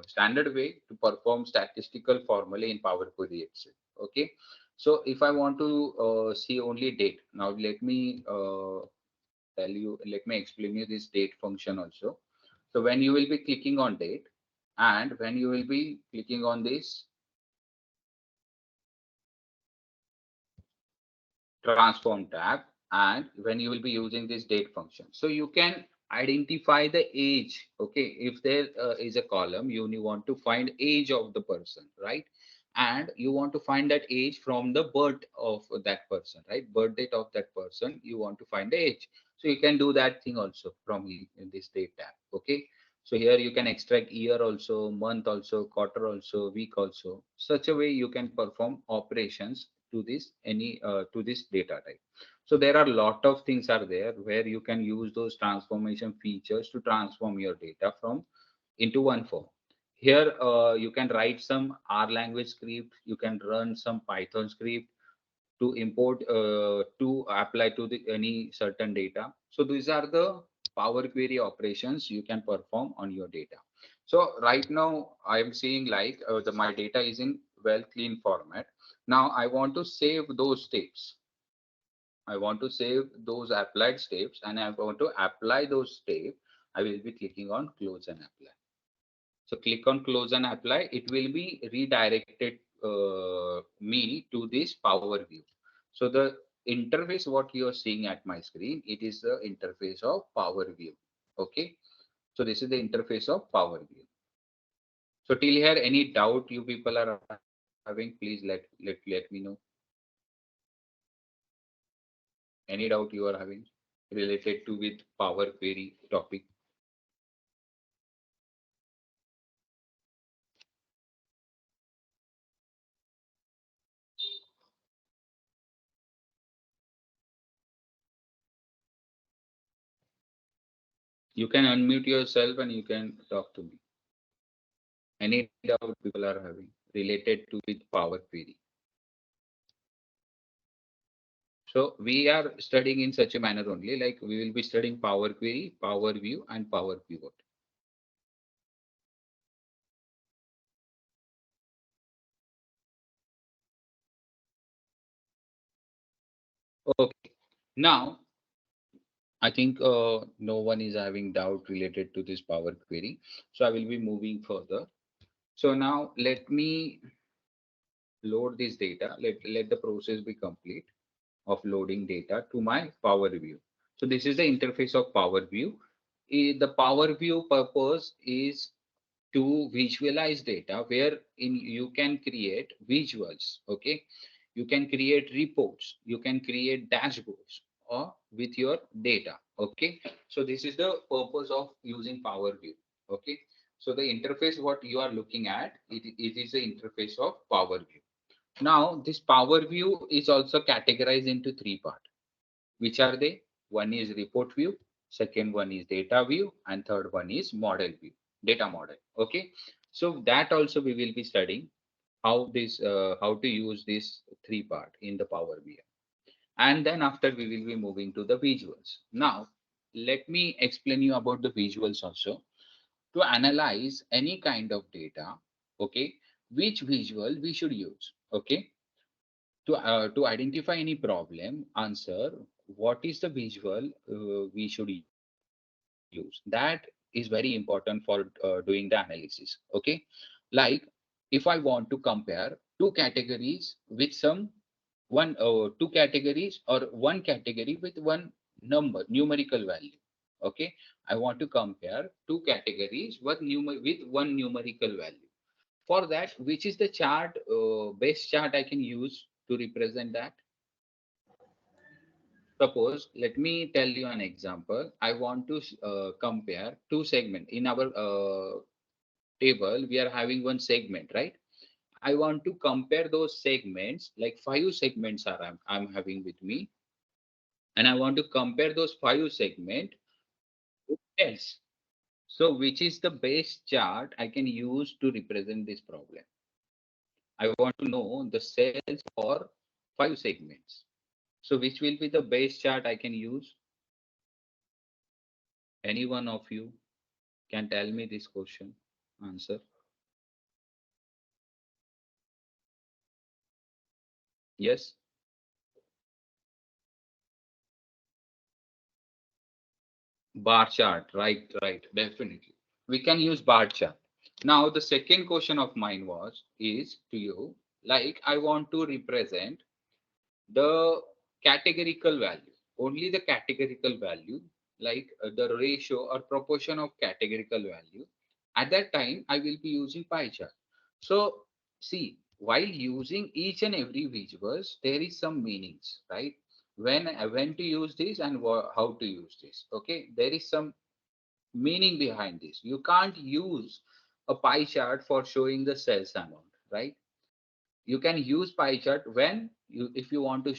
standard way to perform statistical formula in Power Query Excel. Okay, so if I want to see only date, now let me let me explain you this date function also. So when you will be clicking on date, and when you will be clicking on this transform tab, and when you will be using this date function, so you can identify the age. Okay, if there is a column, you want to find age of the person, right? And you want to find that age from the birth of that person, right? Birth date of that person, you want to find the age. So you can do that thing also from in this date tab. Okay, so here you can extract year also, month also, quarter also, week also. Such a way you can perform operations to this to this data type. So there are a lot of things are there where you can use those transformation features to transform your data from into one form. Here you can write some R language script, you can run some Python script to import to apply to the any certain data. So these are the Power Query operations you can perform on your data. So right now I am seeing like my data is in well clean format. Now I want to save those steps. I want to save those applied steps, and I want to apply those steps. I will be clicking on close and apply. So click on close and apply. It will be redirected me to this Power View. So the interface what you are seeing at my screen, it is the interface of Power View. Okay. So this is the interface of Power View. So till here, any doubt you people are having, please let me know. Any doubt you are having related to with Power Query topic? You can unmute yourself and you can talk to me. Any doubt people are having related to with Power Query? So we are studying in such a manner only, like we will be studying Power Query, Power View, and Power Pivot. Okay. Now, I think no one is having doubt related to this Power Query. So I will be moving further. So now let me load this data. Let the process be complete of loading data to my Power View. So this is the interface of Power View. The Power View purpose is to visualize data where in you can create visuals. Okay, you can create reports, you can create dashboards or with your data. Okay, so this is the purpose of using Power View. Okay, so the interface what you are looking at, it is the interface of Power View. Now this Power View is also categorized into three parts. Which are they? One is report view, second one is data view, and third one is model view, data model. Okay, so that also we will be studying how this how to use this three part in the Power BI, and then after we will be moving to the visuals. Now let me explain you about the visuals also. To analyze any kind of data, okay, which visual we should use. Okay, to identify any problem, answer what is the visual we should use. That is very important for doing the analysis. Okay, Like if I want to compare two categories with two categories or one category with one numerical value. Okay, I want to compare two categories with one numerical value. For that, which is the chart, base chart I can use to represent that? Suppose, let me tell you an example. I want to compare two segments. In our table, we are having one segment, right? I want to compare those segments, like 5 segments are I'm having with me. And I want to compare those 5 segments with sales. So which is the base chart I can use to represent this problem? I want to know the sales for 5 segments. So which will be the base chart I can use? Any one of you can tell me this question answer. Yes. Bar chart, right, definitely. We can use bar chart. Now, the second question of mine is to you, like I want to represent the categorical value, only the categorical value, like the ratio or proportion of categorical value. At that time, I will be using pie chart. So, see, while using each and every visuals, there is some meanings, right? When to use this and how to use this. Okay, there is some meaning behind this. You can't use a pie chart for showing the sales amount, right? You can use pie chart when if you want to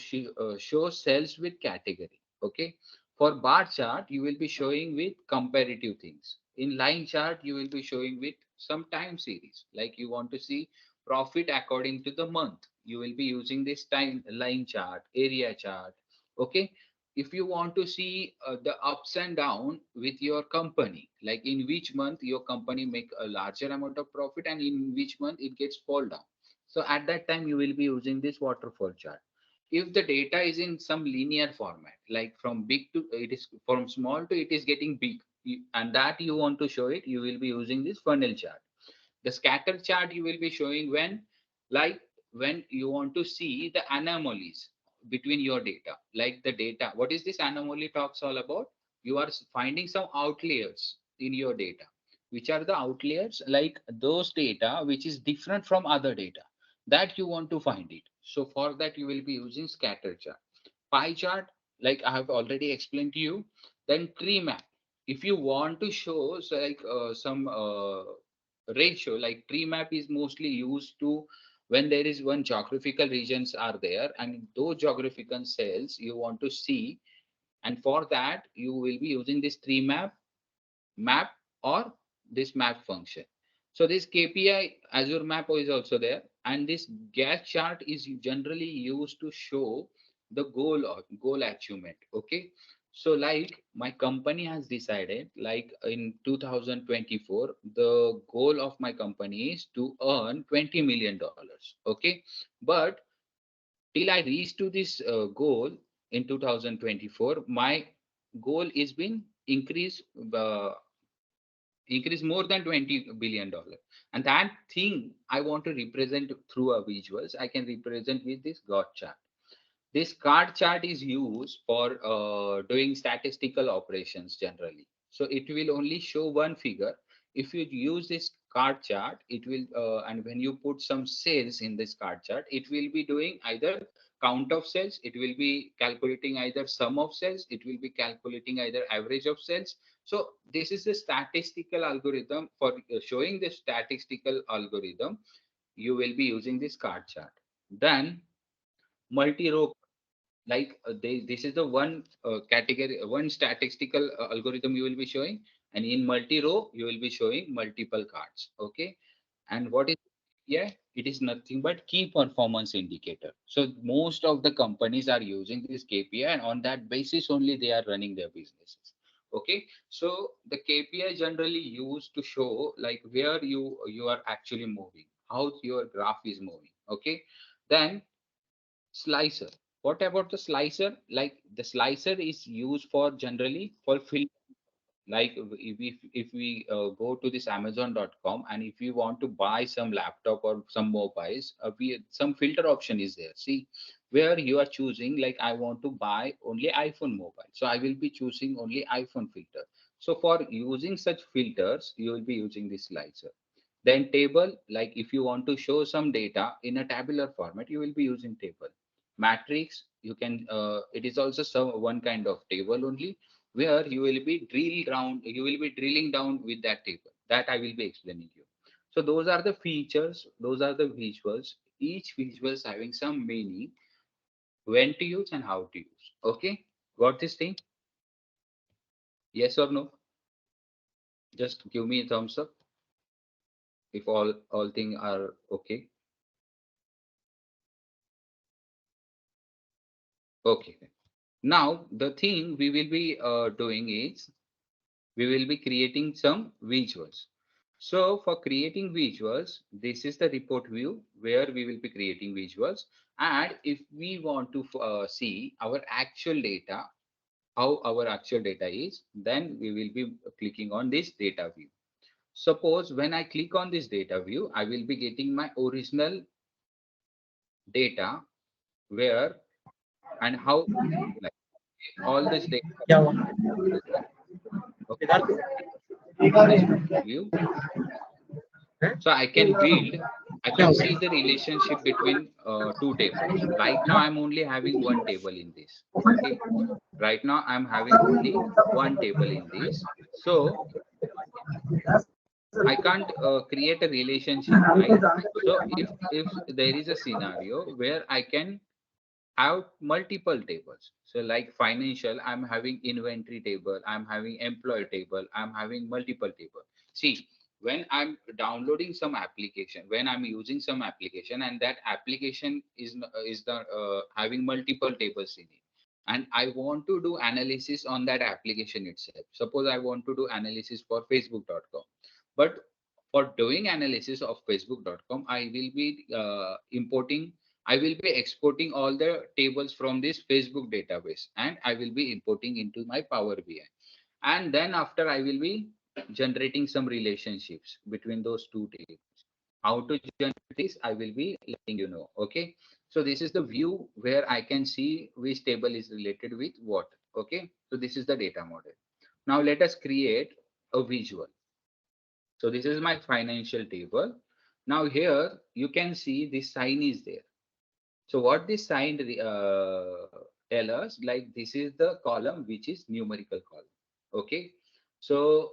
show sales with category. Okay, for bar chart you will be showing with comparative things. In line chart you will be showing with some time series, like you want to see profit according to the month, you will be using this time line chart, area chart. Okay, if you want to see the ups and down with your company, like in which month your company make a larger amount of profit and in which month it gets fall down, so at that time, you will be using this waterfall chart. If the data is in some linear format, like from big to it is from small to it is getting big, and that you want to show it, you will be using this funnel chart. The scatter chart you will be showing when you want to see the anomalies between your data, like the data. What is this anomaly talks all about? You are finding some outliers in your data. Which are the outliers? Like those data which is different from other data that you want to find it. So for that you will be using scatter chart. Pie chart, like I have already explained to you. Then tree map. If you want to show so like some ratio, like tree map is mostly used to when there is one geographical regions are there and those geographical cells you want to see, and for that you will be using this tree map or this map function. So this KPI Azure map is also there, and this gas chart is generally used to show the goal achievement. Okay, so like my company has decided, like in 2024, the goal of my company is to earn $20 million. Okay, but till I reach to this goal in 2024, my goal is been increased. Increase more than $20 billion. And that thing I want to represent through a visuals, I can represent with this God chart. This card chart is used for doing statistical operations generally. So it will only show one figure. If you use this card chart, it will, and when you put some sales in this card chart, it will be doing either count of sales, it will be calculating either sum of sales, it will be calculating either average of sales. So this is the statistical algorithm for showing the statistical algorithm. You will be using this card chart. Then multi-row, like this is the one category, one statistical algorithm you will be showing, and in multi-row you will be showing multiple cards. Okay, and what is, yeah, it is nothing but key performance indicator. So most of the companies are using this KPI, and on that basis only they are running their businesses. Okay, so the KPI generally used to show like where you are actually moving, how your graph is moving. Okay, then slicer. What about the slicer? Like the slicer is used for generally for fill, like if we go to this Amazon.com, and if you want to buy some laptop or some mobiles, some filter option is there. See, where you are choosing, like I want to buy only iPhone mobile, so I will be choosing only iPhone filter. So for using such filters, you will be using this slicer. Then table, like if you want to show some data in a tabular format, you will be using table. Matrix, you can, it is also one kind of table only, where you will be drilling down with that table. That I will be explaining you. So those are the features, those are the visuals. Each visuals having some meaning, when to use and how to use. Okay, got this thing? Yes or no? Just give me a thumbs up if all things are okay. Okay. Now the thing we will be doing is we will be creating some visuals. So for creating visuals, this is the report view where we will be creating visuals. And if we want to see our actual data, how our actual data is, then we will be clicking on this data view. Suppose when I click on this data view, I will be getting my original data where and how, like all this data. Okay. View. So I can see the relationship between two tables. Right now, I'm only having one table in this. Okay. Right now, I'm having only one table in this. So I can't create a relationship, right? So if there is a scenario where I can have multiple tables. So like financial, I'm having inventory table, I'm having employee table, I'm having multiple table. See, when I'm downloading some application, when I'm using some application, and that application is the having multiple tables in it, and I want to do analysis on that application itself. Suppose I want to do analysis for Facebook.com, but for doing analysis of Facebook.com, I will be importing I will be exporting all the tables from this Facebook database, and I will be importing into my Power BI. And then after I will be generating some relationships between those two tables. How to generate this, I will be letting you know. Okay. So this is the view where I can see which table is related with what. Okay. So this is the data model. Now let us create a visual. So this is my financial table. Now here you can see this sign is there. So what this sign tell us, like this is the column which is numerical column. Okay. So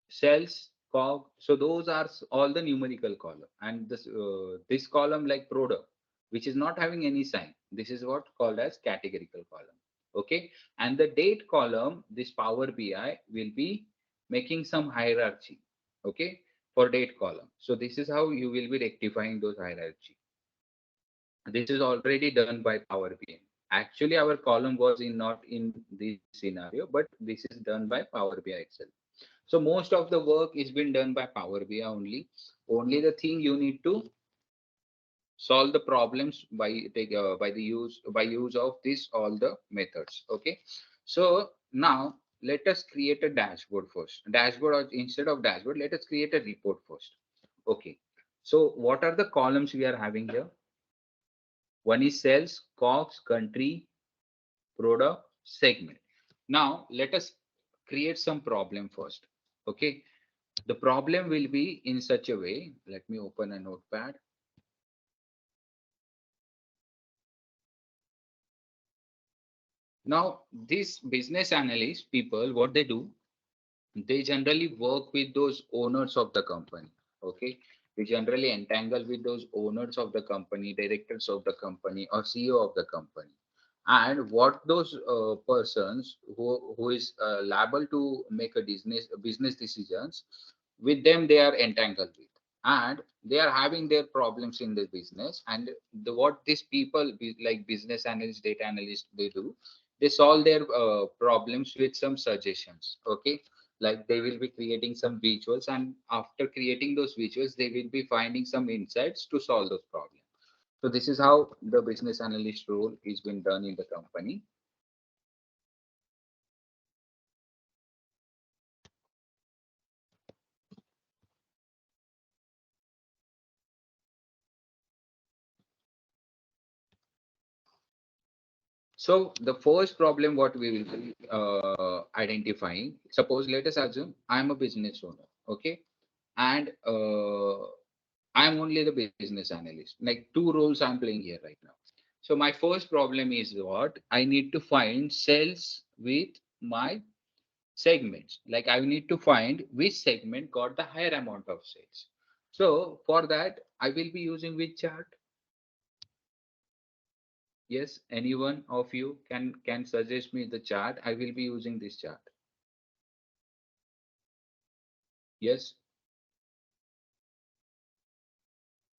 cells, cog. So those are all the numerical column, and this column like product, which is not having any sign. This is what called as categorical column. Okay. And the date column, this Power BI will be making some hierarchy. Okay. For date column. So this is how you will be rectifying those hierarchy. This is already done by Power BI. Actually, our column was not in this scenario, but this is done by Power BI itself. So most of the work is been done by Power BI only. Only the thing you need to solve the problems by use of this all the methods. Okay. So now let us create a dashboard first. Dashboard, or instead of dashboard, let us create a report first. Okay. So what are the columns we are having here? One is sales, COGS, country, product, segment. Now let us create some problem first. Okay. The problem will be in such a way. Let me open a notepad. Now, these business analyst people, what they do, they generally work with those owners of the company. Okay. We generally entangle with those owners of the company, directors of the company, or CEO of the company. And what those persons who is liable to make a business decisions, with them they are entangled with, and they are having their problems in the business. And what these people like business analysts, data analysts, they do, they solve their problems with some suggestions. Okay. Like they will be creating some visuals, and after creating those visuals, they will be finding some insights to solve those problems. So this is how the business analyst role is being done in the company. So the first problem what we will be identifying, suppose let us assume I'm a business owner, okay, and I'm only the business analyst. Like two roles I'm playing here right now. So my first problem is what I need to find sales with my segments. Like I need to find which segment got the higher amount of sales. So for that, I will be using which chart? Yes, anyone of you can suggest me the chart. I will be using this chart. Yes,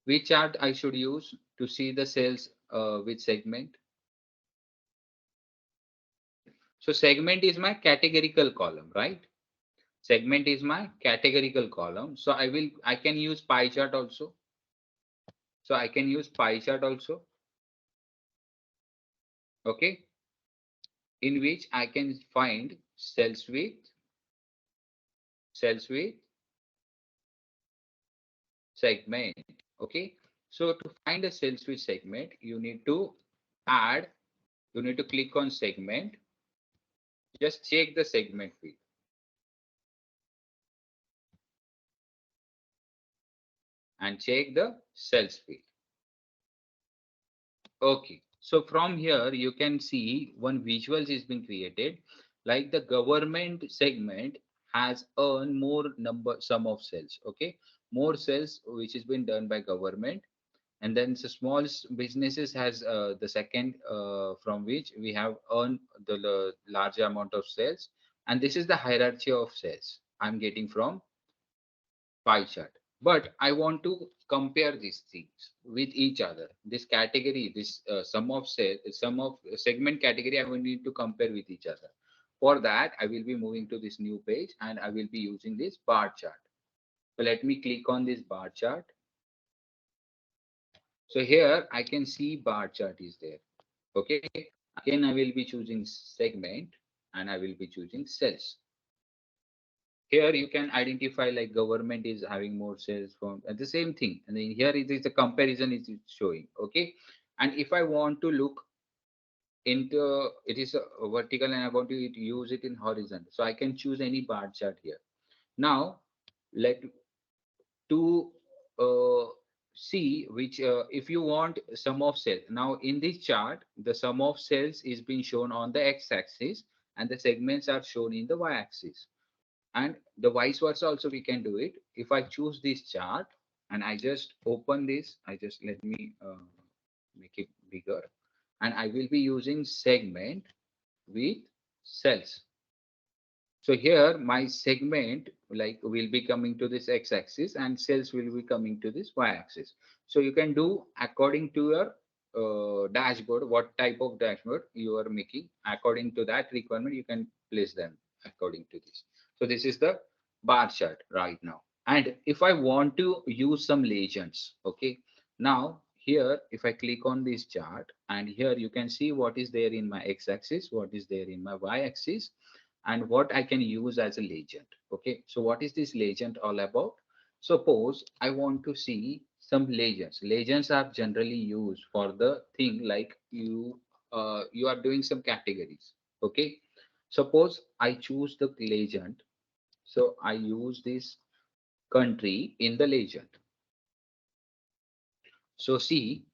which chart I should use to see the sales which segment? So segment is my categorical column, right? Segment is my categorical column. So I can use pie chart also. So I can use pie chart also. Okay. In which I can find sales with segment. Okay. So to find a sales with segment, you need to click on segment. Just check the segment field. And check the sales field. Okay. So from here, you can see one visuals is being created. Like the government segment has earned more sum of sales. Okay. More sales, which has been done by government. And then the small businesses has the second from which we have earned the larger amount of sales. And this is the hierarchy of sales I'm getting from pie chart. But I want to compare these things with each other. This category, this sum of segment category, I will need to compare with each other. For that, I will be moving to this new page and I will be using this bar chart. So let me click on this bar chart. So here I can see bar chart is there. Okay. Again, I will be choosing segment and I will be choosing sales. Here you can identify like government is having more sales from the same thing. And then here it is the comparison is showing. Okay. And if I want to look into it is a vertical and I want to use it in horizontal. So I can choose any bar chart here. Now let to see which if you want sum of sales. Now in this chart, the sum of sales is being shown on the x-axis and the segments are shown in the y-axis. And the vice versa also we can do it. If I choose this chart and I just open this, let me make it bigger and I will be using segment with cells. So here my segment like will be coming to this x-axis and cells will be coming to this y-axis. So you can do according to your dashboard, what type of dashboard you are making. According to that requirement, you can place them according to this. So this is the bar chart right now. And if I want to use some legends, okay, now here if I click on this chart and here you can see what is there in my x-axis, what is there in my y-axis, and what I can use as a legend. Okay, so what is this legend all about? Suppose I want to see some legends. Legends are generally used for the thing like you are doing some categories. Okay, suppose I choose the legend. So I use this country in the legend. So see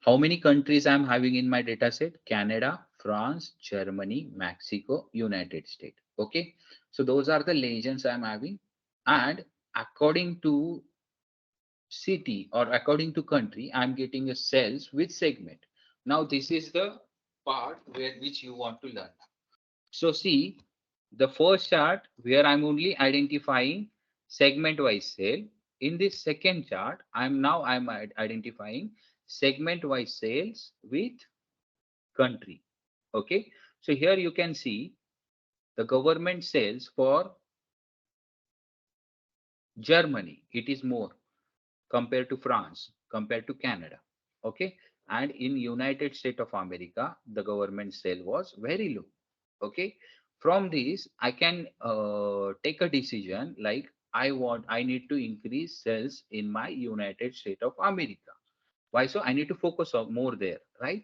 how many countries I'm having in my data set: Canada, France, Germany, Mexico, United States. Okay, so those are the legends I'm having. And according to city or according to country, I'm getting a cells with segment. Now this is the part where which you want to learn. So see the first chart where I'm only identifying segment wise sale. In this second chart, I'm identifying segment wise sales with country. Okay, so here you can see the government sales for Germany, it is more compared to France, compared to Canada. Okay, and in United States of America, the government sale was very low. Okay, from this I can take a decision like I need to increase sales in my United States of America. Why? So I need to focus on more there, right?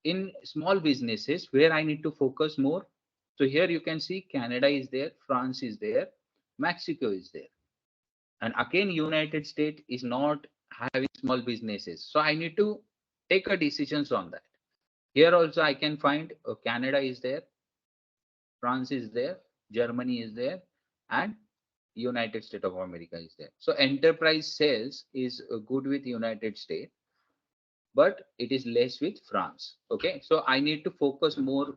in small businesses where I need to focus more. So here you can see Canada is there, France is there, Mexico is there. And again, United States is not having small businesses. So I need to take a decisions on that. Here also I can find Canada is there, France is there, Germany is there, and United States of America is there. So enterprise sales is good with United States, but it is less with France. Okay, so I need to focus more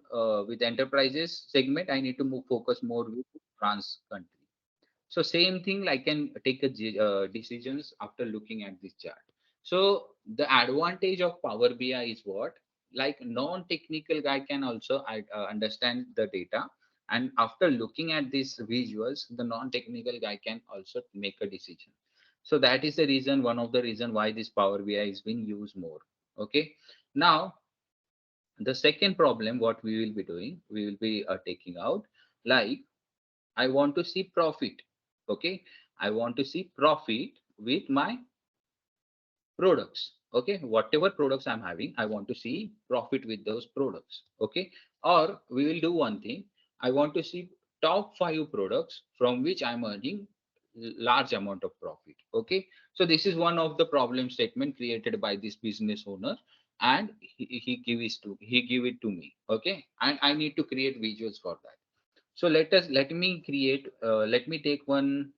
with enterprises segment. I need to focus more with France country. So same thing, I can take a decisions after looking at this chart. So the advantage of Power BI is what? Like non-technical guy can also understand the data, and after looking at these visuals, the non-technical guy can also make a decision. So that is the reason, one of the reason why this Power BI is being used more. Okay. Now, the second problem, what we will be doing, we will be taking out, like I want to see profit. Okay. I want to see profit with my products. Okay. Whatever products I'm having, I want to see profit with those products. Okay. Or we will do one thing. I want to see top 5 products from which I'm earning large amount of profit. Okay. So this is one of the problem statement created by this business owner, and he give it to me. Okay. And I need to create visuals for that. So let me take one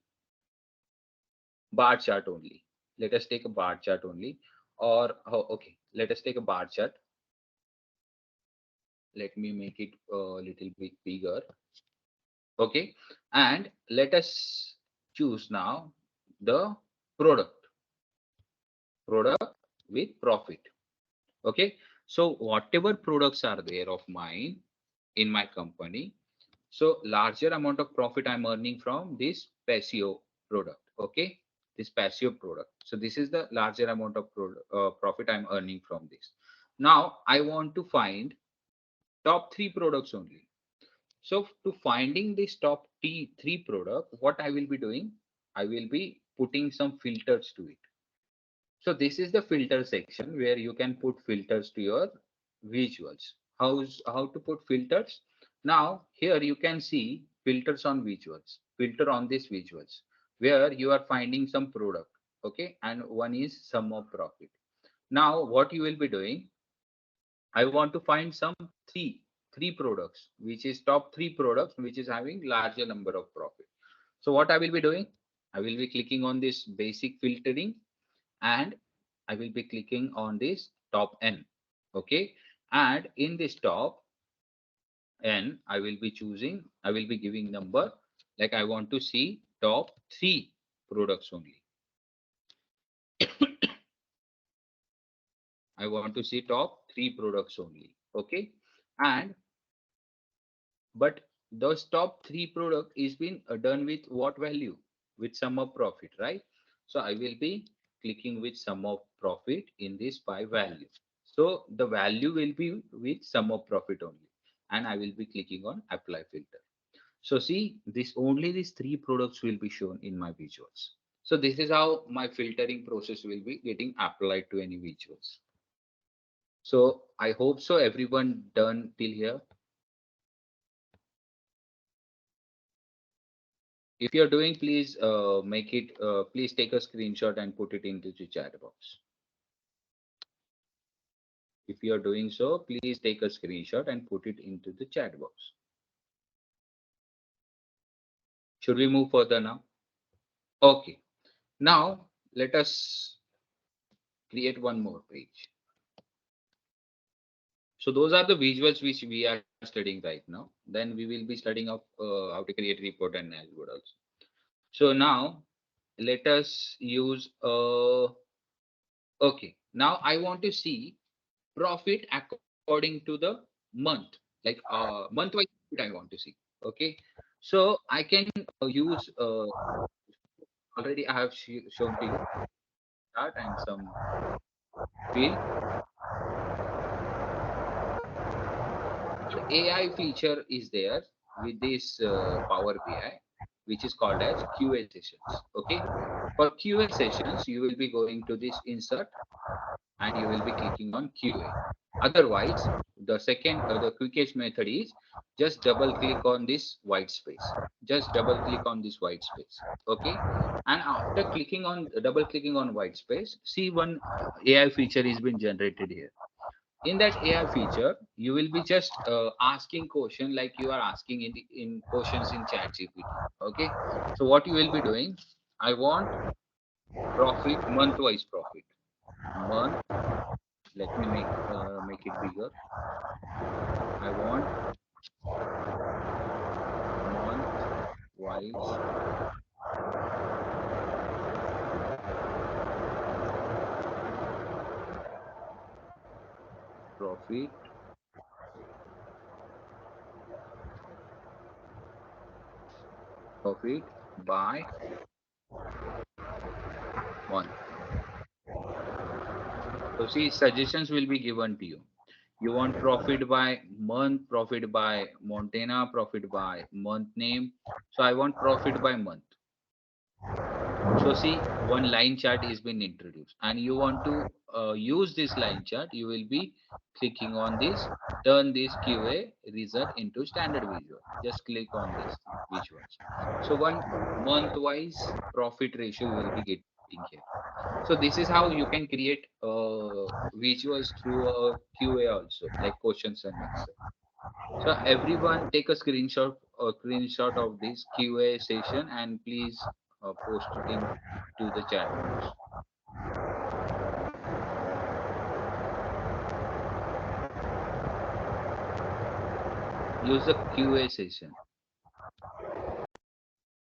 bar chart only. Let us take a bar chart only, or okay, let us take a bar chart. Let me make it a little bit bigger. Okay, and let us choose now the product with profit. Okay, so whatever products are there of mine in my company, so larger amount of profit I'm earning from this Paseo product. Okay, this Paseo product. So this is the larger amount of profit I'm earning from this. Now I want to find top 3 products only. So to finding this top 3 product, what I will be doing, I will be putting some filters to it. So this is the filter section where you can put filters to your visuals. How to put filters? Now here you can see filters on visuals, filter on these visuals, where you are finding some product. Okay, and one is sum of profit. Now what you will be doing, I want to find some three products, which is top 3 products, which is having larger number of profit. So what I will be doing, I will be clicking on this basic filtering, and I will be clicking on this top N. Okay, and in this top N, I will be giving number, like I want to see top 3 products only. I want to see top 3 products only. Okay, and but those top 3 product is been done with what value? With sum of profit, right? So I will be clicking with sum of profit in this by value. So the value will be with sum of profit only, and I will be clicking on apply filter. So see, these 3 products will be shown in my visuals. So this is how my filtering process will be getting applied to any visuals. So I hope so everyone done till here. If you're doing, please please take a screenshot and put it into the chat box. If you're doing so, please take a screenshot and put it into the chat box. Should we move further now? Okay. Now let us create one more page. So those are the visuals which we are studying right now. Then we will be studying of how to create report and dashboard also. So now let us use okay. Now I want to see profit according to the month, like month wise I want to see. Okay, so I can use already I have shown to you chart and some field. So AI feature is there with this Power BI, which is called as QA sessions. Okay, for QA sessions, you will be going to this insert and you will be clicking on QA. Otherwise, the quickest method is just double click on this white space. Just double click on this white space. Okay. And after double clicking on white space, see one AI feature is been generated here. In that AI feature, you will be just asking question like you are asking in questions in ChatGPT. Okay. So what you will be doing, I want profit, month-wise profit. Month, let me make it bigger. I want month-wise profit by month. So see, suggestions will be given to you. You want profit by month, profit by Montana, profit by month name. So I want profit by month. So see, one line chart is been introduced and you want to use this line chart. You will be clicking on this, turn this QA result into standard visual. Just click on this visuals. So one month-wise profit ratio you will be getting here. So this is how you can create visuals through a QA also, like questions and answer. So everyone take a screenshot of this QA session and please post it into the chat box. Use the QA session.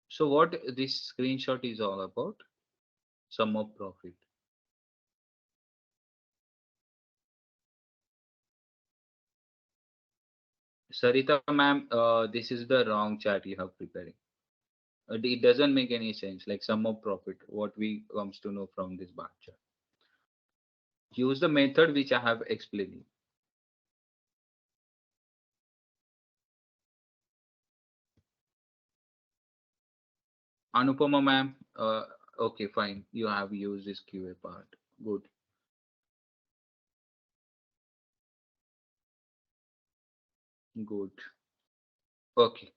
So what this screenshot is all about? Sum of profit. Sarita ma'am, this is the wrong chart you have preparing. It doesn't make any sense, like sum of profit, what we comes to know from this bar chart. Use the method which I have explained. Anupama ma'am, okay, fine. You have used this QA part. Good. Good. Okay.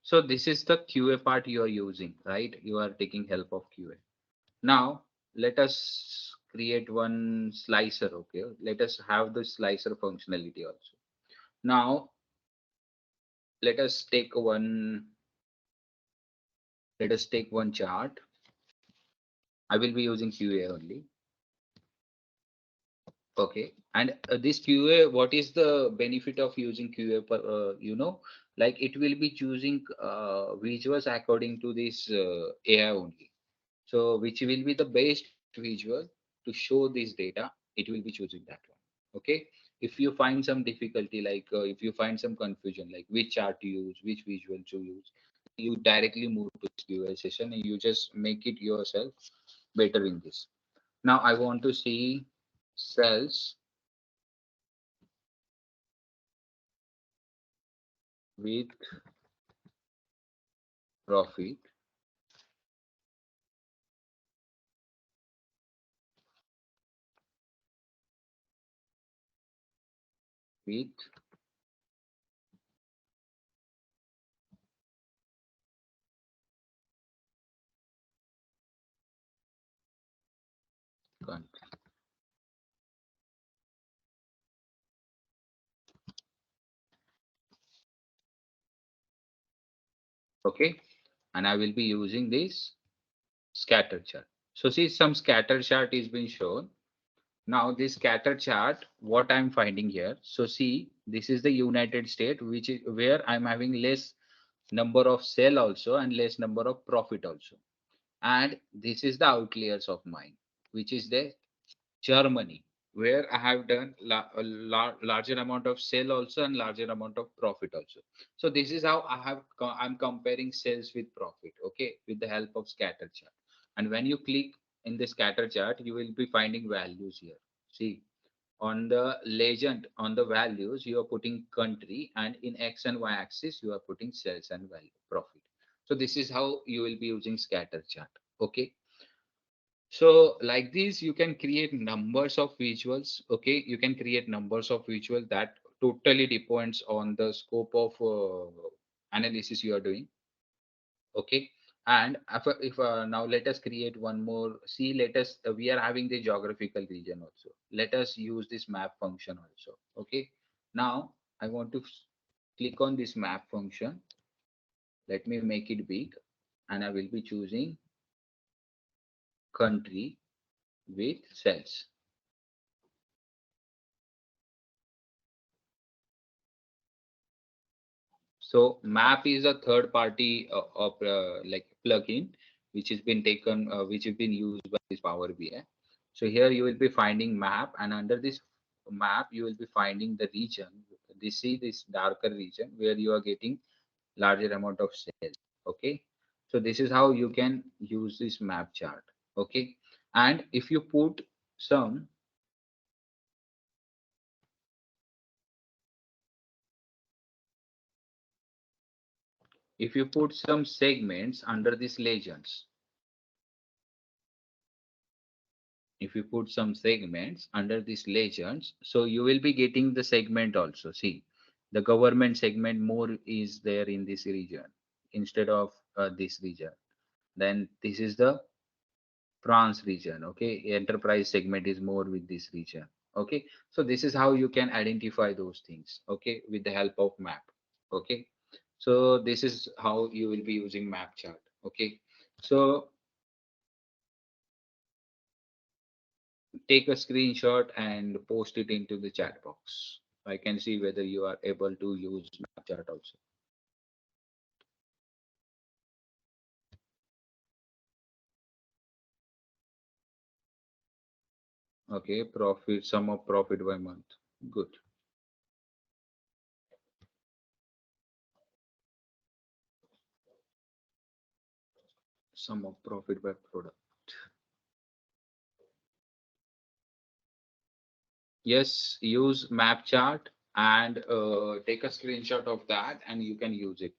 So this is the QA part you are using, right? You are taking help of QA. Now, let us create one slicer, okay? Let us have the slicer functionality also. Now, let us take one chart. I will be using QA only. Okay, and this QA, what is the benefit of using QA? Like it will be choosing visuals according to this AI only. So which will be the best visual to show this data, it will be choosing that one. Okay, if you find some difficulty, like if you find some confusion, like which chart to use, which visual to use, you directly move to this QA session and you just make it yourself better in this. Now I want to see cells with profit with country. Okay, and I will be using this scatter chart. So see, some scatter chart is being shown. Now this scatter chart, what I'm finding here. So see, this is the United States, which is where I'm having less number of sell also and less number of profit also. And this is the outliers of mine, which is the Germany, where I have done larger amount of sale also and larger amount of profit also. So this is how I'm comparing sales with profit, okay, with the help of scatter chart. And when you click in the scatter chart, you will be finding values here. See, on the legend, on the values, you are putting country, and in X and Y axis, you are putting sales and value profit. So this is how you will be using scatter chart. Okay. So like this, you can create numbers of visuals. Okay, you can create numbers of visual that totally depends on the scope of analysis you are doing. Okay, and if now let us create one more. See, let us we are having the geographical region also. Let us use this map function also. Okay, now I want to click on this map function. Let me make it big, and I will be choosing country with cells. So map is a third party of like plugin which has been taken, which has been used by this Power BI. So here you will be finding map, and under this map you will be finding the region. See this darker region where you are getting larger amount of cells. Okay, so this is how you can use this map chart. Okay, and if you put some segments under these legends, if you put some segments under these legends, so you will be getting the segment also. See, the government segment more is there in this region instead of this region. Then this is the France region. Okay, enterprise segment is more with this region. Okay, so this is how you can identify those things. Okay, with the help of map. Okay, so this is how you will be using map chart. Okay, so take a screenshot and post it into the chat box. I can see whether you are able to use map chart also. Okay, profit, sum of profit by month. Good. Sum of profit by product. Yes, use map chart and take a screenshot of that and you can use it.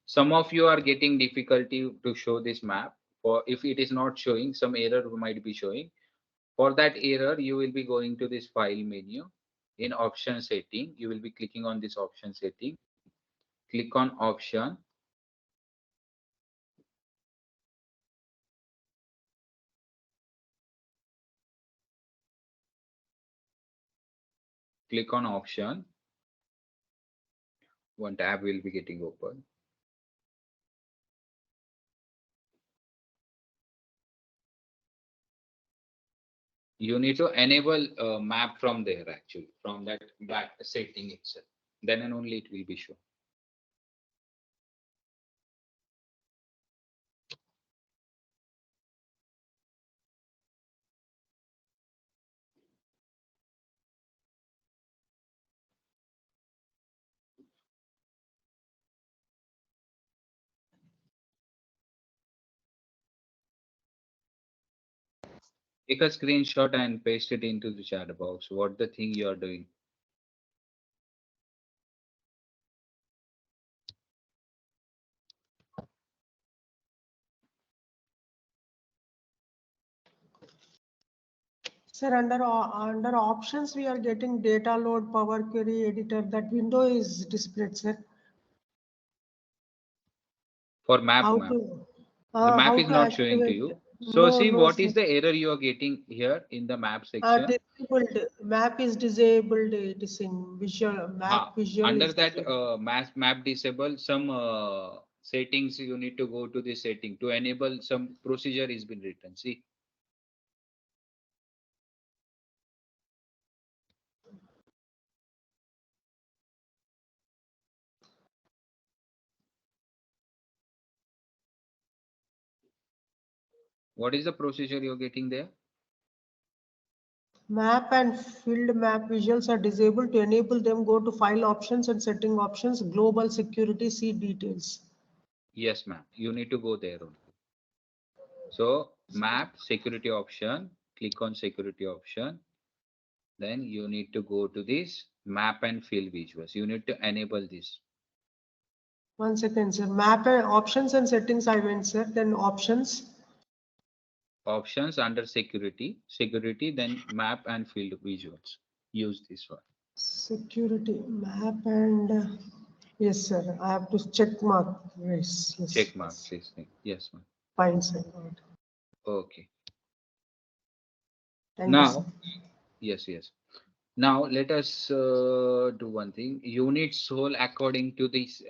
Some of you are getting difficulty to show this map, or if it is not showing, some error might be showing. For that error, you will be going to this file menu. In option setting, you will be clicking on this option setting. Click on option. Click on option. One tab will be getting open. You need to enable map from there actually, from that back setting itself. Then and only it will be shown. Take a screenshot and paste it into the chat box. What the thing you are doing? Sir, under options, we are getting data load, Power Query editor. That window is displayed, sir. For map, How map. to, The map how is to not showing to activate? you. So No, see no, what sir. is the error you are getting here in the map section. Disabled. Map is disabled. It is in visual. Map visual. Under is that disabled. map disable, some settings you need to go to the setting to enable some procedure is been written. See. What is the procedure you're getting there? Map and field map visuals are disabled. To enable them, go to file options and setting options, global security, see details. Yes, ma'am. You need to go there only. So map security option, click on security option. Then you need to go to this map and fill visuals. You need to enable this. 1 second, sir. Map and options and settings I went, sir. Then options. options under security, then map and field visuals. Use this one. Security map and yes, sir. I have to check mark. Yes, yes, Check mark yes. this thing. Yes, ma'am. Fine, sir. Good. Okay. Thank you, sir. Now, yes. Now let us do one thing. Unit sold according to this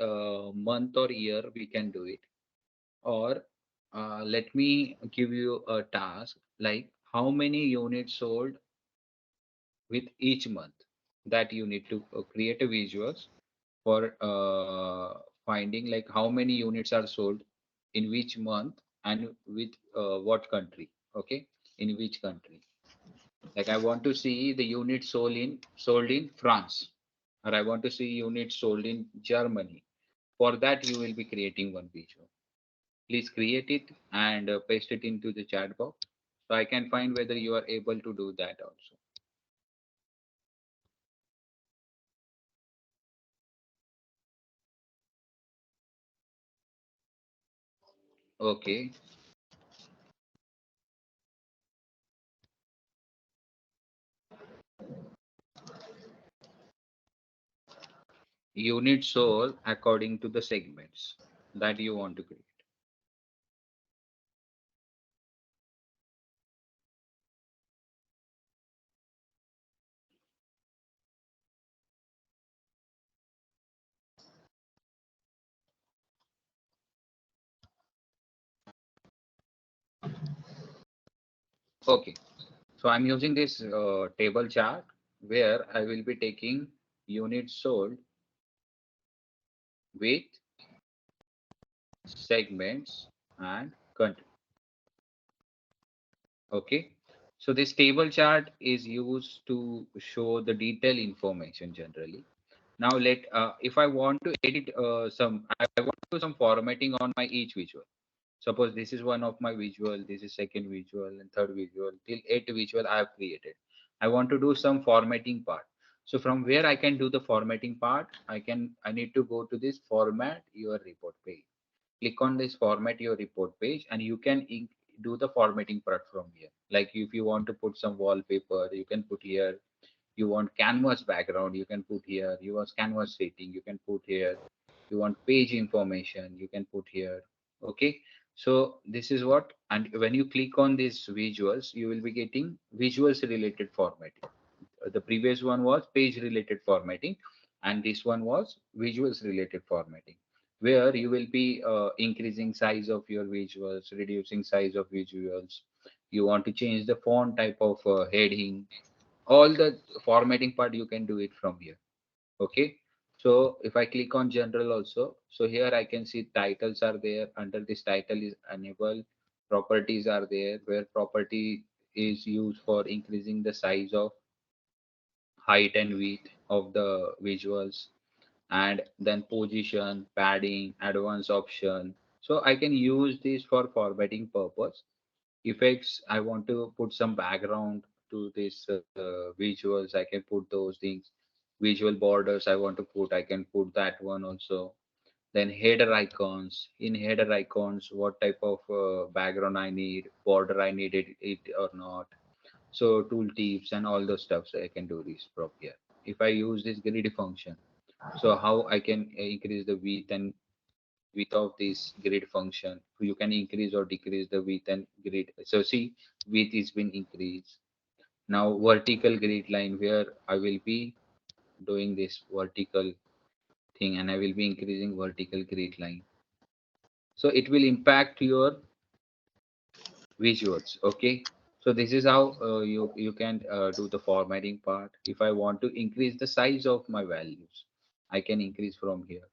month or year, we can do it. Or let me give you a task like how many units sold with each month, that you need to create a visuals for finding like how many units are sold in which month and with what country. Okay, in which country. Like I want to see the units sold in France, or I want to see units sold in Germany. For that, you will be creating one visual. Please create it and paste it into the chat box, so I can find whether you are able to do that also. Okay. Unit sold according to the segments that you want to create. Okay. So I'm using this table chart where I will be taking units sold with segments and country. Okay. So this table chart is used to show the detailed information generally. Now if I want to edit I want to do some formatting on my each visual. Suppose this is one of my visual, this is second visual and third visual, till 8 visual I have created. I want to do some formatting part. So from where I can do the formatting part, I need to go to this format your report page. Click on this format your report page and you can do the formatting part from here. Like if you want to put some wallpaper, you can put here. You want canvas background, you can put here. You want canvas setting, you can put here. You want page information, you can put here. Okay. So this is what, and when you click on these visuals, you will be getting visuals related formatting. The previous one was page related formatting, and this one was visuals related formatting, where you will be increasing size of your visuals, reducing size of visuals. You want to change the font type of heading, all the formatting part you can do it from here. Okay. So if I click on general also, so here I can see titles are there. Under this title is enable. Properties are there, where property is used for increasing the size of height and width of the visuals, and then position, padding, advanced option. So I can use this for formatting purpose. Effects, I want to put some background to this visuals, I can put those things. Visual borders I want to put, I can put that one also. Then header icons, in header icons what type of background I need, border I needed it or not. So tool tips and all those stuff, so I can do this from here. If I use this grid function, so how I can increase the width and without this grid function, you can increase or decrease the width and grid. So see, width is been increased. Now vertical grid line, where I will be doing this vertical thing and I will be increasing vertical grid line. So it will impact your visuals. Okay. So this is how you can do the formatting part. If I want to increase the size of my values, I can increase from here.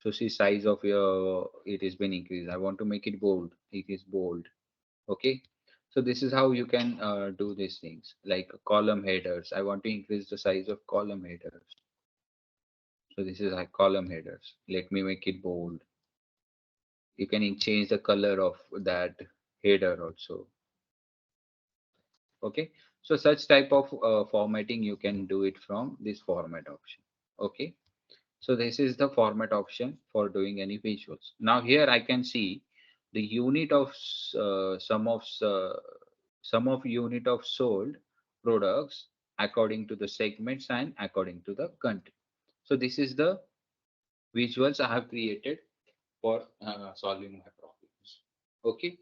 So see size of your, it has been increased. I want to make it bold. It is bold. Okay. So this is how you can do these things like column headers. I want to increase the size of column headers. So this is like column headers. Let me make it bold. You can change the color of that header also. Okay. So such type of formatting you can do it from this format option. Okay. So this is the format option for doing any visuals. Now here I can see the unit of sum of unit of sold products according to the segments and according to the country. So this is the visuals I have created for solving my problems. Okay,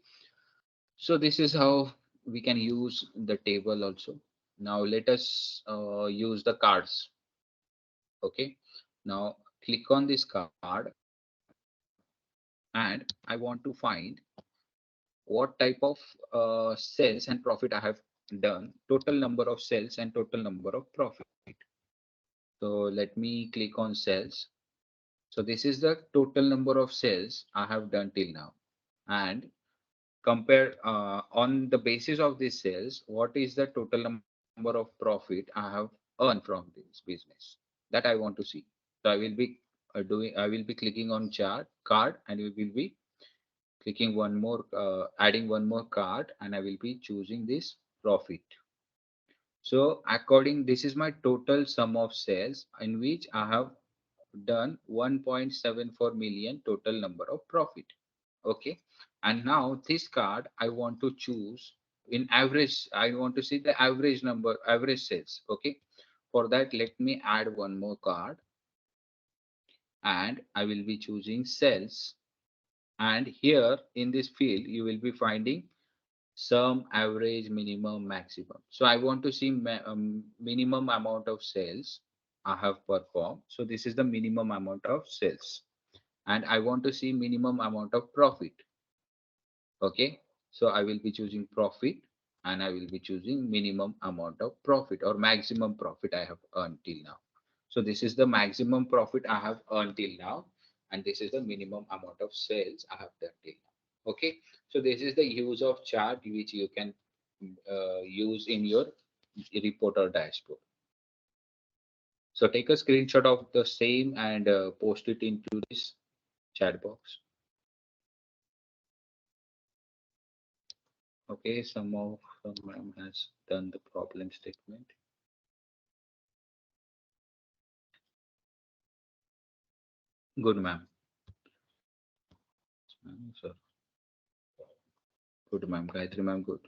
so this is how we can use the table also. Now let us use the cards. Okay, now click on this card and I want to find what type of sales and profit I have done, total number of sales and total number of profit. So let me click on sales. So this is the total number of sales I have done till now, and compare on the basis of these sales, what is the total number of profit I have earned from this business, that I want to see. So I will be I will be clicking on chart card, and we will be clicking one more, adding one more card, and I will be choosing this profit. So according, this is my total sum of sales in which I have done 1.74 million total number of profit. Okay, and now this card I want to choose in average. I want to see the average number, average sales. Okay, for that let me add one more card, and I will be choosing sales. And here in this field you will be finding sum, average, minimum, maximum. So I want to see minimum amount of sales I have performed. So this is the minimum amount of sales, and I want to see minimum amount of profit. Okay, so I will be choosing profit, and I will be choosing minimum amount of profit or maximum profit I have earned till now. So this is the maximum profit I have earned till now, and this is the minimum amount of sales I have done till now. Okay, so this is the use of chart which you can use in your report or dashboard. So take a screenshot of the same and post it into this chat box. Okay, someone has done the problem statement. Good, ma'am. Sir. Good, ma'am. Gayatri, ma'am, good.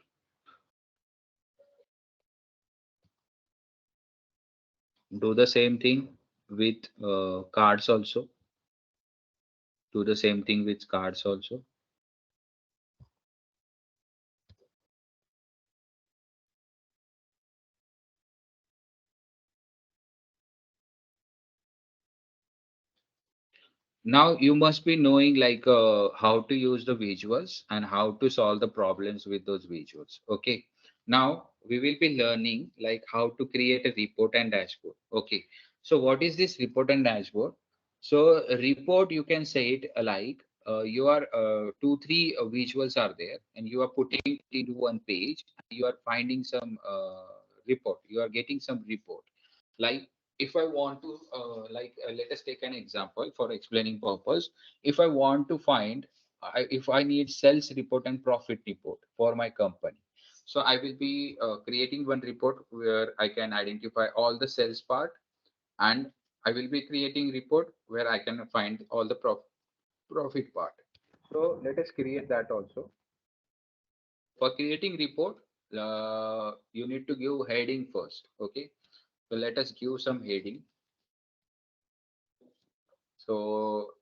Do the same thing with cards also. Do the same thing with cards also. Now you must be knowing like how to use the visuals and how to solve the problems with those visuals. Okay. Now we will be learning like how to create a report and dashboard. Okay. So what is this report and dashboard? So a report, you can say it like you are 2-3 visuals are there, and you are putting it into one page. And you are finding some report. You are getting some report. Like if I want to let us take an example for explaining purpose. If I want to find, if I need sales report and profit report for my company, so I will be creating one report where I can identify all the sales part, and I will be creating report where I can find all the profit part. So let us create that also. For creating report, you need to give heading first. Okay, so let us give some heading. So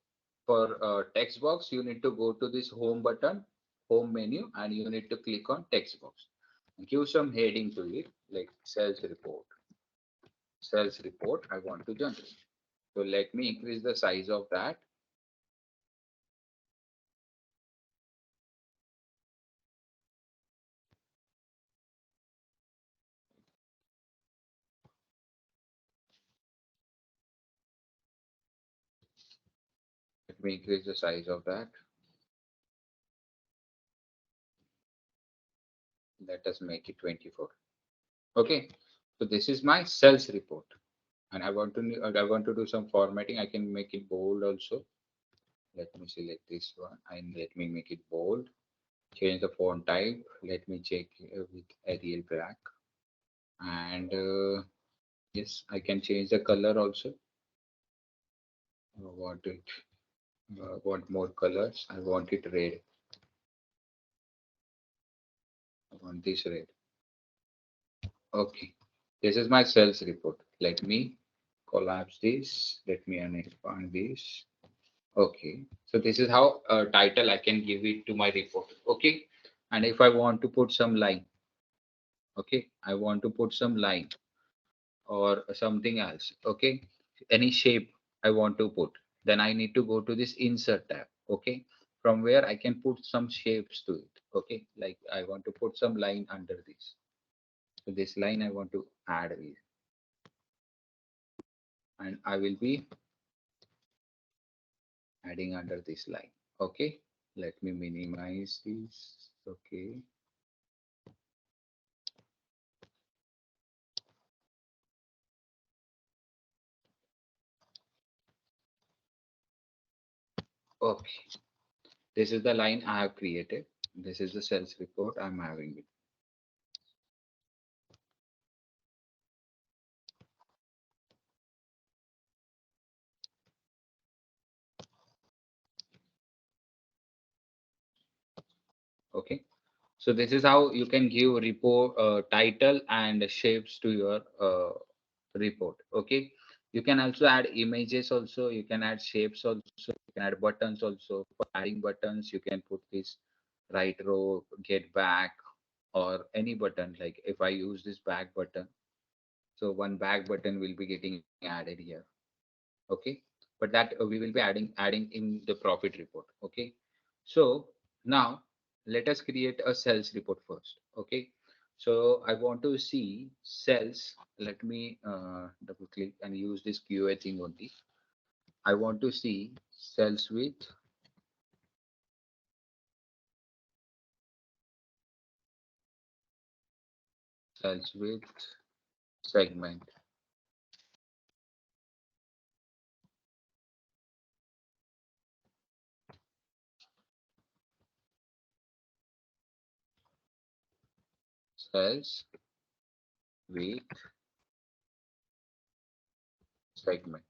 for text box, you need to go to this home button, home menu, and you need to click on text box. Give some heading to it, like sales report. Sales report I want to generate. So let me increase the size of that. Let me increase the size of that. Let us make it 24. Okay, so this is my sales report, and I want to do some formatting. I can make it bold also. Let me select this one and let me make it bold. Change the font type. Let me check with Arial black, and yes, I can change the color also. Want more colors. I want it red. I want this red. Okay, this is my sales report. Let me collapse this. Let me expand this. Okay, so this is how a title I can give it to my report. Okay, and if I want to put some line, okay, I want to put some line or something else. Okay, any shape I want to put, then I need to go to this insert tab. Okay, from where I can put some shapes to it. Okay, like I want to put some line under this. So this line I want to add this, and I will be adding under this line. Okay, let me minimize this. Okay. Okay, this is the line I have created. This is the sales report I'm having it. Okay, so this is how you can give report title and shapes to your report. Okay, you can also add images also, you can add shapes also, you can add buttons also. For adding buttons, you can put this right row, get back, or any button. Like if I use this back button, so one back button will be getting added here. Okay, but that we will be adding in the profit report. Okay, so now let us create a sales report first. Okay, so I want to see sales. Let me double click and use this QA thing only. I want to see sales with segment. Sales with segment.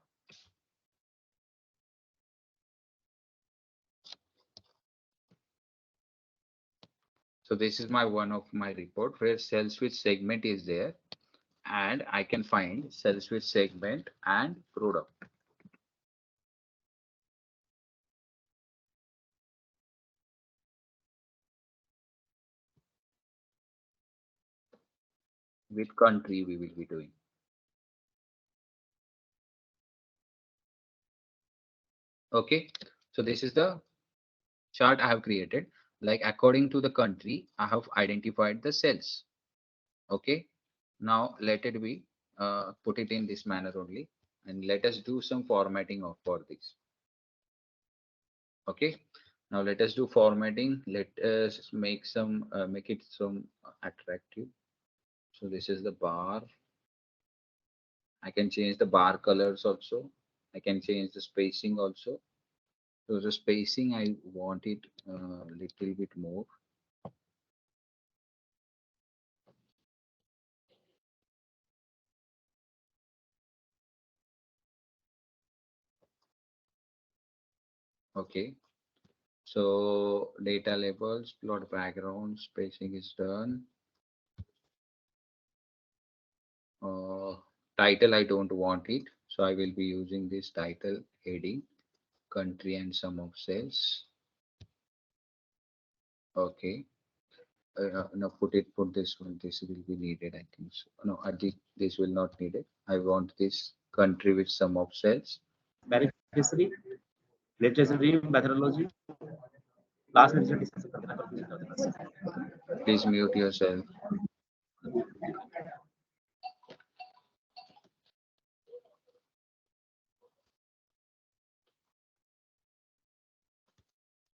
So this is my one of my report where sales with segment is there, and I can find sales with segment and product. With country we will be doing. Okay, so this is the chart I have created. Like according to the country, I have identified the cells. Okay, now let it be put it in this manner only, and let us do some formatting of for this. Okay, now let us do formatting. Let us make some make it some attractive. So this is the bar. I can change the bar colors also. I can change the spacing also. So the spacing, I want it a little bit more. Okay. So data labels, plot background, spacing is done. Title, I don't want it. So I will be using this title heading, country and sum of sales. Okay. No, put this one. This will be needed, I think. So. No, I think this will not need it. I want this country with sum of sales. Beneficiary, legislative methodology, last result is Please mute yourself.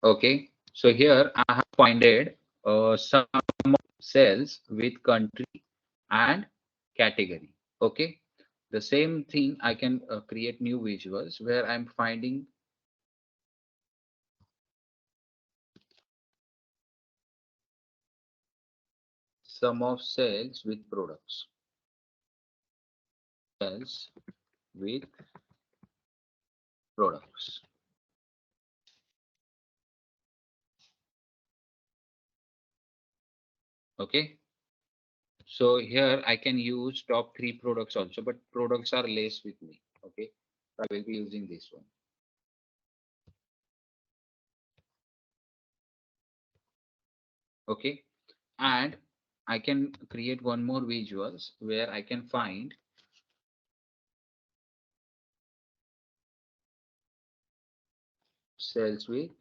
Okay, so here I have finded some cells with country and category. Okay, the same thing I can create new visuals where I'm finding sum of sales with products. Sales with products. Okay. So here I can use top 3 products also, but products are less with me. Okay. I will be using this one. Okay. And I can create one more visuals where I can find sales with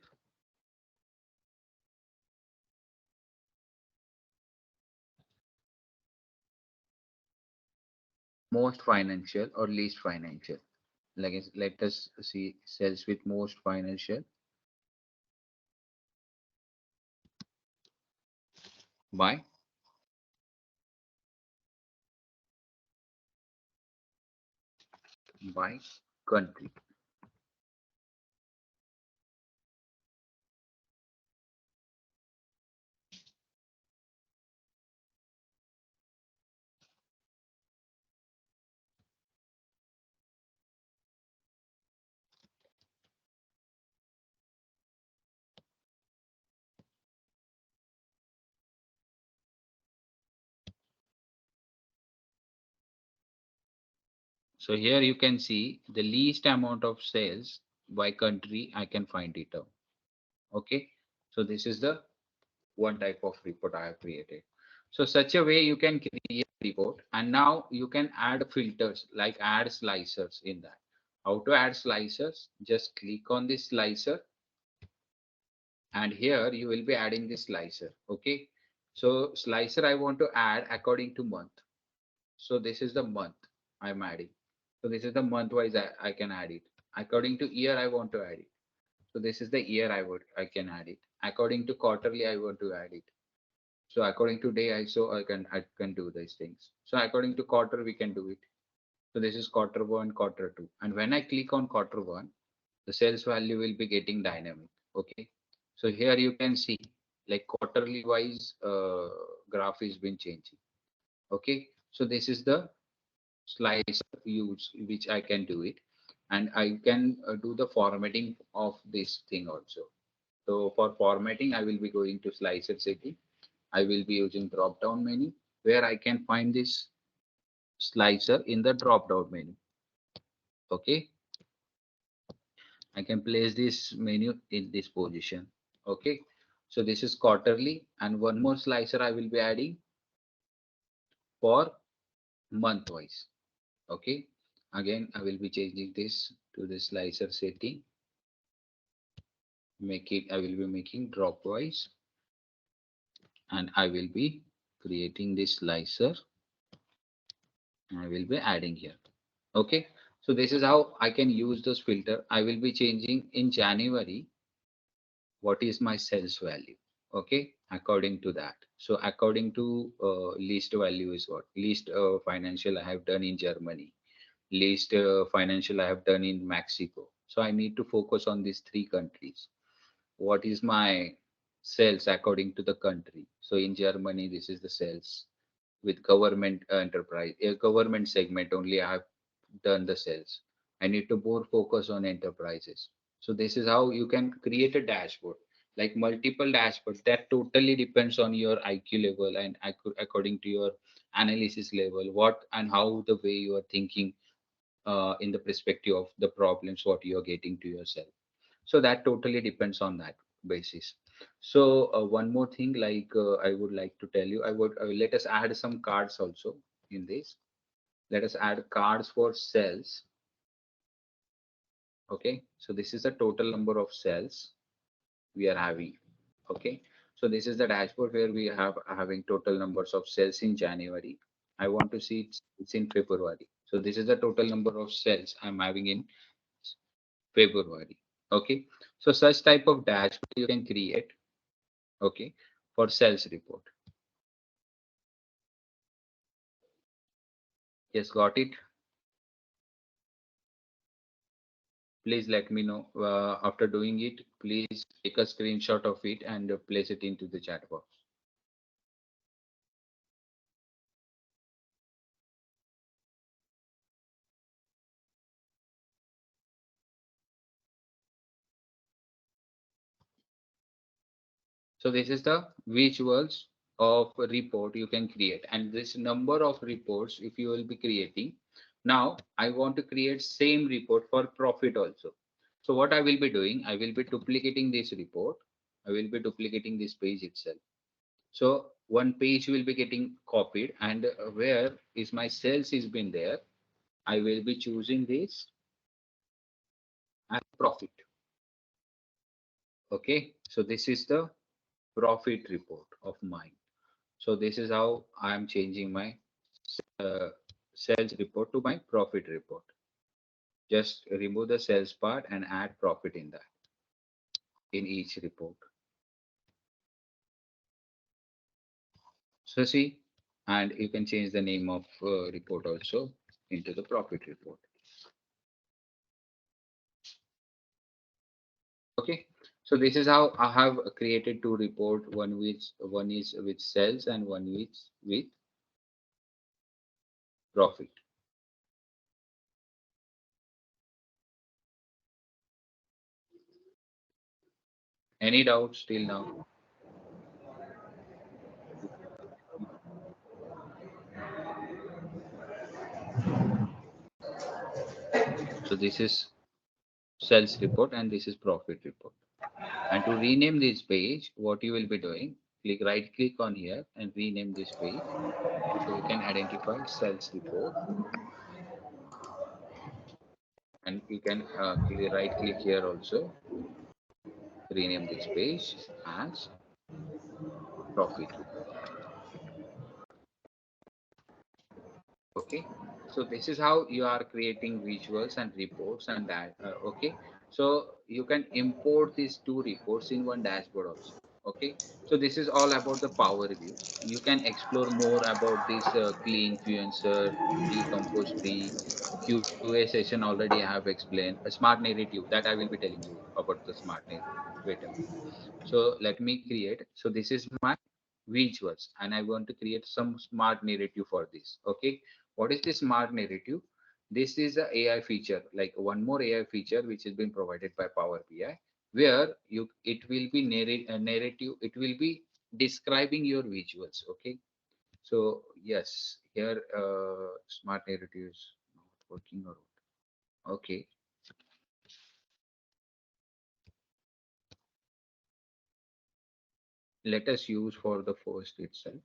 most financial or least financial. Let us see sales with most financial by country. So here you can see the least amount of sales by country. I can find it out. Okay. So this is the one type of report I have created. So such a way you can create a report, and now you can add filters like add slicers in that. How to add slicers? Just click on this slicer, and here you will be adding this slicer. Okay. So slicer I want to add according to month. So this is the month I'm adding. So this is the month wise I can add it. According to year I want to add it. So this is the year I can add it. According to quarterly I want to add it. So according to day I can do these things. So according to quarter we can do it. So this is quarter one, quarter two. And when I click on quarter one, the sales value will be getting dynamic. Okay. So here you can see like quarterly wise graph is been changing. Okay. So this is the slice use which I can do it, and I can do the formatting of this thing also. So for formatting, I will be going to slicer setting. I will be using drop down menu where I can find this slicer in the drop down menu. Okay. I can place this menu in this position. Okay. So this is quarterly, and one more slicer I will be adding for month wise. Okay. Again, I will be changing this to the slicer setting. I will be making drop wise, and I will be creating this slicer. I will be adding here. Okay. So this is how I can use this filter. I will be changing in January. What is my sales value? Okay. According to that. So according to least value is what least financial I have done in Germany, least financial I have done in Mexico. So I need to focus on these 3 countries. What is my sales according to the country? So in Germany, this is the sales with government enterprise, a government segment only I have done the sales. I need to more focus on enterprises. So this is how you can create a dashboard, like multiple dashboards. That totally depends on your IQ level and according to your analysis level, what and how the way you are thinking in the perspective of the problems what you are getting to yourself. So that totally depends on that basis. So one more thing, like I would like to tell you, I would let us add some cards also in this. Let us add cards for cells. Okay, so this is the total number of cells we are having. Okay, so this is the dashboard where we have having total numbers of cells in January. I want to see it's in February. So this is the total number of cells I'm having in February. Okay, so such type of dashboard you can create. Okay, for sales report. Yes, got it. Please let me know after doing it. Please take a screenshot of it and place it into the chat box. So this is the visuals of report you can create, and this number of reports if you will be creating. Now I want to create same report for profit also. So what I will be doing, I will be duplicating this report. I will be duplicating this page itself. So one page will be getting copied, and where is my sales is been there, I will be choosing this as profit. Okay, so this is the profit report of mine. So this is how I am changing my uh, sales report to my profit report. Just remove the sales part and add profit in that, in each report. So see, and you can change the name of report also into the profit report. Okay, so this is how I have created two report. One is with sales and one with profit. Any doubts till now? So this is sales report and this is profit report. And to rename this page, what you will be doing, right click on here and rename this page. So you can identify sales report, and you can right click here also, rename this page as profit report. Okay, so this is how you are creating visuals and reports and that. Okay, so you can import these two reports in one dashboard also. Okay, so this is all about the Power View. You can explore more about this clean fluencer, decompose tree, QA session already I have explained. A smart narrative that I will be telling you about the smart narrative. Wait a minute. So let me create. So this is my visuals and I want to create some smart narrative for this. Okay, what is the smart narrative? This is a AI feature, like one more AI feature which has been provided by Power BI, where it will be narrative. It will be describing your visuals. Okay, so yes, here smart narrative is not working or what? Okay. Let us use for the first itself.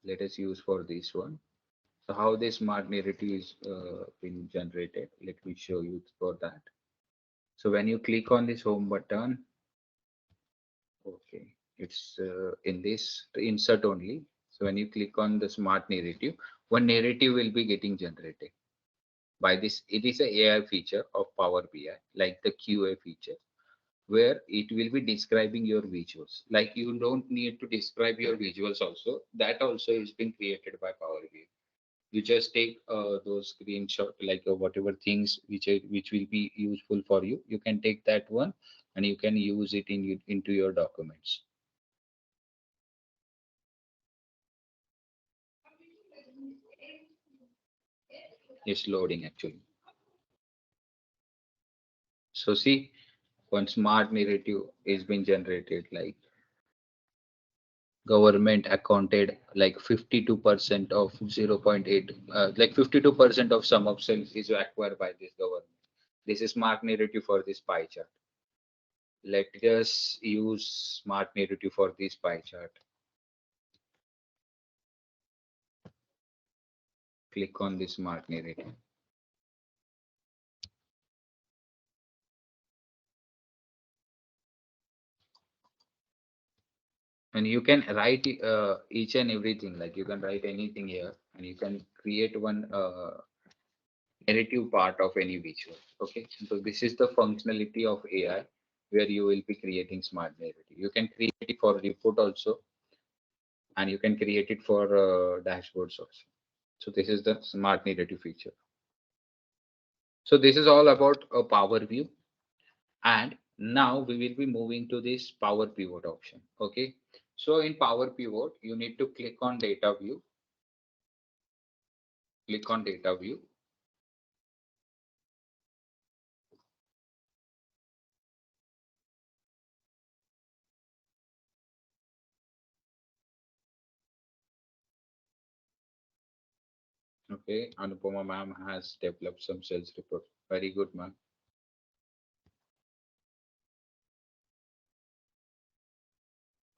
Let us use for this one. So how this smart narrative is been generated, let me show you for that. So when you click on this home button, okay, it's in this insert only. So when you click on the smart narrative, one narrative will be getting generated by this. It is a AI feature of Power BI, like the QA feature, where it will be describing your visuals. Like you don't need to describe your visuals also. That also is being created by Power BI. You just take those screenshot, like whatever things which will be useful for you. You can take that one and you can use it into your documents. It's loading actually. So see, one smart narrative is being generated, like government accounted like 52% of 0.8, like 52% of sum of sales is acquired by this government. This is smart narrative for this pie chart. Let us use smart narrative for this pie chart. Click on this smart narrative. And you can write each and everything, like you can write anything here and you can create one narrative part of any visual. Okay, so this is the functionality of AI where you will be creating smart narrative. You can create it for report also and you can create it for dashboards also. So this is the smart narrative feature. So this is all about a Power View. And now we will be moving to this Power Pivot option. Okay, so in Power Pivot, you need to click on Data View. Click on Data View. Okay, Anupama ma'am has developed some sales report. Very good, ma'am.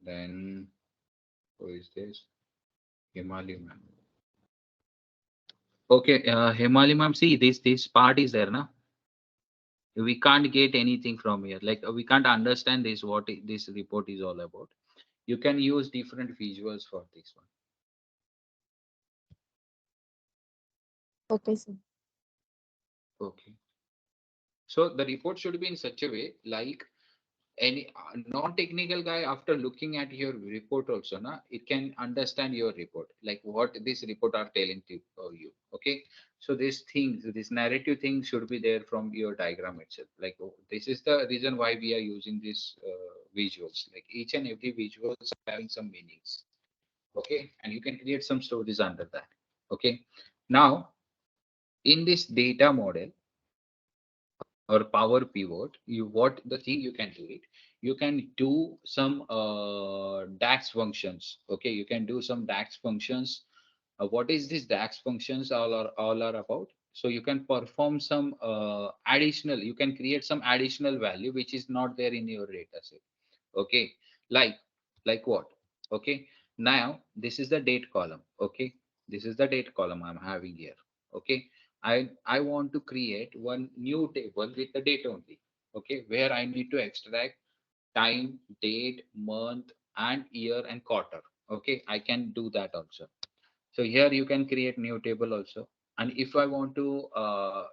Then who is this? Himali ma'am. Okay, Himali ma'am, see this part is there, na? We can't get anything from here. Like we can't understand this this report is all about. You can use different visuals for this one. Okay, sir. Okay. So the report should be in such a way like any non-technical guy after looking at your report also, na, it can understand your report, like what this report are telling to you. Okay. So these things, this narrative thing should be there from your diagram itself. Like oh, this is the reason why we are using these visuals. Like each and every visual is having some meanings. Okay. And you can create some stories under that. Okay. Now in this data model, or power pivot, you what the thing you can do it, you can do some DAX functions. Okay, you can do some DAX functions. What is this DAX functions all are about? So you can perform some additional, you can create some additional value which is not there in your data set. Okay, like what? Okay, now this is the date column. Okay, this is the date column I'm having here. Okay, I want to create one new table with the date only. Okay, where I need to extract time, date, month, and year and quarter. Okay, I can do that also. So here you can create new table also. And if I want to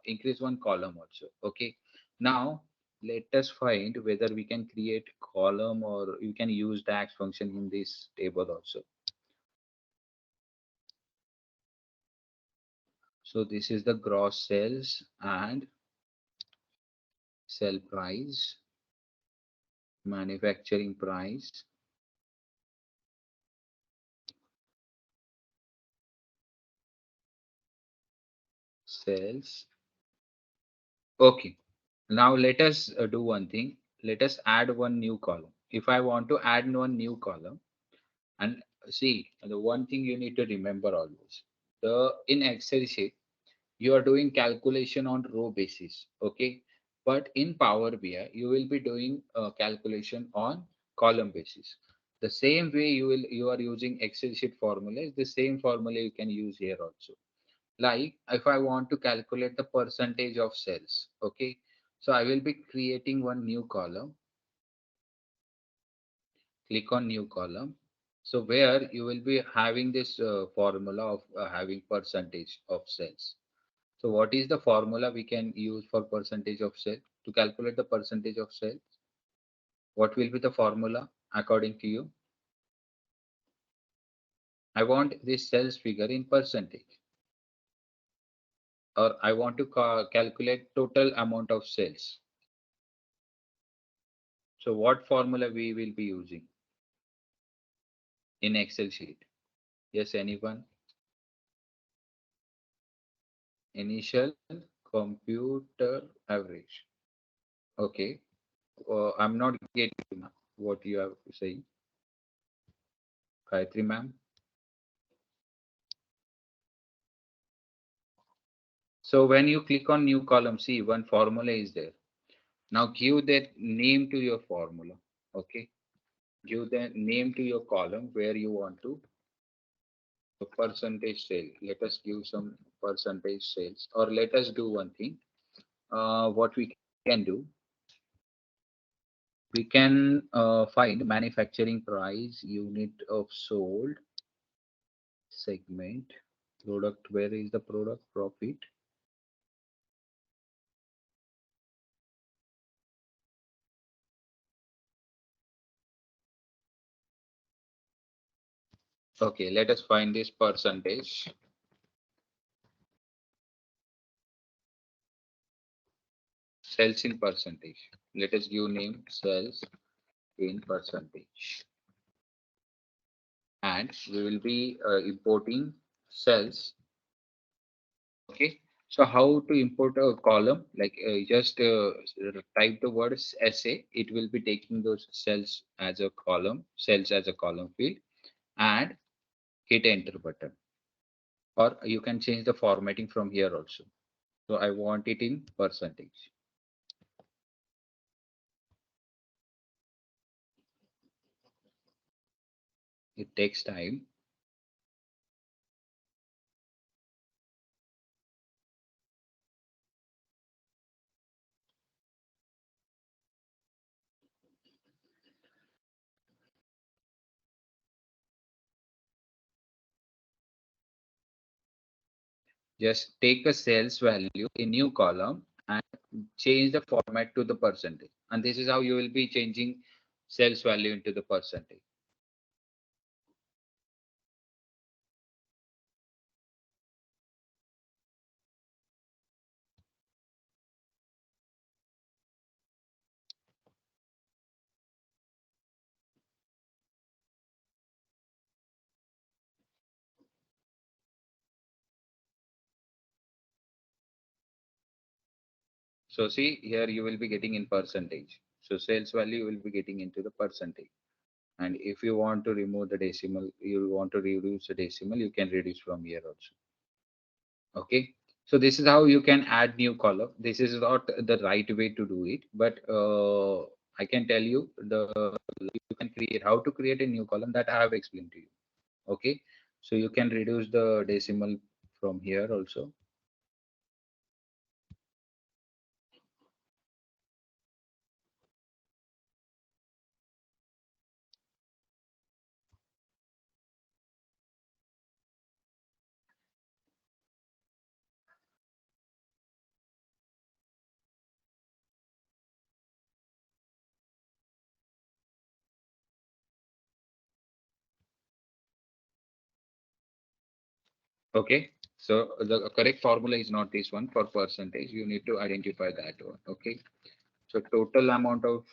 increase one column also. Okay, now let us find whether we can create column or you can use DAX function in this table also. So this is the gross sales and sell price, manufacturing price, sales. Okay. Now let us do one thing. Let us add one new column. If I want to add one new column, and see the one thing you need to remember always, the in Excel sheet you are doing calculation on row basis. Okay, but in Power BI you will be doing calculation on column basis. The same way you are using Excel sheet formula is the same formula you can use here also. Like if I want to calculate the percentage of sales. Okay, so I will be creating one new column. Click on new column. So where you will be having this formula of having percentage of sales. So what is the formula we can use for percentage of sale to calculate the percentage of sales? What will be the formula according to you? I want this sales figure in percentage, or I want to calculate total amount of sales. So what formula we will be using in Excel sheet? Yes, anyone? Initial computer average. Okay. I'm not getting what you have to say. Gayatri ma'am. So when you click on new column, see one formula is there. Now give that name to your formula. Okay. Give the name to your column where you want to the percentage sale. Let us give some percentage sales, or let us do one thing. What we can do, we can find manufacturing price, unit of sold, segment, product. Where is the product profit? Okay, let us find this percentage. Sales in percentage. Let us give name sales in percentage. And we will be importing cells. Okay. So how to import a column? Like just type the word SA. It will be taking those cells as a column, cells as a column field, and hit enter button. or you can change the formatting from here also. So I want it in percentage. It takes time. Just take a sales value, a new column, and change the format to the percentage. And this is how you will be changing sales value into the percentage. So see here you will be getting in percentage. So sales value you will be getting into the percentage. And if you want to remove the decimal, you want to reduce the decimal, you can reduce from here also. Okay. So this is how you can add new column. This is not the right way to do it, but I can tell you you can create how to create a new column that I have explained to you. Okay. So you can reduce the decimal from here also. Okay. So the correct formula is not this one for percentage. You need to identify that one. Okay. So total amount of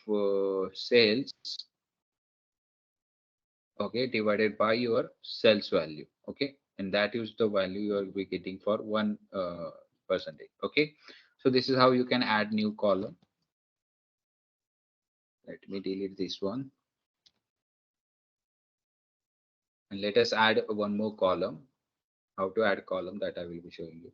sales, okay, divided by your sales value. Okay. And that is the value you will be getting for 1 percentage. Okay. So this is how you can add new column. Let me delete this one. And let us add one more column. How to add column that I will be showing you.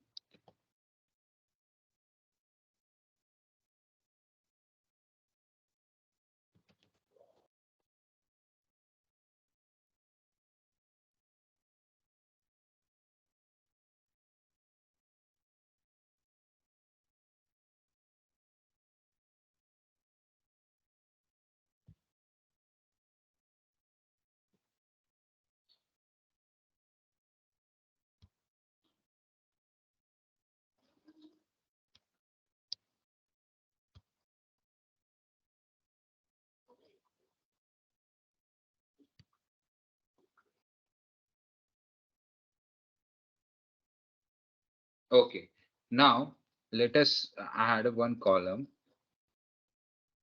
Okay. Now let us add one column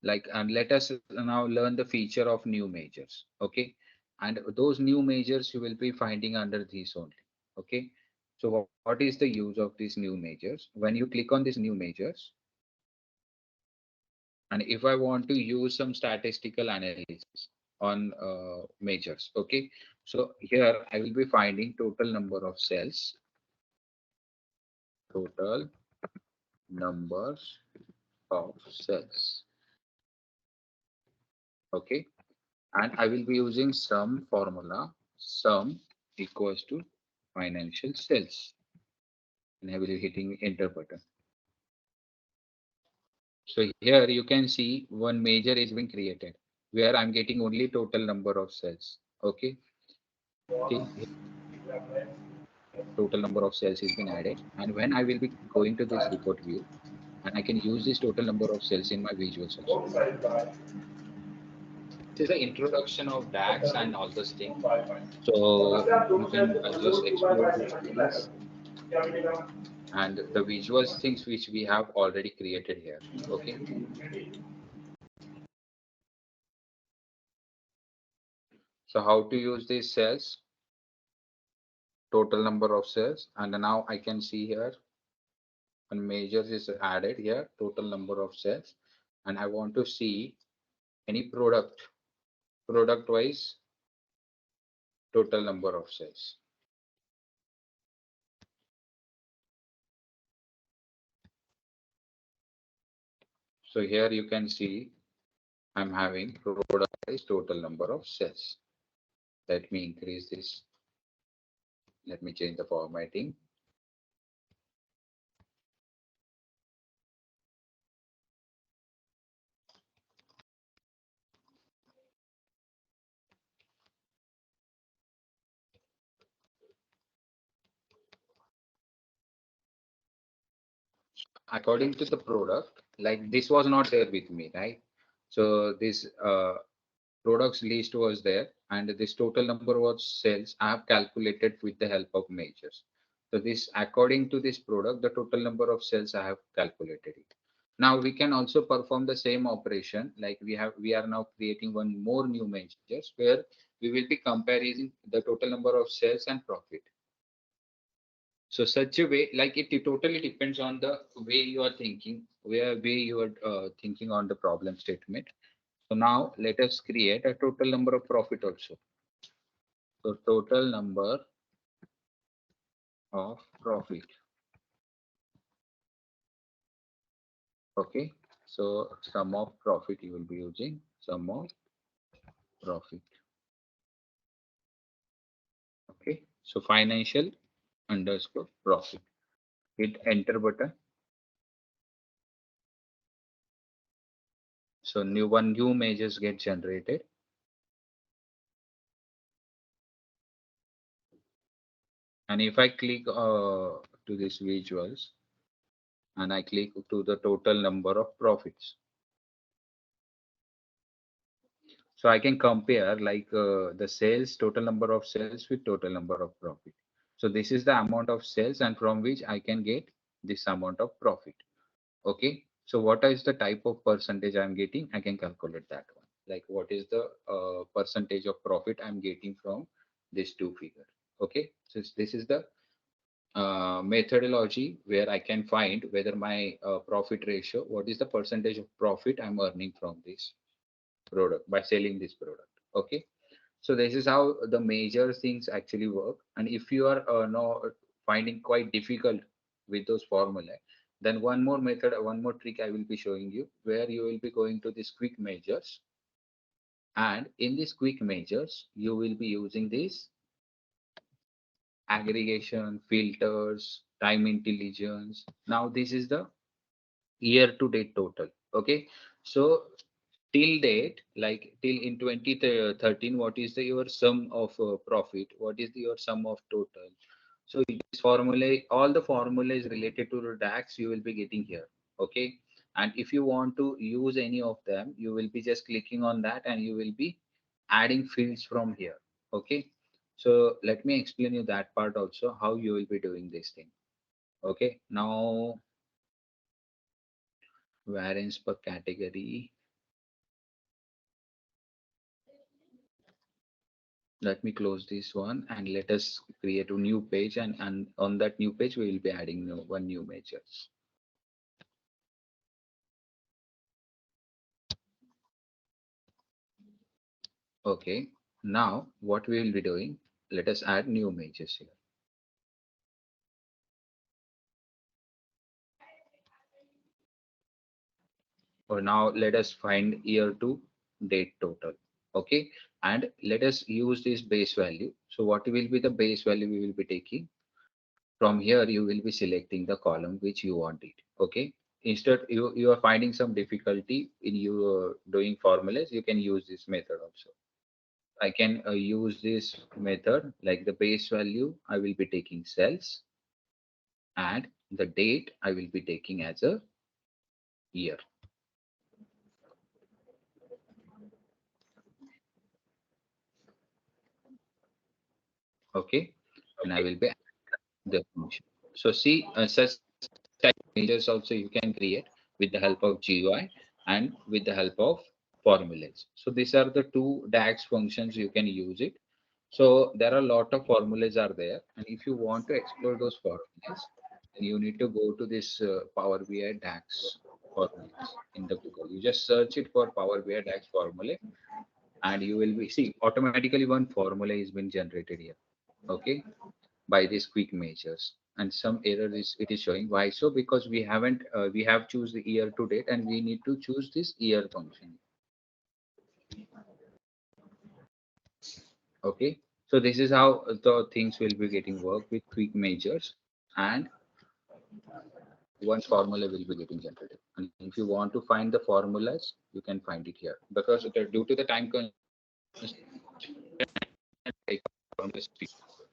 and let us now learn the feature of new measures. Okay. And those new measures you will be finding under these only. Okay. So what is the use of these new measures? When you click on these new measures, and if I want to use some statistical analysis on measures, okay. So here I will be finding total number of cells, total numbers of cells. Okay. And I will be using sum formula, sum equals to financial cells. And I will be hitting enter button. So here you can see one measure is being created where I'm getting only total number of cells. Okay. See, total number of cells is been added. And when I will be going to this report view, and I can use this total number of cells in my visuals also. This is the introduction of DAX and all those things. So you can just explore these things and the visuals things which we have already created here. Okay. So how to use these cells? Total number of cells, and now I can see here when measures is added here, total number of cells, and I want to see any product wise total number of cells. So here you can see I'm having productized total number of cells. Let me increase this. Let me change the formatting. According to the product, like this was not there with me, right? So this products list was there and this total number of cells I have calculated with the help of measures. So this according to this product, the total number of cells I have calculated it. Now we can also perform the same operation like we are now creating one more new measures where we will be comparing the total number of cells and profit. So such a way, like it totally depends on the way you are thinking, way you are thinking on the problem statement. So now let us create a total number of profit also. So total number of profit. Okay. So sum of profit you will be using sum of profit. Okay. So financial underscore profit. Hit enter button. So new measures get generated. And if I click to this visuals and I click to the total number of profits. So I can compare like the sales, total number of sales with total number of profit. So this is the amount of sales and from which I can get this amount of profit. Okay. So what is the type of percentage I'm getting? I can calculate that one. Like what is the percentage of profit I'm getting from this two figure. Okay. So this is the methodology where I can find whether my profit ratio, what is the percentage of profit I'm earning from this product by selling this product. Okay. So this is how the major things actually work. And if you are now finding quite difficult with those formulae, then one more method, one more trick I will be showing you where you will be going to these quick measures. And in these quick measures, you will be using this aggregation, filters, time intelligence. Now this is the year to date total. Okay. So till date, like till in 2013, what is the your sum of profit? What is your sum of total? So this formula, all the formulas related to the DAX, you will be getting here. Okay. And if you want to use any of them, you will be just clicking on that and you will be adding fields from here. Okay. So let me explain you that part also, how you will be doing this thing. Okay. Now variance per category. Let me close this one and let us create a new page and on that new page we will be adding one new measures. Okay, now what we will be doing, let us add new measures here. Or now let us find year to date total. Okay, and let us use this base value. So what will be the base value we will be taking? From here you will be selecting the column which you want it. Okay, instead you are finding some difficulty in you doing formulas, you can use this method also. I can use this method like the base value I will be taking cells and the date I will be taking as a year. Okay, and I will be the function. So see such type of measures also you can create with the help of GUI and with the help of formulas. So these are the two DAX functions you can use it. So there are a lot of formulas are there, and if you want to explore those formulas, then you need to go to this Power BI DAX formulas in the Google. You just search it for Power BI DAX formula, and you will be see automatically one formula is been generated here. Okay, by these quick measures. and some error is it is showing. Why so? Because we haven't we have choose the year to date, and we need to choose this year function. Okay, so this is how the things will be getting work with quick measures, and one formula will be getting generated. And if you want to find the formulas, you can find it here, because due to the time constraint,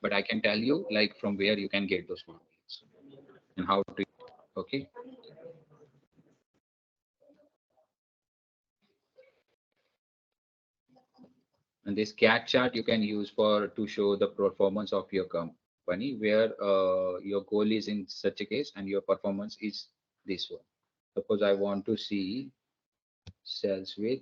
but I can tell you like from where you can get those formulas and how to. Okay. And this CAT chart you can use for to show the performance of your company, where your goal is in such a case and your performance is this one. Suppose I want to see sales with.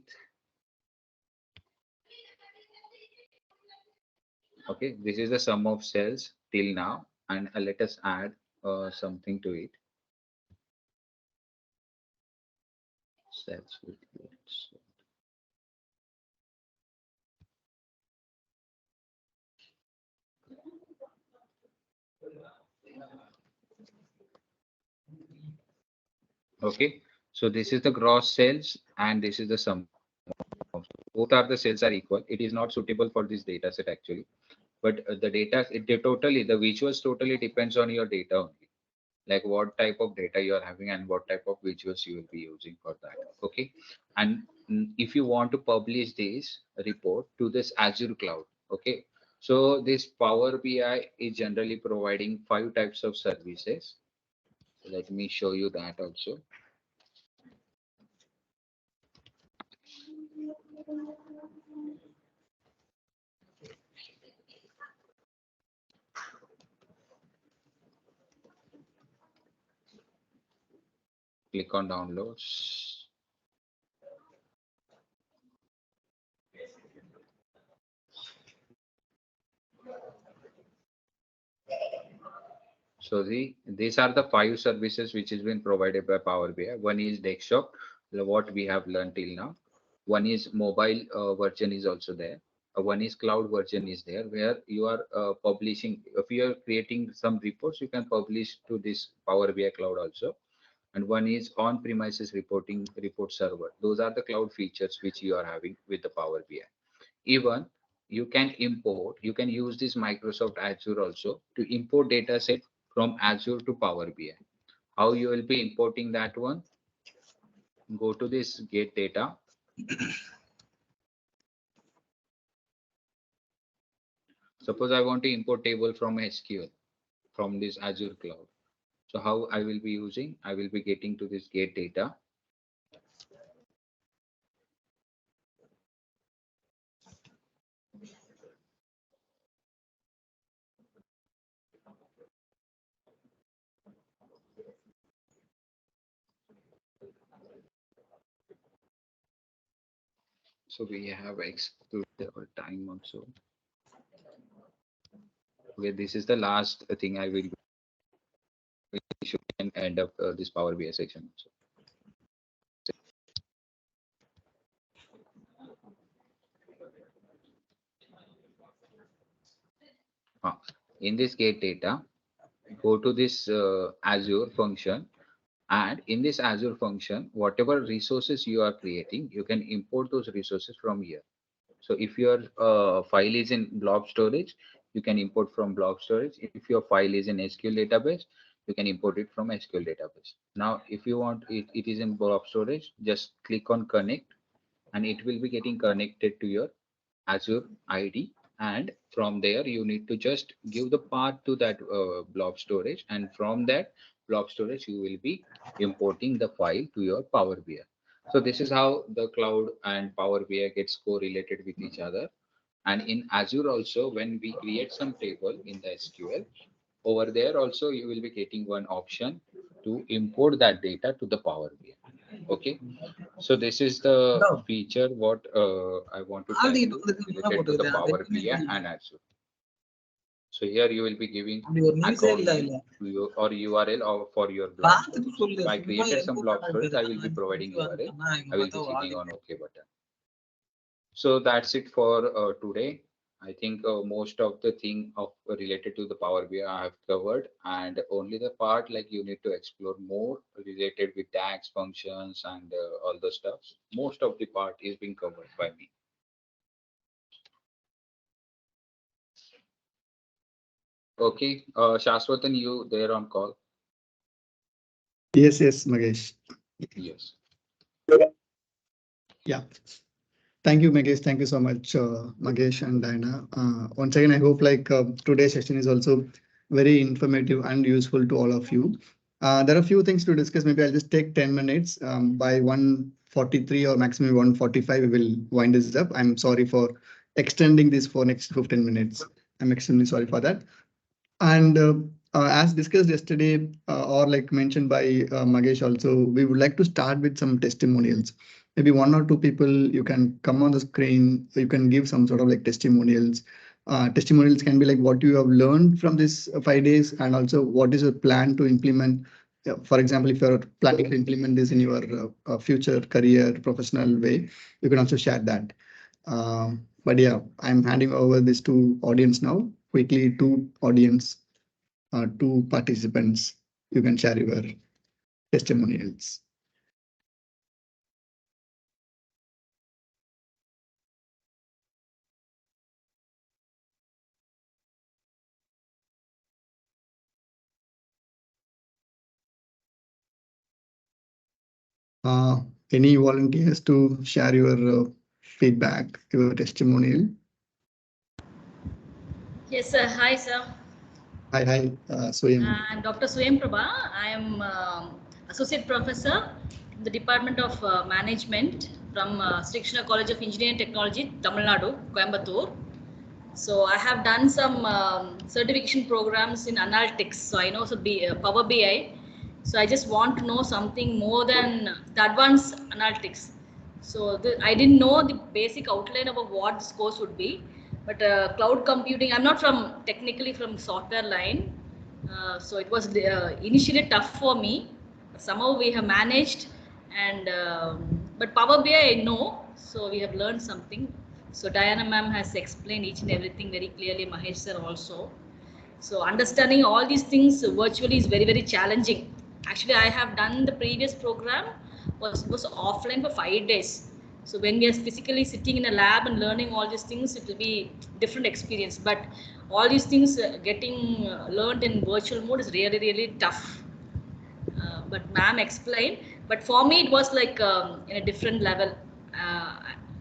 Okay, this is the sum of sales till now, and let us add something to it. Sales with goods. Okay, so this is the gross sales and this is the sum. Both are the sales are equal. It is not suitable for this data set actually, but the data, the visuals totally depends on your data only, like what type of data you are having and what type of visuals you will be using for that. Okay, and if you want to publish this report to this Azure cloud, okay, so this Power BI is generally providing 5 types of services. Let me show you that also. Click on downloads. So these are the 5 services which has been provided by Power BI. One is desktop, what we have learned till now. One is mobile version is also there. One is cloud version is there, where you are publishing. If you are creating some reports, you can publish to this Power BI cloud also. And one is on-premises reporting report server. Those are the cloud features which you are having with the Power BI. Even you can import, you can use this Microsoft Azure also to import data set from Azure to Power BI. How you will be importing that one? Go to this get data. Suppose I want to import table from SQL from this Azure cloud. So how I will be using? I will be getting to this get data. So we have excluded our time also. Okay, this is the last thing I will. We should end up this Power BI section. In this get data, go to this Azure function, and in this Azure function, whatever resources you are creating, you can import those resources from here. So if your file is in blob storage, you can import from blob storage. If your file is in SQL database, you can import it from SQL database. Now, if you want it is in blob storage, just click on connect, and it will be getting connected to your Azure ID. And from there, you need to just give the path to that blob storage. And from that blob storage, you will be importing the file to your Power BI. So this is how the cloud and Power BI gets correlated with each other. And in Azure also, when we create some table in the SQL, over there also, you will be getting one option to import that data to the Power BI. Okay, so this is the feature what I want to tell you related to the Power BI and Azure. So here you will be giving account name or URL or for your blog. So I created some blog storage. I will be providing URL. I will be clicking on OK button. So that's it for today. I think most of the thing of related to the Power BI I have covered, and only the part like you need to explore more related with DAX functions and all the stuff. Most of the part is being covered by me. Okay, Shashwatan, you there on call? Yes, Magesh. Yes. Yeah. Thank you, Magesh. Thank you so much, Magesh and Diana. Once again, I hope like today's session is also very informative and useful to all of you. There are a few things to discuss. Maybe I'll just take 10 minutes. By 1:43 or maximum 1:45, we will wind this up. I'm sorry for extending this for next 15 minutes. I'm extremely sorry for that. And as discussed yesterday, or like mentioned by Magesh also, we would like to start with some testimonials. Maybe one or two people you can come on the screen, you can give some sort of like testimonials. Testimonials can be like what you have learned from this 5 days, and also what is your plan to implement. For example, if you're planning to implement this in your future career, professional way, you can also share that. But yeah, I'm handing over this to audience now. Quickly, two participants, you can share your testimonials. Any volunteers to share your feedback, your testimonial? Yes, sir. Hi, sir. Hi, Swayam. I'm Dr. Swayam Prabha. I am Associate Professor in the Department of Management from Sri Krishna College of Engineering and Technology, Tamil Nadu, Coimbatore. So I have done some certification programs in analytics. So I know Power BI. So I just want to know something more than the advanced analytics. So I didn't know the basic outline about what this course would be. But cloud computing, I'm not technically from software line. So it was initially tough for me. But somehow we have managed. And but Power BI I know. So we have learned something. So Diana ma'am has explained each and everything very clearly, Mahesh sir also. So understanding all these things virtually is very, very challenging. Actually, I have done the previous program was offline for 5 days. So when we are physically sitting in a lab and learning all these things, it will be different experience. But all these things getting learned in virtual mode is really, really tough. But ma'am explained. But for me, it was like in a different level.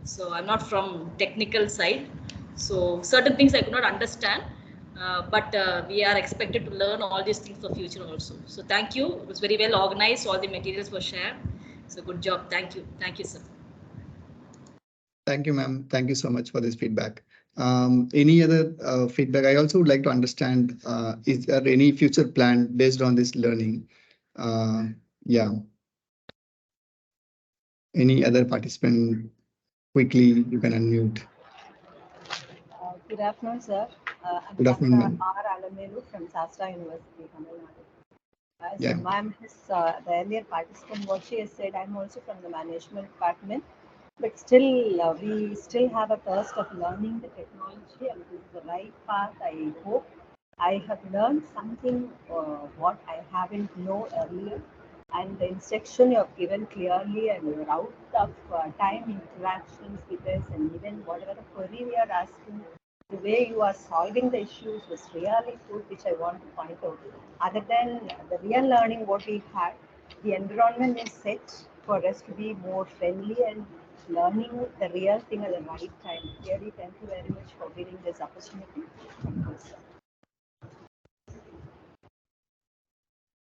So I'm not from technical side. So certain things I could not understand. But we are expected to learn all these things for future also. So thank you. It was very well organized. All the materials were shared. So good job. Thank you. Thank you, sir. Thank you, ma'am. Thank you so much for this feedback. Any other feedback? I also would like to understand, is there any future plan based on this learning? Yeah. Any other participant? Quickly, you can unmute. Good afternoon, sir. I'm Good afternoon, R. Alamelu from Shastra University, Tamil Nadu. Yeah. So, ma'am, the earlier participant, what she has said, I'm also from the management department, but still, we still have a thirst of learning the technology, and this is the right path. I hope I have learned something what I haven't known earlier, and the instruction you have given clearly, and you're out of time interactions with us, and even whatever the query we are asking, the way you are solving the issues was really good, which I want to point out. Other than the real learning what we had, the environment is set for us to be more friendly and learning the real thing at the right time. Really, thank you very much for giving this opportunity. Thank you, sir.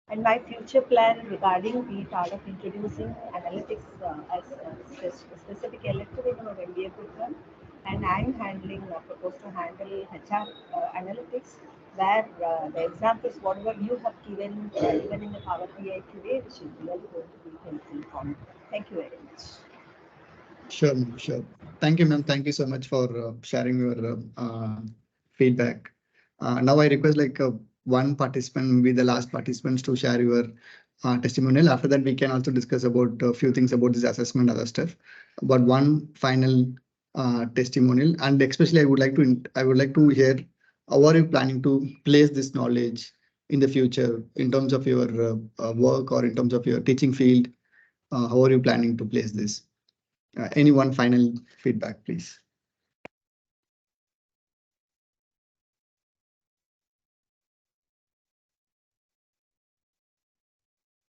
And my future plan regarding we thought of introducing analytics as a specific elective in our MBA program, and I'm proposed to handle HR analytics, where the examples whatever you have given even in the Power BI today, which is really going to be helpful for me. Thank you very much. Sure. Thank you, ma'am. Thank you so much for sharing your feedback. Now I request like one participant, be the last participants, to share your testimonial. After that, we can also discuss about a few things about this assessment, other stuff. But one final testimonial, and especially I would like to hear how are you planning to place this knowledge in the future in terms of your work or in terms of your teaching field. How are you planning to place this? Any one final feedback, please?